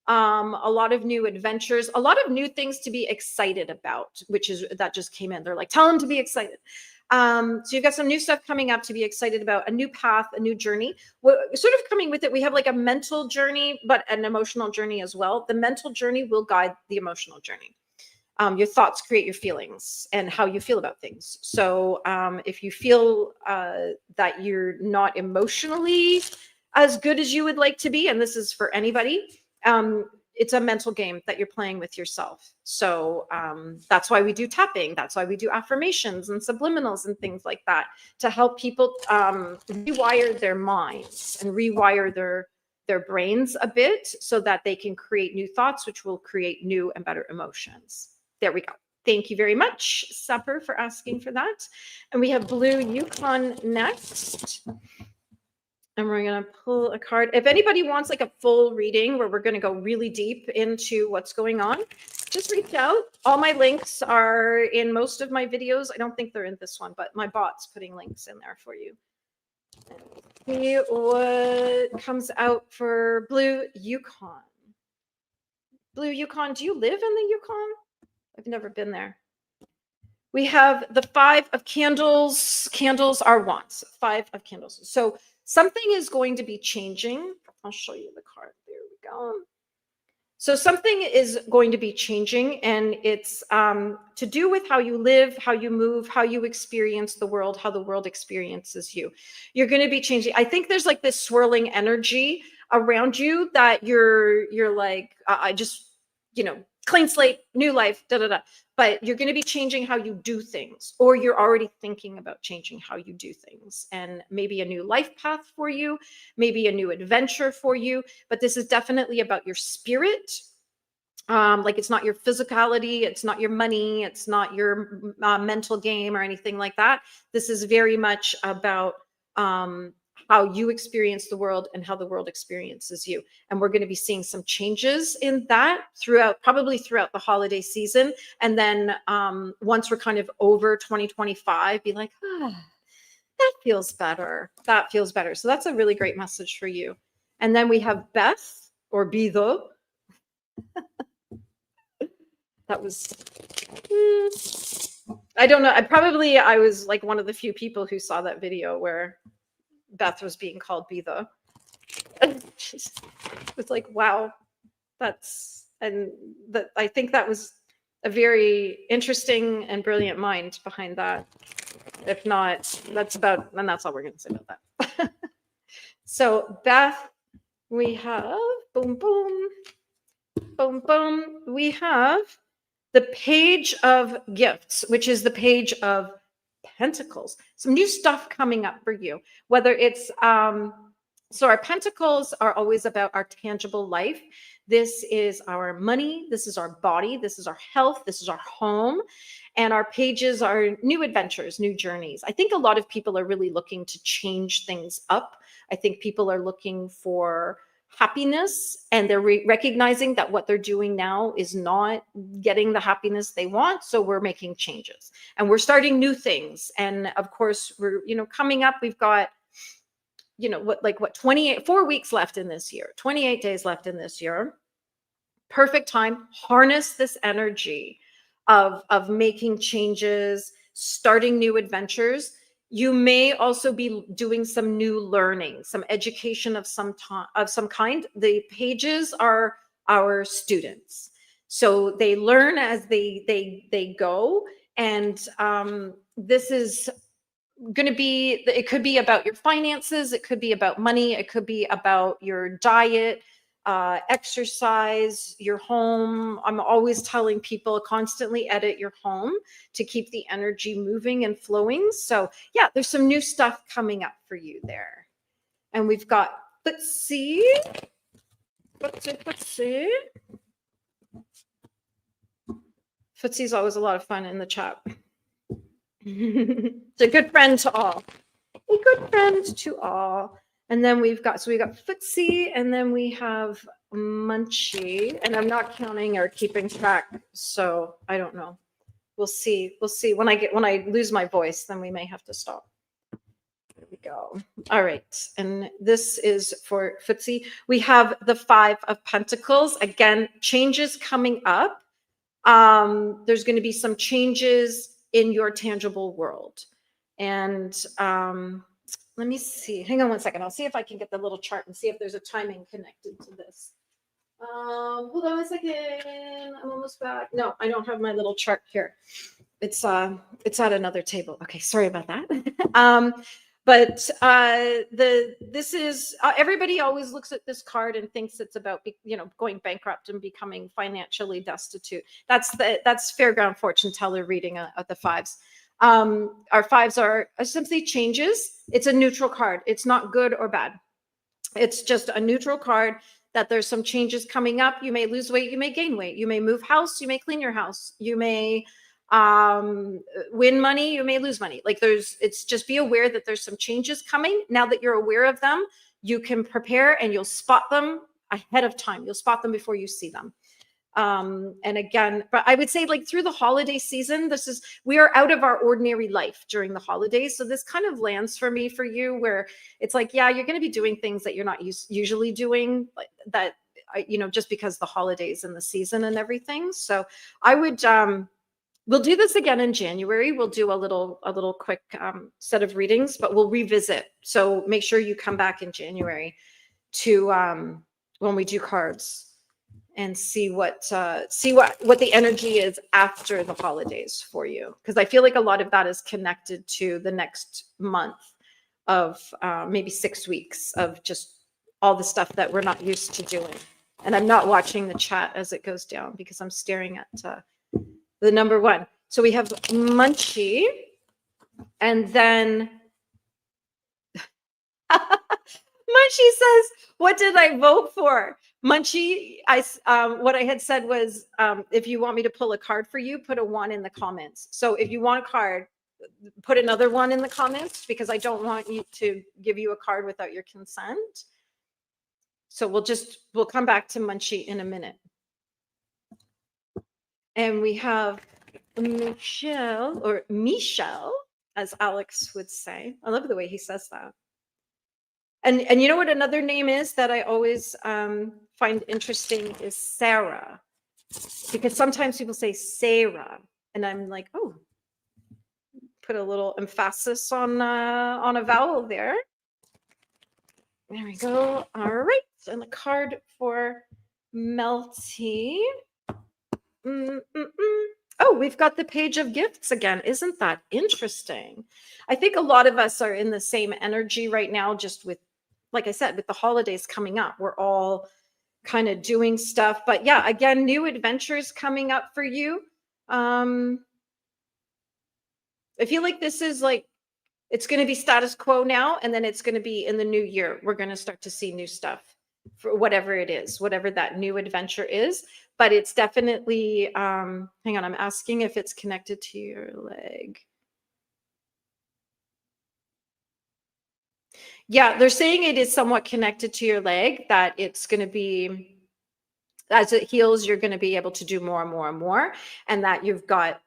a lot of new adventures, a lot of new things to be excited about, that just came in. They're like, tell them to be excited. So you've got some new stuff coming up to be excited about, a new path, a new journey. Sort of coming with it, we have like a mental journey, but an emotional journey as well. The mental journey will guide the emotional journey. Your thoughts create your feelings and how you feel about things. So if you feel that you're not emotionally as good as you would like to be, and this is for anybody, it's a mental game that you're playing with yourself. So that's why we do tapping. That's why we do affirmations and subliminals and things like that, to help people rewire their minds and rewire their brains a bit so that they can create new thoughts, which will create new and better emotions. There we go. Thank you very much, Supper, for asking for that. And we have Blue Yukon next. And we're going to pull a card. If anybody wants like a full reading where we're going to go really deep into what's going on, just reach out. All my links are in most of my videos. I don't think they're in this one, but my bot's putting links in there for you. And see what comes out for Blue Yukon. Blue Yukon, do you live in the Yukon? I've never been there. We have the 5 of Candles. Candles are wands. 5 of Candles. So something is going to be changing. I'll show you the card. There we go. So something is going to be changing, and it's to do with how you live, how you move, how you experience the world, how the world experiences you. You're going to be changing. I think there's like this swirling energy around you that you're like, I just, clean slate, new life, but you're going to be changing how you do things, or you're already thinking about changing how you do things, and maybe a new life path for you, maybe a new adventure for you. But this is definitely about your spirit. Like, it's not your physicality, it's not your money, it's not your mental game or anything like that. This is very much about how you experience the world and how the world experiences you. And we're going to be seeing some changes in that probably throughout the holiday season. And then once we're kind of over 2025, be like, that feels better. That feels better. So that's a really great message for you. And then we have Beth, or Bido. That was, I don't know. I was like one of the few people who saw that video where Beth was being called Bido. It was like, wow, I think that was a very interesting and brilliant mind behind that. If not, that's all we're going to say about that. So Beth, we have, boom, boom, boom, boom. We have the Page of Gifts, which is the Page of Pentacles. Some new stuff coming up for you, whether it's so our pentacles are always about our tangible life. This is our money, this is our body, this is our health, this is our home, and our pages are new adventures, new journeys. I think a lot of people are really looking to change things up. I think people are looking for happiness, and they're recognizing that what they're doing now is not getting the happiness they want. So we're making changes and we're starting new things. And of course, we're, coming up, we've got, 4 weeks left in this year, 28 days left in this year. Perfect time. Harness this energy of making changes, starting new adventures. You may also be doing some new learning, some education of some kind. The pages are our students, so they learn as they go. And this is going to be, it could be about your finances, it could be about money, it could be about your diet, exercise, your home. I'm always telling people constantly edit your home to keep the energy moving and flowing. So yeah, there's some new stuff coming up for you there. And we've got footsie. Footsie's always a lot of fun in the chat. It's a good friend to all. A good friend to all. And then we got Footsie, and then we have Munchie, and I'm not counting or keeping track, so I don't know. We'll see. When I lose my voice, then we may have to stop. There we go. All right, and this is for Footsie. We have the 5 of Pentacles. Again, changes coming up. There's going to be some changes in your tangible world, and let me see. Hang on one second. I'll see if I can get the little chart and see if there's a timing connected to this. Hold on a second. I'm almost back. No, I don't have my little chart here. It's at another table. Okay, sorry about that. But this is everybody always looks at this card and thinks it's about going bankrupt and becoming financially destitute. That's Fairground fortune teller reading of the 5s. Our 5s are simply changes. It's a neutral card. It's not good or bad. It's just a neutral card that there's some changes coming up. You may lose weight, you may gain weight, you may move house, you may clean your house, you may win money, you may lose money. Like it's just be aware that there's some changes coming. Now that you're aware of them, you can prepare and you'll spot them ahead of time. You'll spot them before you see them. And again, but I would say like through the holiday season, we are out of our ordinary life during the holidays. So this kind of lands for me, for you, where it's like, yeah, you're going to be doing things that you're not usually doing, that, just because the holidays and the season and everything. So I would, we'll do this again in January. We'll do a little quick set of readings, but we'll revisit. So make sure you come back in January to when we do cards, and see what the energy is after the holidays for you, because I feel like a lot of that is connected to the next month of maybe 6 weeks of just all the stuff that we're not used to doing. And I'm not watching the chat as it goes down because I'm staring at the number 1. So we have Munchie, and then Munchie says, "What did I vote for?" Munchie, what I had said was, if you want me to pull a card for you, put a 1 in the comments. So if you want a card, put another 1 in the comments, because I don't want you to give you a card without your consent. So we'll come back to Munchie in a minute. And we have Michelle, or Michelle, as Alex would say. I love the way he says that. And you know what another name is that I always find interesting is Sarah, because sometimes people say Sarah, and I'm like, oh, put a little emphasis on a vowel there. There we go. All right, and the card for Melty. Oh, we've got the Page of Gifts again. Isn't that interesting? I think a lot of us are in the same energy right now, just with, like I said, with the holidays coming up. We're all kind of doing stuff. But yeah, again, new adventures coming up for you. I feel like this is like, it's going to be status quo now, and then it's going to be in the new year. We're going to start to see new stuff for whatever it is, whatever that new adventure is. But it's definitely, hang on, I'm asking if it's connected to your leg. Yeah, they're saying it is somewhat connected to your leg, that it's going to be, as it heals, you're going to be able to do more and more and more. And that you've got,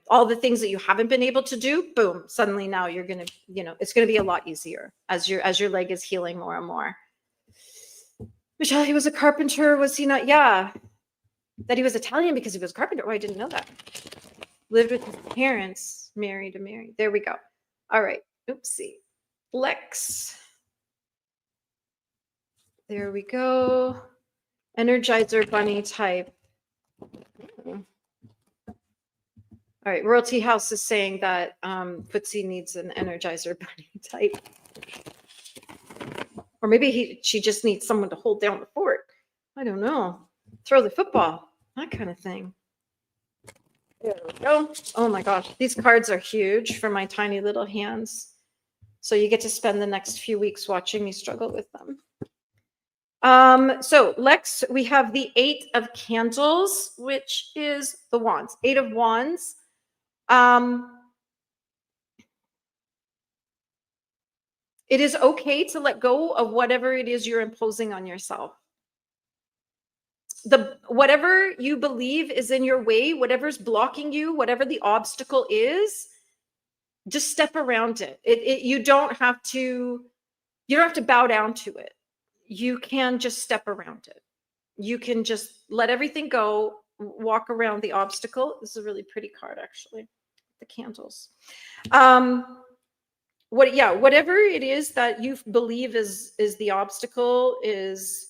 all the things that you haven't been able to do, boom, suddenly now you're going to, it's going to be a lot easier as your leg is healing more and more. Michelle, he was a carpenter, was he not? Yeah. That he was Italian because he was a carpenter. Oh, I didn't know that. Lived with his parents, married to Mary. There we go. All right. Oopsie. Lex. There we go. Energizer bunny type. All right. Royalty House is saying that Footsie needs an Energizer bunny type. Or maybe she just needs someone to hold down the fort. I don't know. Throw the football, that kind of thing. There we go. Oh my gosh, these cards are huge for my tiny little hands. So you get to spend the next few weeks watching me struggle with them. So Lex, we have the 8 of Candles, which is the Wands. 8 of Wands. It is okay to let go of whatever it is you're imposing on yourself. Whatever you believe is in your way, whatever's blocking you, whatever the obstacle is, just step around it. You don't have to bow down to it. You can just step around it. You can just let everything go, walk around the obstacle. This is a really pretty card, actually. The candles. Whatever it is that you believe is the obstacle is,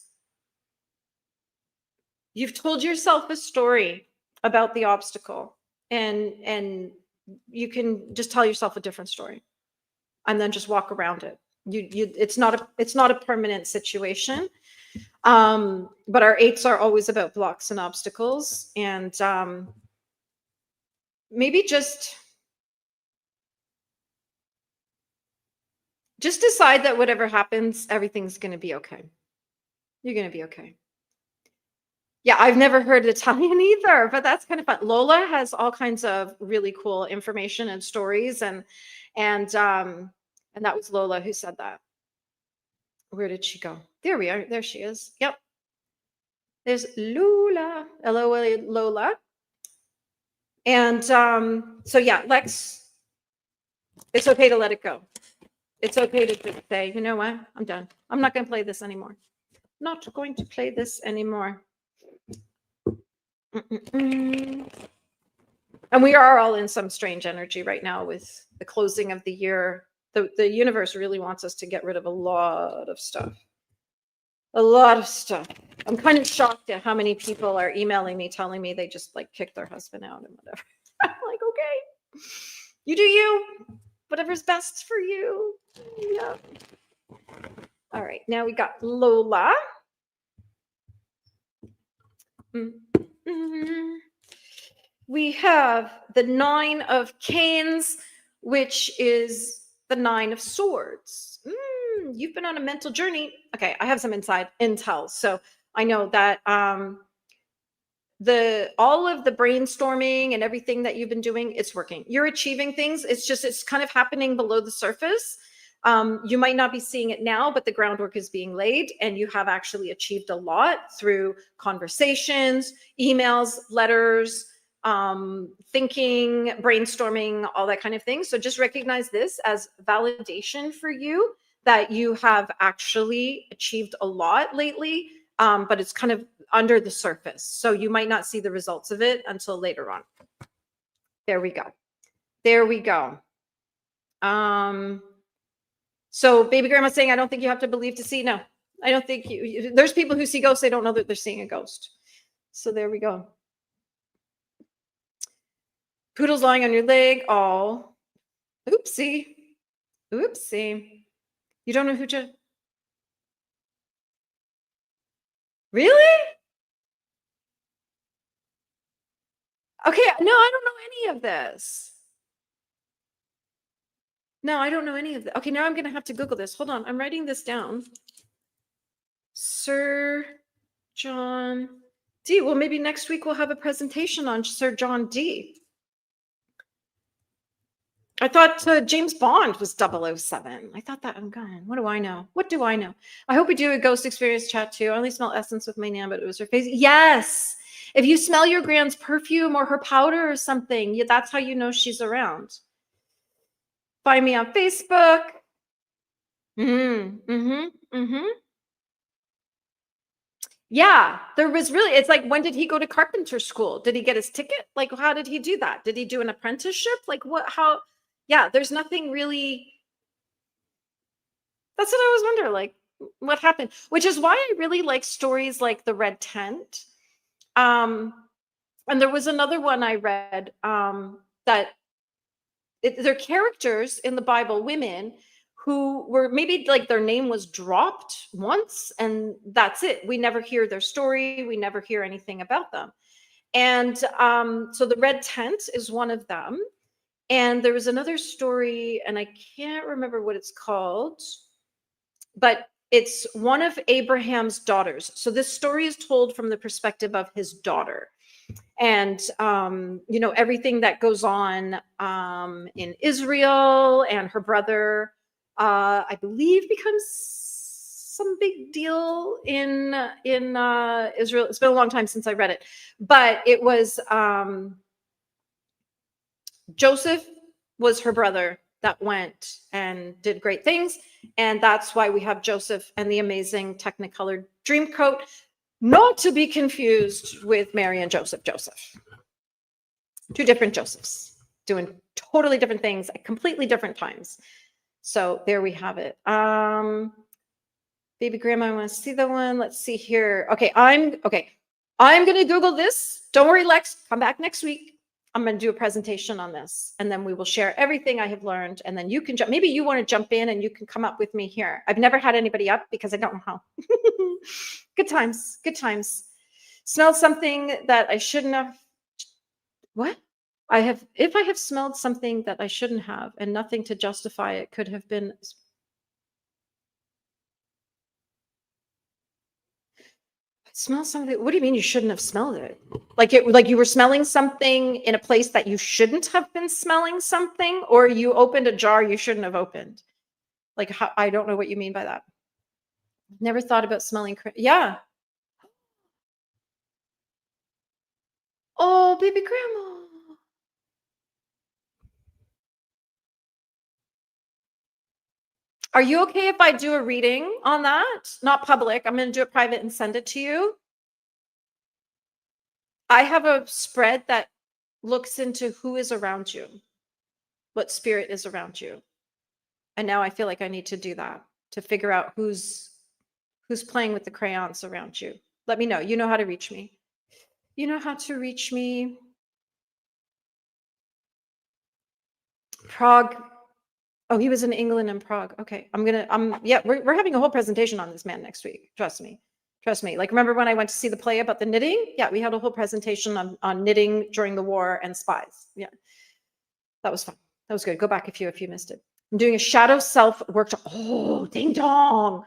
you've told yourself a story about the obstacle, and you can just tell yourself a different story and then just walk around it. It's not a permanent situation. But our 8s are always about blocks and obstacles, and maybe just decide that whatever happens, everything's going to be okay. You're going to be okay. Yeah, I've never heard Italian either, but that's kind of fun. Lola has all kinds of really cool information and stories, and that was Lola who said that. Where did she go? There we are. There she is. Yep. There's Lola. Hello, Lola. And so yeah, Lex, it's okay to let it go. It's okay to just say, you know what? I'm done. I'm not going to play this anymore. Not going to play this anymore. And we are all in some strange energy right now with the closing of the year. The universe really wants us to get rid of a lot of stuff. A lot of stuff. I'm kind of shocked at how many people are emailing me telling me they just like kicked their husband out and whatever. I'm like, okay, you do you. Whatever's best for you. Yeah. All right, now we got Lola. We have the 9 of Canes, which is the 9 of Swords. You've been on a mental journey. Okay, I have some inside intel. So I know that all of the brainstorming and everything that you've been doing, it's working. You're achieving things. It's kind of happening below the surface. You might not be seeing it now, but the groundwork is being laid, and you have actually achieved a lot through conversations, emails, letters, thinking, brainstorming, all that kind of thing. So just recognize this as validation for you that you have actually achieved a lot lately, but it's kind of under the surface. So you might not see the results of it until later on. There we go. There we go. So baby grandma's saying, I don't think you have to believe to see. No, I don't think there's people who see ghosts. They don't know that they're seeing a ghost. So there we go. Poodle's lying on your leg. Oh, oopsie. Oopsie. You don't know who to. Really? Okay. No, I don't know any of this. No, I don't know any of that. Okay, now I'm going to have to Google this. Hold on. I'm writing this down. Sir John Dee. Well, maybe next week we'll have a presentation on Sir John Dee. I thought James Bond was 007. I thought that. I'm going. What do I know? What do I know? I hope we do a ghost experience chat too. I only smell essence with my nan, but it was her face. Yes. If you smell your grand's perfume or her powder or something, that's how you know she's around. Find me on Facebook. Yeah, there was really, it's like, when did he go to carpenter school? Did he get his ticket? Like, how did he do that? Did he do an apprenticeship? Like what, how? Yeah, there's nothing really. That's what I was wondering, like what happened, which is why I really like stories like The Red Tent. And there was another one I read, that they're characters in the Bible, women who were maybe like their name was dropped once and that's it. We never hear their story. We never hear anything about them. And so the red tent is one of them. And there was another story, and I can't remember what it's called, but it's one of Abraham's daughters. So this story is told from the perspective of his daughter. And everything that goes on in Israel, and her brother, I believe, becomes some big deal in Israel. It's been a long time since I read it, but it was Joseph was her brother that went and did great things, and that's why we have Joseph and the amazing Technicolor Dreamcoat. Not to be confused with Mary and Joseph. Two different Josephs doing totally different things at completely different times. So there we have it. Baby grandma, I want to see the one. Let's see here. Okay, I'm going to Google this. Don't worry, Lex. Come back next week. I'm going to do a presentation on this, and then we will share everything I have learned. And then you can maybe you want to jump in and you can come up with me here. I've never had anybody up because I don't know how. Good times. Smelled something that I shouldn't have. What? If I have smelled something that I shouldn't have and nothing to justify it, could have been. Smell something. What do you mean you shouldn't have smelled it? Like you were smelling something in a place that you shouldn't have been smelling something, or you opened a jar you shouldn't have opened. Like, I don't know what you mean by that. Never thought about smelling. Yeah. Oh, baby grandma. Are you okay if I do a reading on that? Not public. I'm going to do it private and send it to you. I have a spread that looks into who is around you, what spirit is around you. And now I feel like I need to do that to figure out who's playing with the crayons around you. Let me know. You know how to reach me. You know how to reach me. Prague. Oh, he was in England and Prague. Okay. We're having a whole presentation on this man next week. Trust me. Like, remember when I went to see the play about the knitting? Yeah, we had a whole presentation on knitting during the war and spies. Yeah. That was fun. That was good. Go back if you missed it. I'm doing a shadow self workshop. Oh, ding dong.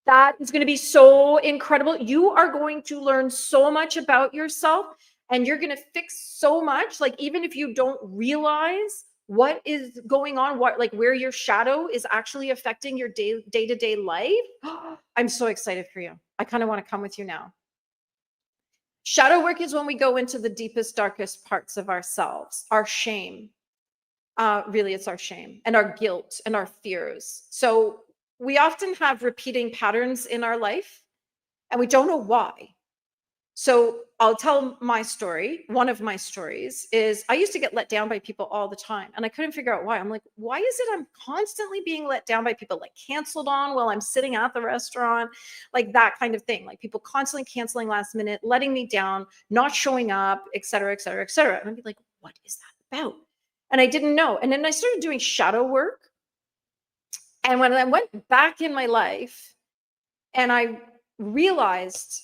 That is going to be so incredible. You are going to learn so much about yourself, and you're going to fix so much. Like, even if you don't realize what is going on, where your shadow is actually affecting your day-to-day life. I'm so excited for you. I kind of want to come with you now. Shadow work is when we go into the deepest, darkest parts of ourselves, our shame. Really, it's our shame and our guilt and our fears. So we often have repeating patterns in our life, and we don't know why. So I'll tell my story. One of my stories is I used to get let down by people all the time, and I couldn't figure out why. I'm like, why is it I'm constantly being let down by people, like canceled on while I'm sitting at the restaurant, like that kind of thing, like people constantly canceling last minute, letting me down, not showing up, et cetera, et cetera, et cetera. And I'd be like, what is that about? And I didn't know. And then I started doing shadow work. And when I went back in my life and I realized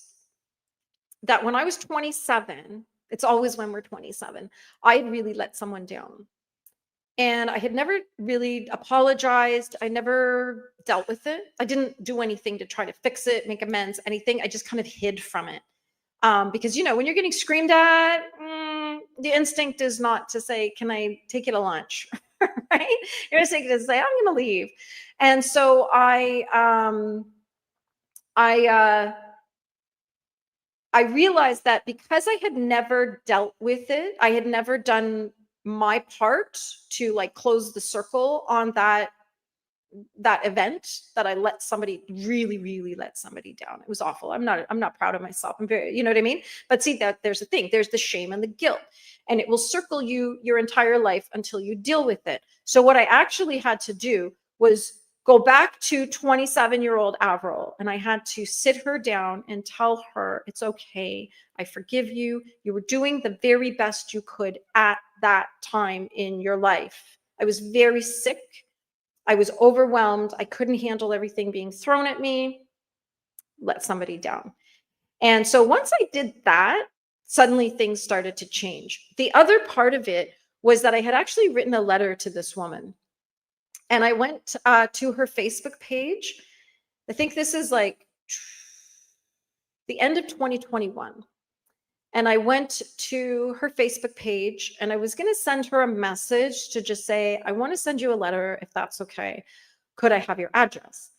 that when I was 27, it's always when we're 27, I had really let someone down. And I had never really apologized. I never dealt with it. I didn't do anything to try to fix it, make amends, anything. I just kind of hid from it. Because, when you're getting screamed at, the instinct is not to say, can I take you to lunch? Right? Your instinct is to say, I'm going to leave. And so I realized that because I had never dealt with it, I had never done my part to like close the circle on that event, that I let somebody really let somebody down. It was awful. I'm not proud of myself. I'm very, you know what I mean? But see, that there's a thing, there's the shame and the guilt, and it will circle you your entire life until you deal with it. So what I actually had to do was go back to 27-year-old Avril, and I had to sit her down and tell her, it's okay. I forgive you. You were doing the very best you could at that time in your life. I was very sick. I was overwhelmed. I couldn't handle everything being thrown at me. Let somebody down. And so once I did that, suddenly things started to change. The other part of it was that I had actually written a letter to this woman, and I went to her Facebook page. I think this is like the end of 2021. And I went to her Facebook page and I was going to send her a message to just say, I want to send you a letter if that's okay. Could I have your address?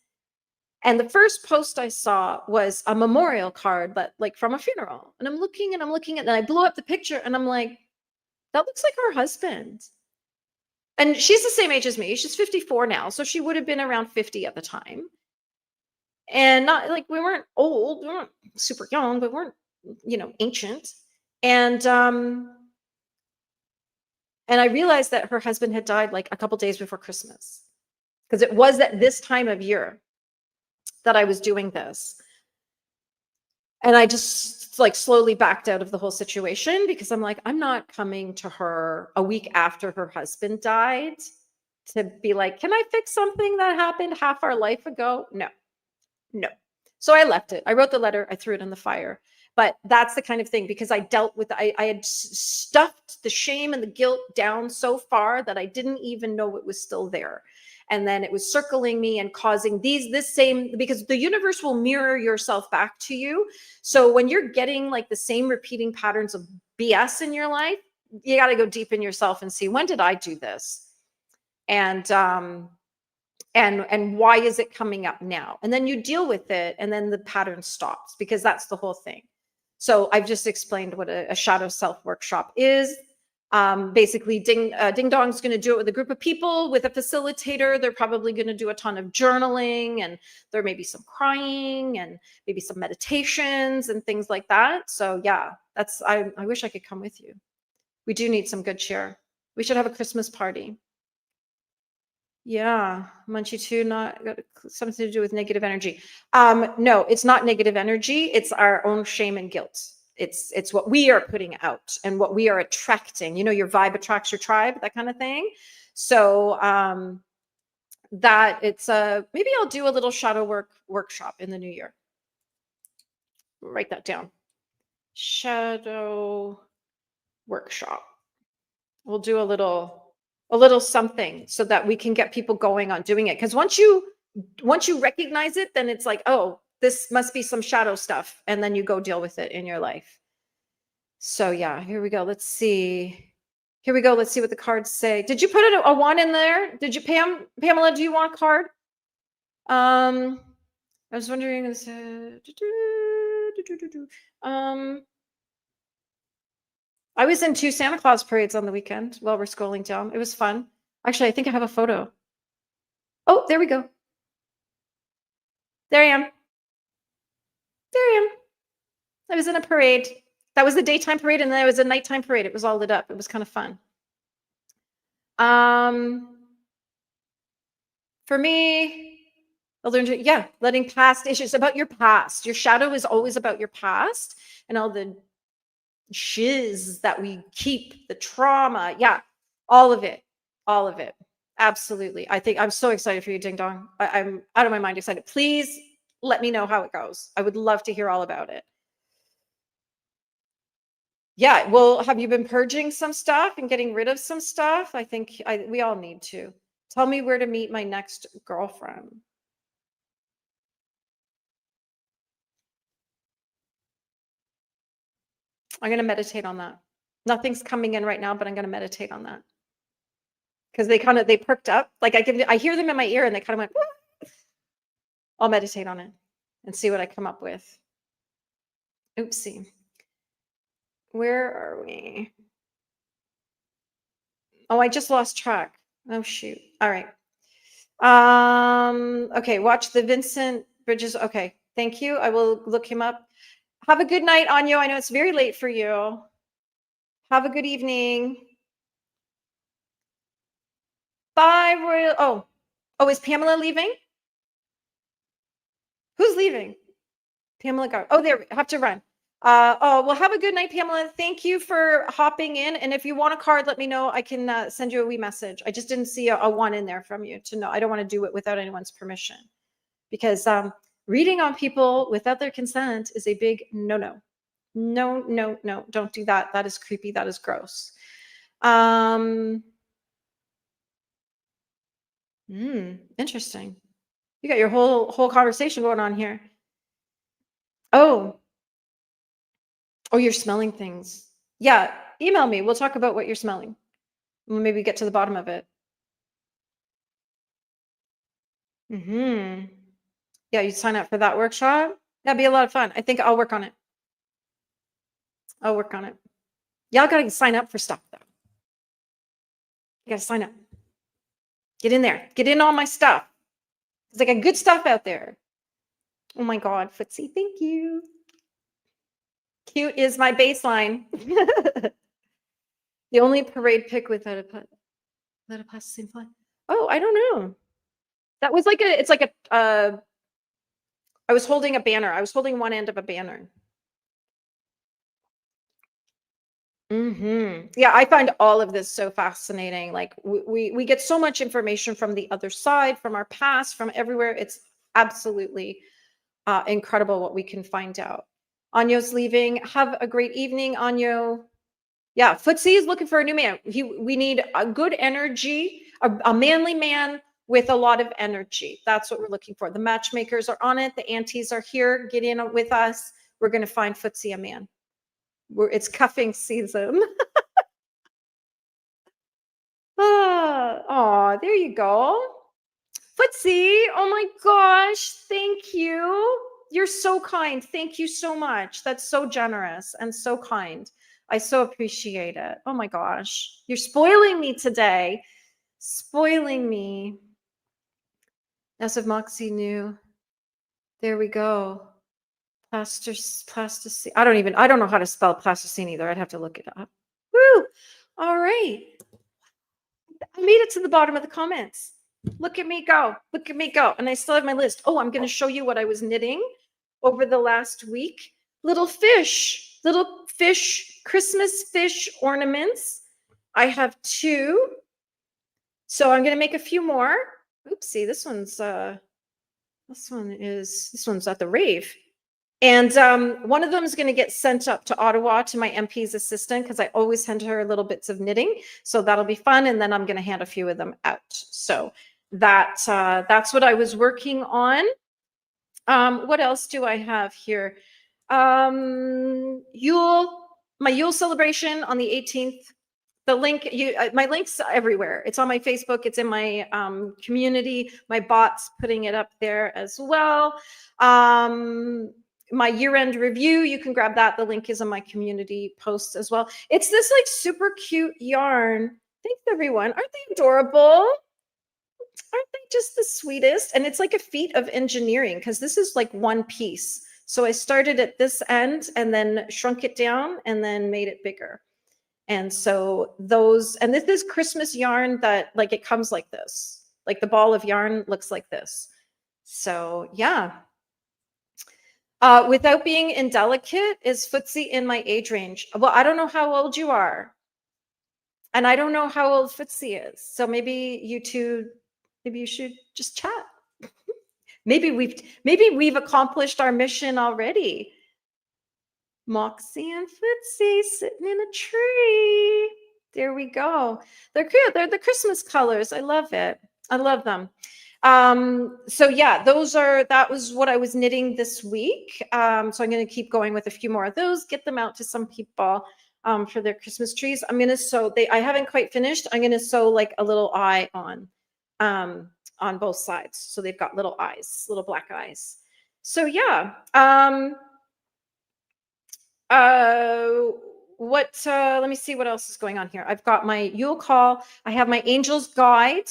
And the first post I saw was a memorial card, but like from a funeral. And I'm looking and I'm looking and I blew up the picture and I'm like, that looks like her husband. And she's the same age as me. She's 54 now. So she would have been around 50 at the time. And not like we weren't old, we weren't super young, but we weren't, ancient. And and I realized that her husband had died like a couple days before Christmas. Because it was at this time of year that I was doing this. And I just like slowly backed out of the whole situation because I'm like, I'm not coming to her a week after her husband died to be like, can I fix something that happened half our life ago? No. So I left it. I wrote the letter, I threw it in the fire. But that's the kind of thing because I dealt with, I had stuffed the shame and the guilt down so far that I didn't even know it was still there. And then it was circling me and causing this same, because the universe will mirror yourself back to you. So when you're getting like the same repeating patterns of BS in your life, you got to go deep in yourself and see, when did I do this? And why is it coming up now? And then you deal with it and then the pattern stops because that's the whole thing. So I've just explained what a shadow self workshop is. Basically, Ding Dong's going to do it with a group of people, with a facilitator. They're probably going to do a ton of journaling, and there may be some crying and maybe some meditations and things like that. So yeah, I wish I could come with you. We do need some good cheer. We should have a Christmas party. Yeah, Munchie 2, not got something to do with negative energy. No, it's not negative energy. It's our own shame and guilt. It's what we are putting out and what we are attracting. Your vibe attracts your tribe, that kind of thing. So that it's maybe I'll do a little shadow workshop in the new year. Write that down. Shadow workshop. We'll do a little something so that we can get people going on doing it. Because once you recognize it, then it's like, oh, this must be some shadow stuff. And then you go deal with it in your life. So yeah, here we go. Let's see. Let's see what the cards say. Did you put a 1 in there? Did you, Pamela, do you want a card? I was wondering, I was in 2 Santa Claus parades on the weekend while we're scrolling down. It was fun. Actually, I think I have a photo. Oh, there we go. There I am. I was in a parade. That was the daytime parade, and then there was a nighttime parade. It was all lit up. It was kind of fun. For me, I learned to, letting past issues about your past. Your shadow is always about your past and all the shiz that we keep, the trauma. Yeah, all of it. Absolutely. I think I'm so excited for you, Ding Dong. I'm out of my mind excited. Please let me know how it goes. I would love to hear all about it. Yeah, well, have you been purging some stuff and getting rid of some stuff? I think we all need to. Tell me where to meet my next girlfriend. I'm going to meditate on that. Nothing's coming in right now, but I'm going to meditate on that. Because they perked up. Like I hear them in my ear and they kind of went, whoop. I'll meditate on it and see what I come up with. Oopsie. Where are we? Oh, I just lost track. Oh, shoot. All right. Okay, watch the Vincent Bridges. Okay, thank you. I will look him up. Have a good night, Anya. I know it's very late for you. Have a good evening. Bye, Royal. Oh, is Pamela leaving? Who's leaving? Pamela Gar. Oh, there. I have to run. Oh, well, have a good night, Pamela. Thank you for hopping in. And if you want a card, let me know. I can send you a wee message. I just didn't see a one in there from you to know. I don't want to do it without anyone's permission because reading on people without their consent is a big no-no. No, no, no, don't do that. That is creepy. That is gross. Interesting. You got your whole conversation going on here. Oh, you're smelling things. Yeah, email me. We'll talk about what you're smelling. We'll maybe get to the bottom of it. Yeah, you sign up for that workshop. That'd be a lot of fun. I think I'll work on it. I'll work on it. Y'all gotta sign up for stuff though. You gotta sign up. Get in there. Get in all my stuff. There's like a good stuff out there. Oh my God, Footsie, thank you. Cute is my baseline. The only parade pick without a plasticine fly. Oh, I don't know. That was like it's like a, I was holding a banner. I was holding one end of a banner. Yeah, I find all of this so fascinating. Like we get so much information from the other side, from our past, from everywhere. It's absolutely incredible what we can find out. Anyo's leaving. Have a great evening, Anyo. Yeah, Footsie is looking for a new man. We need a good energy, a manly man with a lot of energy. That's what we're looking for. The matchmakers are on it. The aunties are here. Get in with us. We're going to find Footsie a man. It's cuffing season. Oh, there you go. Footsie, oh my gosh, thank you. You're so kind. Thank you so much. That's so generous and so kind. I so appreciate it. Oh my gosh. You're spoiling me today. Spoiling me. As of Moxie knew. There we go. Plasticine. I don't know how to spell plasticine either. I'd have to look it up. Woo! All right. I made it to the bottom of the comments. Look at me go. Look at me go. And I still have my list. Oh, I'm going to show you what I was knitting over the last week. Little fish, Christmas fish ornaments. I have 2. So I'm going to make a few more. Oopsie, this one's at the rave. And one of them is going to get sent up to Ottawa to my MP's assistant because I always send her little bits of knitting. So that'll be fun. And then I'm going to hand a few of them out. So that's what I was working on. What else do I have here? My Yule celebration on the 18th. The link, my link's everywhere. It's on my Facebook. It's in my community. My bot's putting it up there as well. My year-end review, you can grab that. The link is on my community posts as well. It's this like super cute yarn. Thanks everyone. Aren't they adorable? Aren't they just the sweetest? And it's like a feat of engineering because this is like one piece. So I started at this end and then shrunk it down and then made it bigger. And so and this is Christmas yarn that like it comes like this. Like the ball of yarn looks like this. So yeah. Without being indelicate, is Footsie in my age range? Well, I don't know how old you are. And I don't know how old Footsie is. So maybe you should just chat. maybe we've accomplished our mission already. Moxie and Footsie sitting in a tree. There we go. They're cute. They're the Christmas colors. I love it. I love them. So yeah, that was what I was knitting this week. So I'm going to keep going with a few more of those, get them out to some people for their Christmas trees. I'm going to sew, I haven't quite finished. I'm going to sew like a little eye on both sides. So they've got little eyes, little black eyes. So yeah. Let me see what else is going on here. I've got my Yule call. I have my Angel's Guide.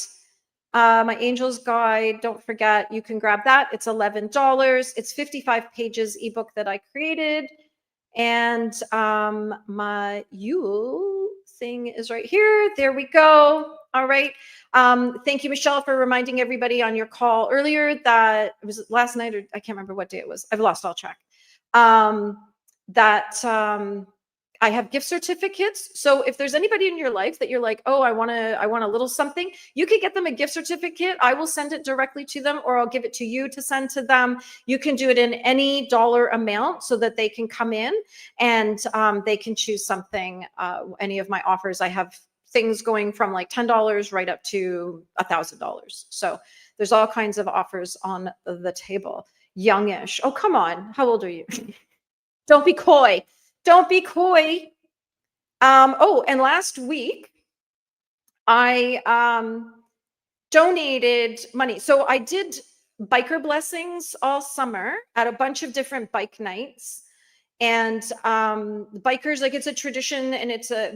My Angel's Guide, don't forget, you can grab that. It's $11. It's 55 pages ebook that I created. And my Yule thing is right here. There we go. All right. Thank you, Michelle, for reminding everybody on your call earlier that it was last night, or I can't remember what day it was. I've lost all track. that I have gift certificates. So if there's anybody in your life that you're like, oh, I want a little something, you could get them a gift certificate. I will send it directly to them, or I'll give it to you to send to them. You can do it in any dollar amount so that they can come in and they can choose something. Any of my offers, I have things going from like $10 right up to $1,000. So there's all kinds of offers on the table. Youngish. Oh, come on. How old are you? Don't be coy. Don't be coy. Oh, and last week I donated money. So I did biker blessings all summer at a bunch of different bike nights. And bikers, like, it's a tradition, and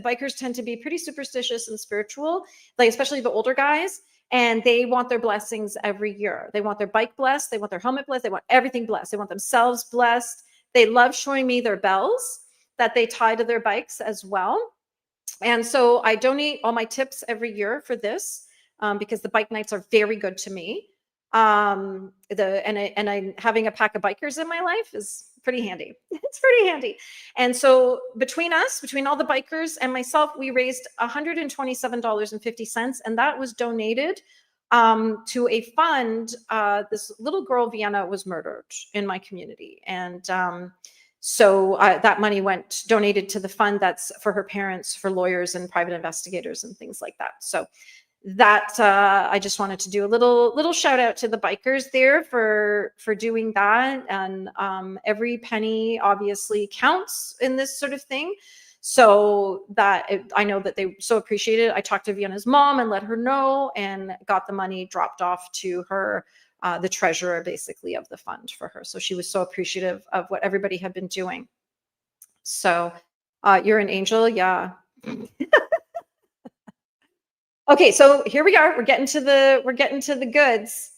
bikers tend to be pretty superstitious and spiritual, like especially the older guys, and they want their blessings every year. They want their bike blessed, they want their helmet blessed, they want everything blessed, they want themselves blessed. They love showing me their bells that they tie to their bikes as well. And so I donate all my tips every year for this, because the bike nights are very good to me. And having a pack of bikers in my life is pretty handy. It's pretty handy. And so between all the bikers and myself, we raised $127.50, and that was donated to a fund. This little girl, Vienna, was murdered in my community, and so that money went donated to the fund that's for her parents, for lawyers and private investigators and things like that. So that I just wanted to do a little shout out to the bikers there for doing that. And every penny obviously counts in this sort of thing. So I know that they so appreciate it. I talked to Vienna's mom and let her know, and got the money dropped off to her, the treasurer basically of the fund for her. So she was so appreciative of what everybody had been doing. So you're an angel. Yeah. Okay, so here we are. We're getting to the goods.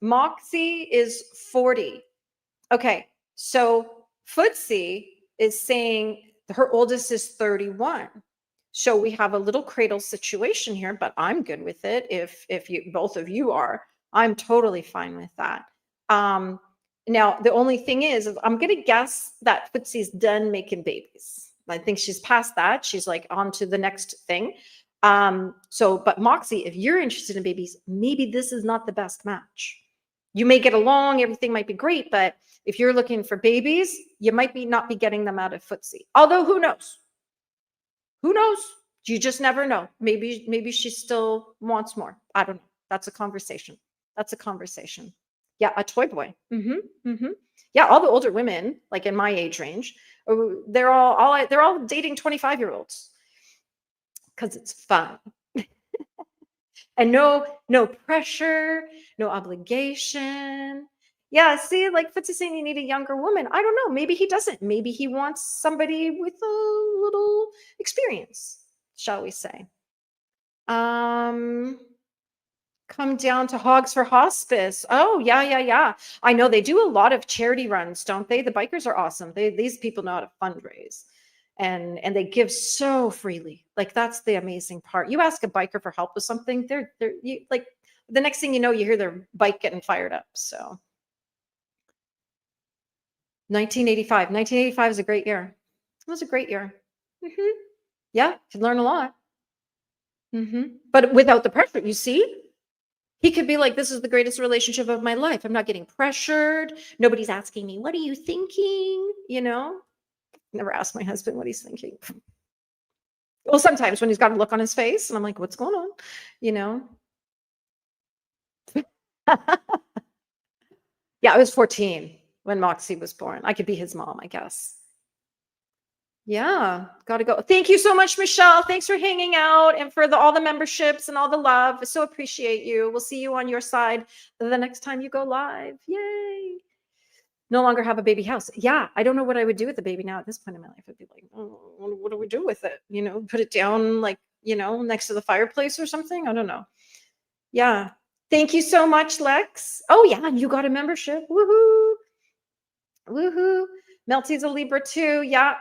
Moxie is 40. Okay, so Footsie is saying her oldest is 31. So we have a little cradle situation here, but I'm good with it. If you both of you are, I'm totally fine with that. Now the only thing is I'm gonna guess that Footsie's done making babies. I think she's past that. She's like on to the next thing. But Moxie, if you're interested in babies, maybe this is not the best match. You may get along, everything might be great, but if you're looking for babies, you might not be getting them out of Footsie. Although who knows? Who knows? You just never know. Maybe she still wants more. I don't know. That's a conversation. Yeah, a toy boy. Yeah, all the older women, like in my age range, they're all dating 25-year-olds. Because it's fun. And no pressure, no obligation. Yeah, see, like Fitz saying you need a younger woman. I don't know. Maybe he doesn't. Maybe he wants somebody with a little experience, shall we say. Come down to Hogs for Hospice. Oh, yeah. I know they do a lot of charity runs, don't they? The bikers are awesome. These people know how to fundraise. And they give so freely. Like, that's the amazing part. You ask a biker for help with something, you like, the next thing you know, you hear their bike getting fired up. So 1985 is a great year. It was a great year. Yeah, could learn a lot. But without the pressure, you see, he could be like, this is the greatest relationship of my life. I'm not getting pressured. Nobody's asking me, what are you thinking? Never ask my husband what he's thinking. Well, sometimes when he's got a look on his face and I'm like, what's going on? Yeah, I was 14 when Moxie was born. I could be his mom, I guess. Yeah, gotta go. Thank you so much, Michelle. Thanks for hanging out and for all the memberships and all the love. I so appreciate you. We'll see you on your side the next time you go live. Yay. No longer have a baby house. Yeah, I don't know what I would do with the baby now at this point in my life. I'd be like, oh, what do we do with it? Put it down, like, next to the fireplace or something. I don't know. Yeah. Thank you so much, Lex. Oh, yeah, and you got a membership. Woohoo. Melty's a Libra too. Yeah.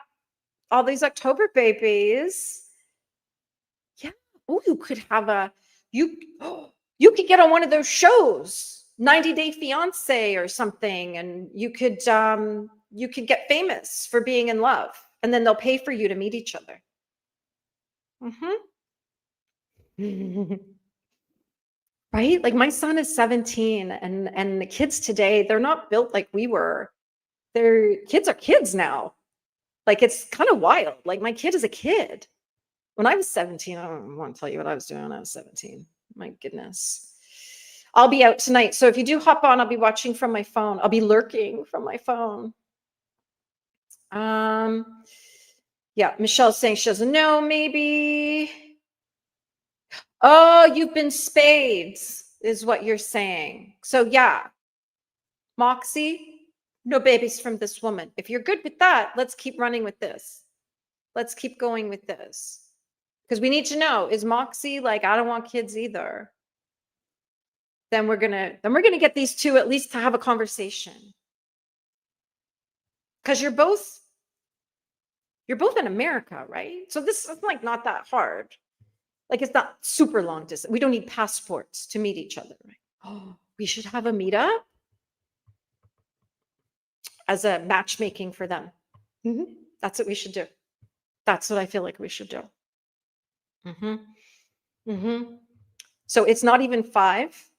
All these October babies. Yeah. Oh, you could have you could get on one of those shows. 90 Day Fiance or something, and you could you could get famous for being in love, and then they'll pay for you to meet each other. Right? Like my son is 17, and the kids today, they're not built like we were. Their kids are kids now. Like it's kind of wild. Like my kid is a kid. When I was 17, I don't want to tell you what I was doing when I was 17. My goodness. I'll be out tonight. So if you do hop on, I'll be watching from my phone. I'll be lurking from my phone. Yeah, Michelle's saying she doesn't know, maybe. Oh, you've been spades, is what you're saying. So yeah, Moxie, no babies from this woman. If you're good with that, let's keep running with this. Let's keep going with this. Because we need to know, is Moxie like, I don't want kids either? Then we're gonna get these two at least to have a conversation. Because you're both in America, right? So this is like not that hard. Like it's not super long distance. We don't need passports to meet each other, right? Oh, we should have a meetup as a matchmaking for them. That's what we should do. That's what I feel like we should do. So it's not even 5.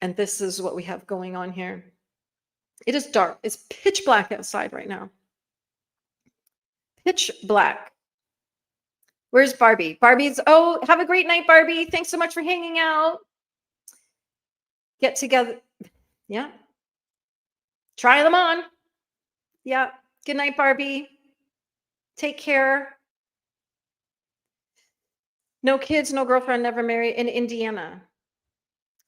And this is what we have going on here. It is dark. It's pitch black outside right now. Pitch black. Where's Barbie? Barbie's, oh, have a great night, Barbie. Thanks so much for hanging out. Get together. Yeah. Try them on. Yeah. Good night, Barbie. Take care. No kids, no girlfriend, never married in Indiana.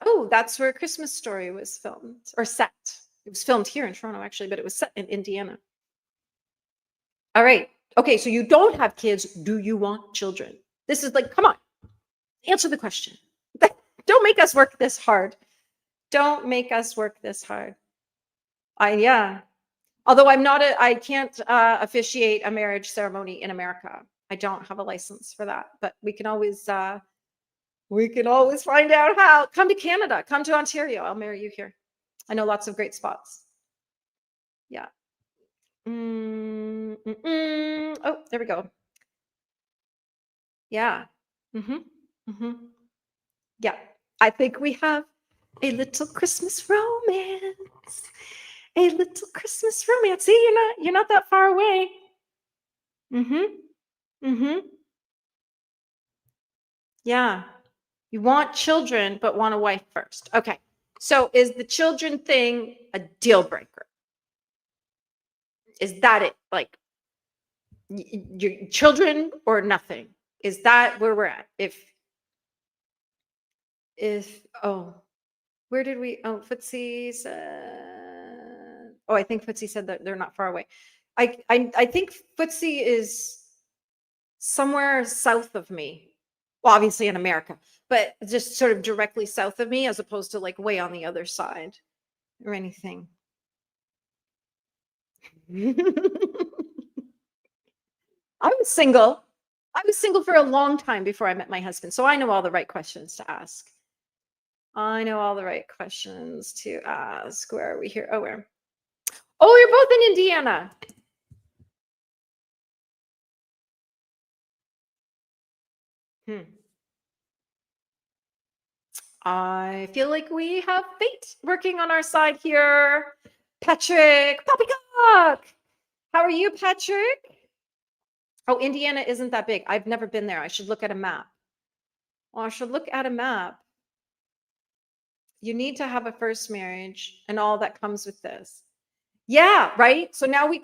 Oh, that's where Christmas Story was filmed or set. It was filmed here in Toronto, actually, but it was set in Indiana. All right. Okay, so you don't have kids. Do you want children? This is like, come on, answer the question. Don't make us work this hard. Don't make us work this hard. Yeah. Although I can't officiate a marriage ceremony in America. I don't have a license for that, but we can always find out how. Come to Canada, come to Ontario. I'll marry you here. I know lots of great spots. Yeah. Oh, there we go. Yeah. Yeah. I think we have a little Christmas romance. A little Christmas romance. See, you're not that far away. Yeah. You want children, but want a wife first. Okay. So is the children thing a deal breaker? Is that it? Like your children or nothing? Is that where we're at? Where did we, Footsie said, I think Footsie said that they're not far away. I think Footsie is somewhere south of me. Well, obviously in America, but just sort of directly south of me as opposed to like way on the other side or anything. I was single for a long time before I met my husband. So I know all the right questions to ask. Where are we here? Where? Oh, you're both in Indiana. I feel like we have fate working on our side here. Patrick, Poppycock. How are you, Patrick? Oh, Indiana isn't that big. I've never been there. I should look at a map. I should look at a map. You need to have a first marriage and all that comes with this. Yeah, right? So now we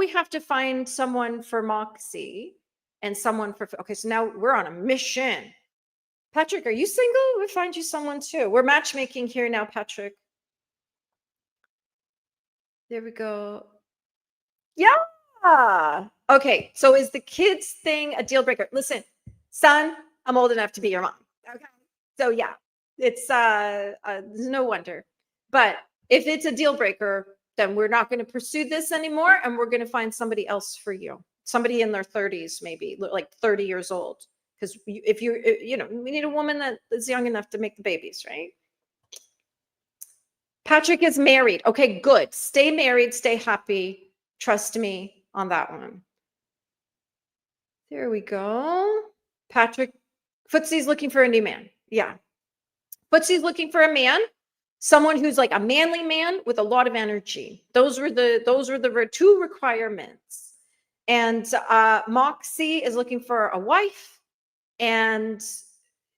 have to find someone for Moxie and someone for, okay, so now we're on a mission. Patrick, are you single? We'll find you someone too. We're matchmaking here now, Patrick. There we go. Yeah. Okay, so is the kids thing a deal breaker? Listen, son, I'm old enough to be your mom. Okay. So yeah, it's no wonder. But if it's a deal breaker, then we're not going to pursue this anymore and we're going to find somebody else for you. Somebody in their 30s, maybe like 30 years old. Because if we need a woman that is young enough to make the babies, right? Patrick is married. Okay, good. Stay married, stay happy. Trust me on that one. There we go. Patrick, Footsie's looking for a new man. Yeah. Footsie's looking for a man, someone who's like a manly man with a lot of energy. Those were the two requirements. And Moxie is looking for a wife, and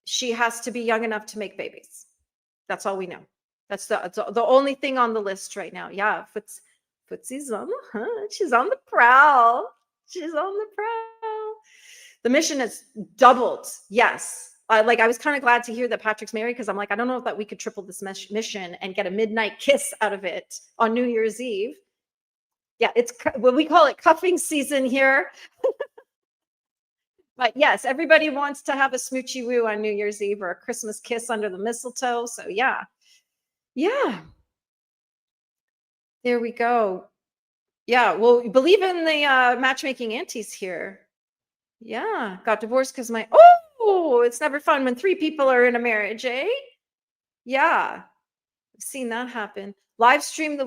she has to be young enough to make babies. That's all we know. That's the only thing on the list right now. Yeah, Footsie's on the hunt. She's on the prowl. She's on the prowl. The mission has doubled. Yes. Like I was kind of glad to hear that Patrick's married, because I'm like, I don't know if that we could triple this mission and get a midnight kiss out of it on New Year's Eve. Yeah, it's what we call it cuffing season here. But yes, everybody wants to have a smoochy woo on New Year's Eve or a Christmas kiss under the mistletoe. So yeah. Yeah. There we go. Yeah. Well, believe in the matchmaking aunties here. Yeah. Got divorced because it's never fun when three people are in a marriage, eh? Yeah. I've seen that happen. Live stream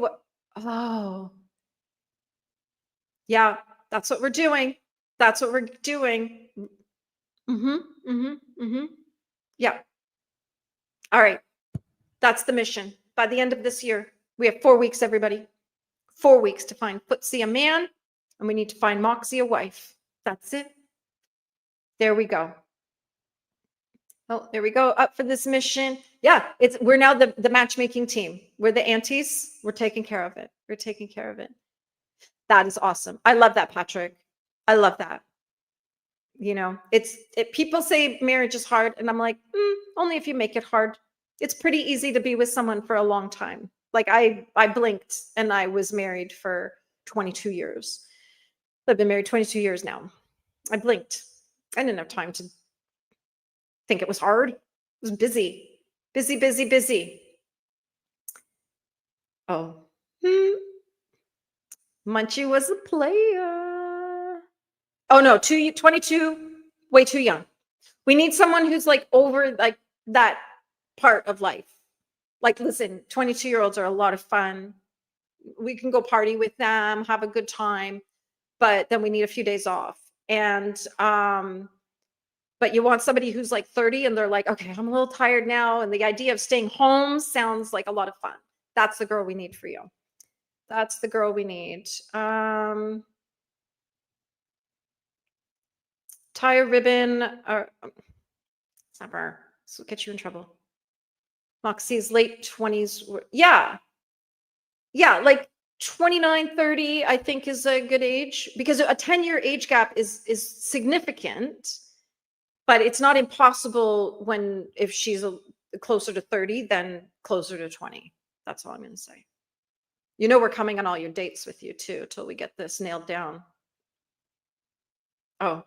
oh. Yeah. That's what we're doing. That's what we're doing. Mm-hmm. Mm-hmm. Mm-hmm. Yeah. All right. That's the mission. By the end of this year, we have 4 weeks, everybody. 4 weeks to find Footsie a man, and we need to find Moxie a wife. That's it. There we go. Oh, there we go. Up for this mission. Yeah, we're now the matchmaking team. We're the aunties. We're taking care of it. We're taking care of it. That is awesome. I love that, Patrick. I love that. You know, people say marriage is hard, and I'm like, only if you make it hard. It's pretty easy to be with someone for a long time. Like I blinked and I was married for 22 years. I've been married 22 years now. I blinked. I didn't have time to think it was hard. It was busy. Busy, busy, busy. Oh. Munchie was a player. Oh no, 22, way too young. We need someone who's like over like that part of life. Like, listen, 22-year-olds are a lot of fun. We can go party with them, have a good time, but then we need a few days off. And but you want somebody who's like 30 and they're like, okay, I'm a little tired now. And the idea of staying home sounds like a lot of fun. That's the girl we need for you. That's the girl we need. Tie a ribbon. It's never. This will get you in trouble. Moxie's late 20s. Yeah. Yeah, like 29, 30, I think is a good age, because a 10-year age gap is significant, but it's not impossible if she's closer to 30 than closer to 20. That's all I'm going to say. You know, we're coming on all your dates with you too, till we get this nailed down. Oh.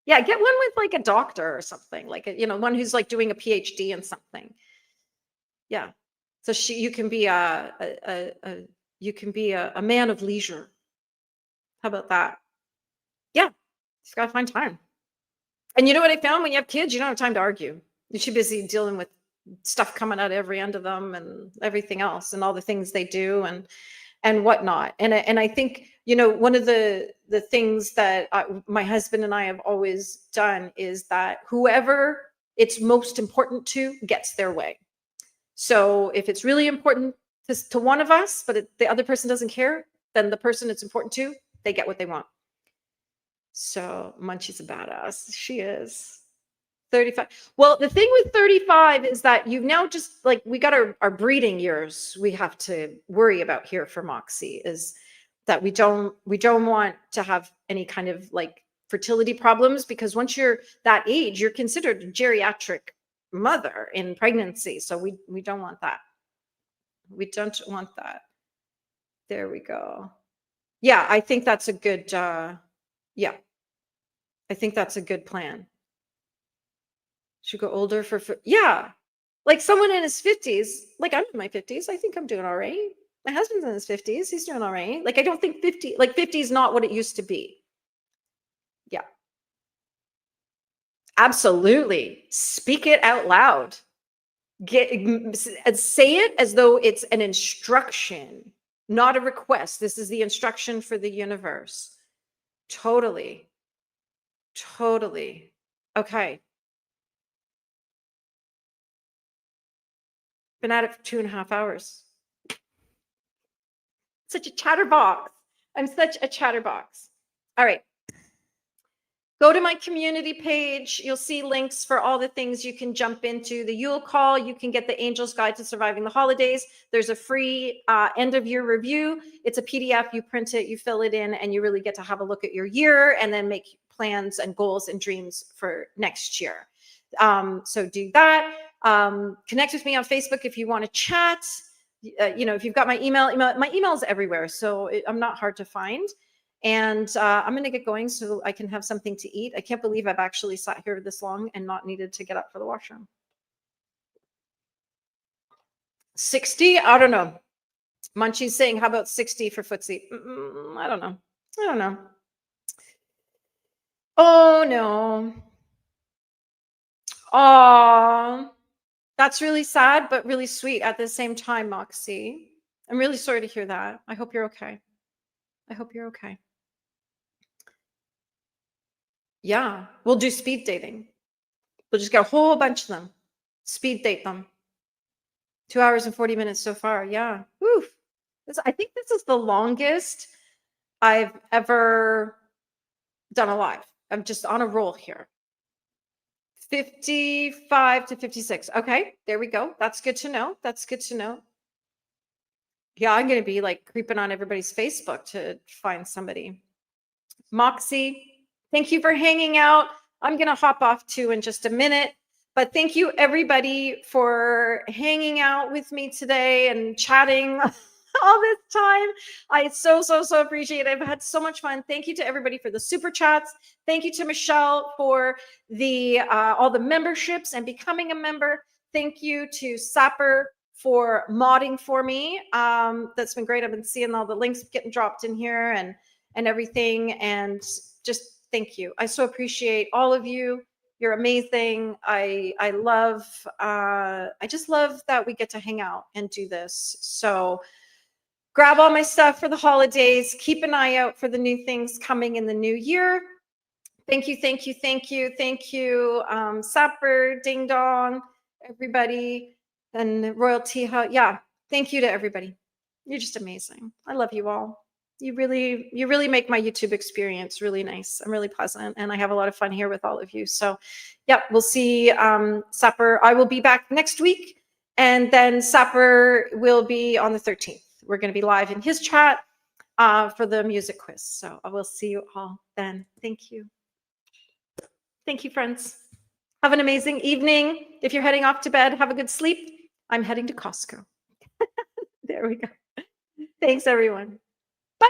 Yeah, get one with like a doctor or something, like one who's like doing a PhD in something. Yeah. So you can be a man of leisure. How about that? Yeah, you've got to find time. And you know what I found? When you have kids, you don't have time to argue. You're too busy dealing with stuff coming out every end of them and everything else and all the things they do and whatnot. And I think, one of the things that my husband and I have always done is that whoever it's most important to gets their way. So if it's really important to one of us, but the other person doesn't care, then the person it's important to, they get what they want. So Munchie's a badass. She is. 35. Well, the thing with 35 is that you've now just like, we got our breeding years we have to worry about here for Moxie, is that we don't want to have any kind of like fertility problems, because once you're that age, you're considered a geriatric mother in pregnancy. So we don't want that. We don't want that. There we go. Yeah, I think that's a good I think that's a good plan. Should go older for yeah. Like someone in his 50s, like I'm in my 50s, I think I'm doing all right. My husband's in his 50s, he's doing all right. Like I don't think 50 is not what it used to be. Yeah. Absolutely. Speak it out loud. Say it as though it's an instruction, not a request. This is the instruction for the universe. Totally. Totally. Okay. Been at it for 2.5 hours. Such a chatterbox. I'm such a chatterbox. All right. Go to my community page. You'll see links for all the things you can jump into. The Yule Call, you can get the Angel's Guide to Surviving the Holidays. There's a free end of year review. It's a PDF. You print it, you fill it in, and you really get to have a look at your year and then make plans and goals and dreams for next year. So do that. Connect with me on Facebook if you want to chat. If you've got my email, my email is everywhere, so I'm not hard to find. And I'm going to get going so I can have something to eat. I can't believe I've actually sat here this long and not needed to get up for the washroom. 60? I don't know. Munchie's saying, how about 60 for footsie? I don't know. I don't know. Oh, no. Oh, that's really sad, but really sweet at the same time, Moxie. I'm really sorry to hear that. I hope you're okay. I hope you're okay. Yeah, we'll do speed dating. We'll just get a whole bunch of them. Speed date them. 2 hours and 40 minutes so far. Yeah. Woo. I think this is the longest I've ever done a live. I'm just on a roll here. 55 to 56. Okay, there we go. That's good to know. That's good to know. Yeah, I'm going to be like creeping on everybody's Facebook to find somebody. Moxie, thank you for hanging out. I'm going to hop off too in just a minute. But thank you, everybody, for hanging out with me today and chatting all this time. I so appreciate it. I've had so much fun. Thank you to everybody for the super chats. Thank you to Michelle for the all the memberships and becoming a member. Thank you to Sapper for modding for me. That's been great. I've been seeing all the links getting dropped in here and everything. And just thank you. I so appreciate all of you. You're amazing. I just love that we get to hang out and do this. So grab all my stuff for the holidays. Keep an eye out for the new things coming in the new year. Thank you. Sapper, Ding Dong, everybody, and Royalty. Yeah. Thank you to everybody. You're just amazing. I love you all. You really make my YouTube experience really nice. I'm really pleasant, and I have a lot of fun here with all of you. So, yeah, we'll see. Sapper, I will be back next week, and then Sapper will be on the 13th. We're going to be live in his chat for the music quiz. So I will see you all then. Thank you. Thank you, friends. Have an amazing evening. If you're heading off to bed, have a good sleep. I'm heading to Costco. There we go. Thanks, everyone. Bye.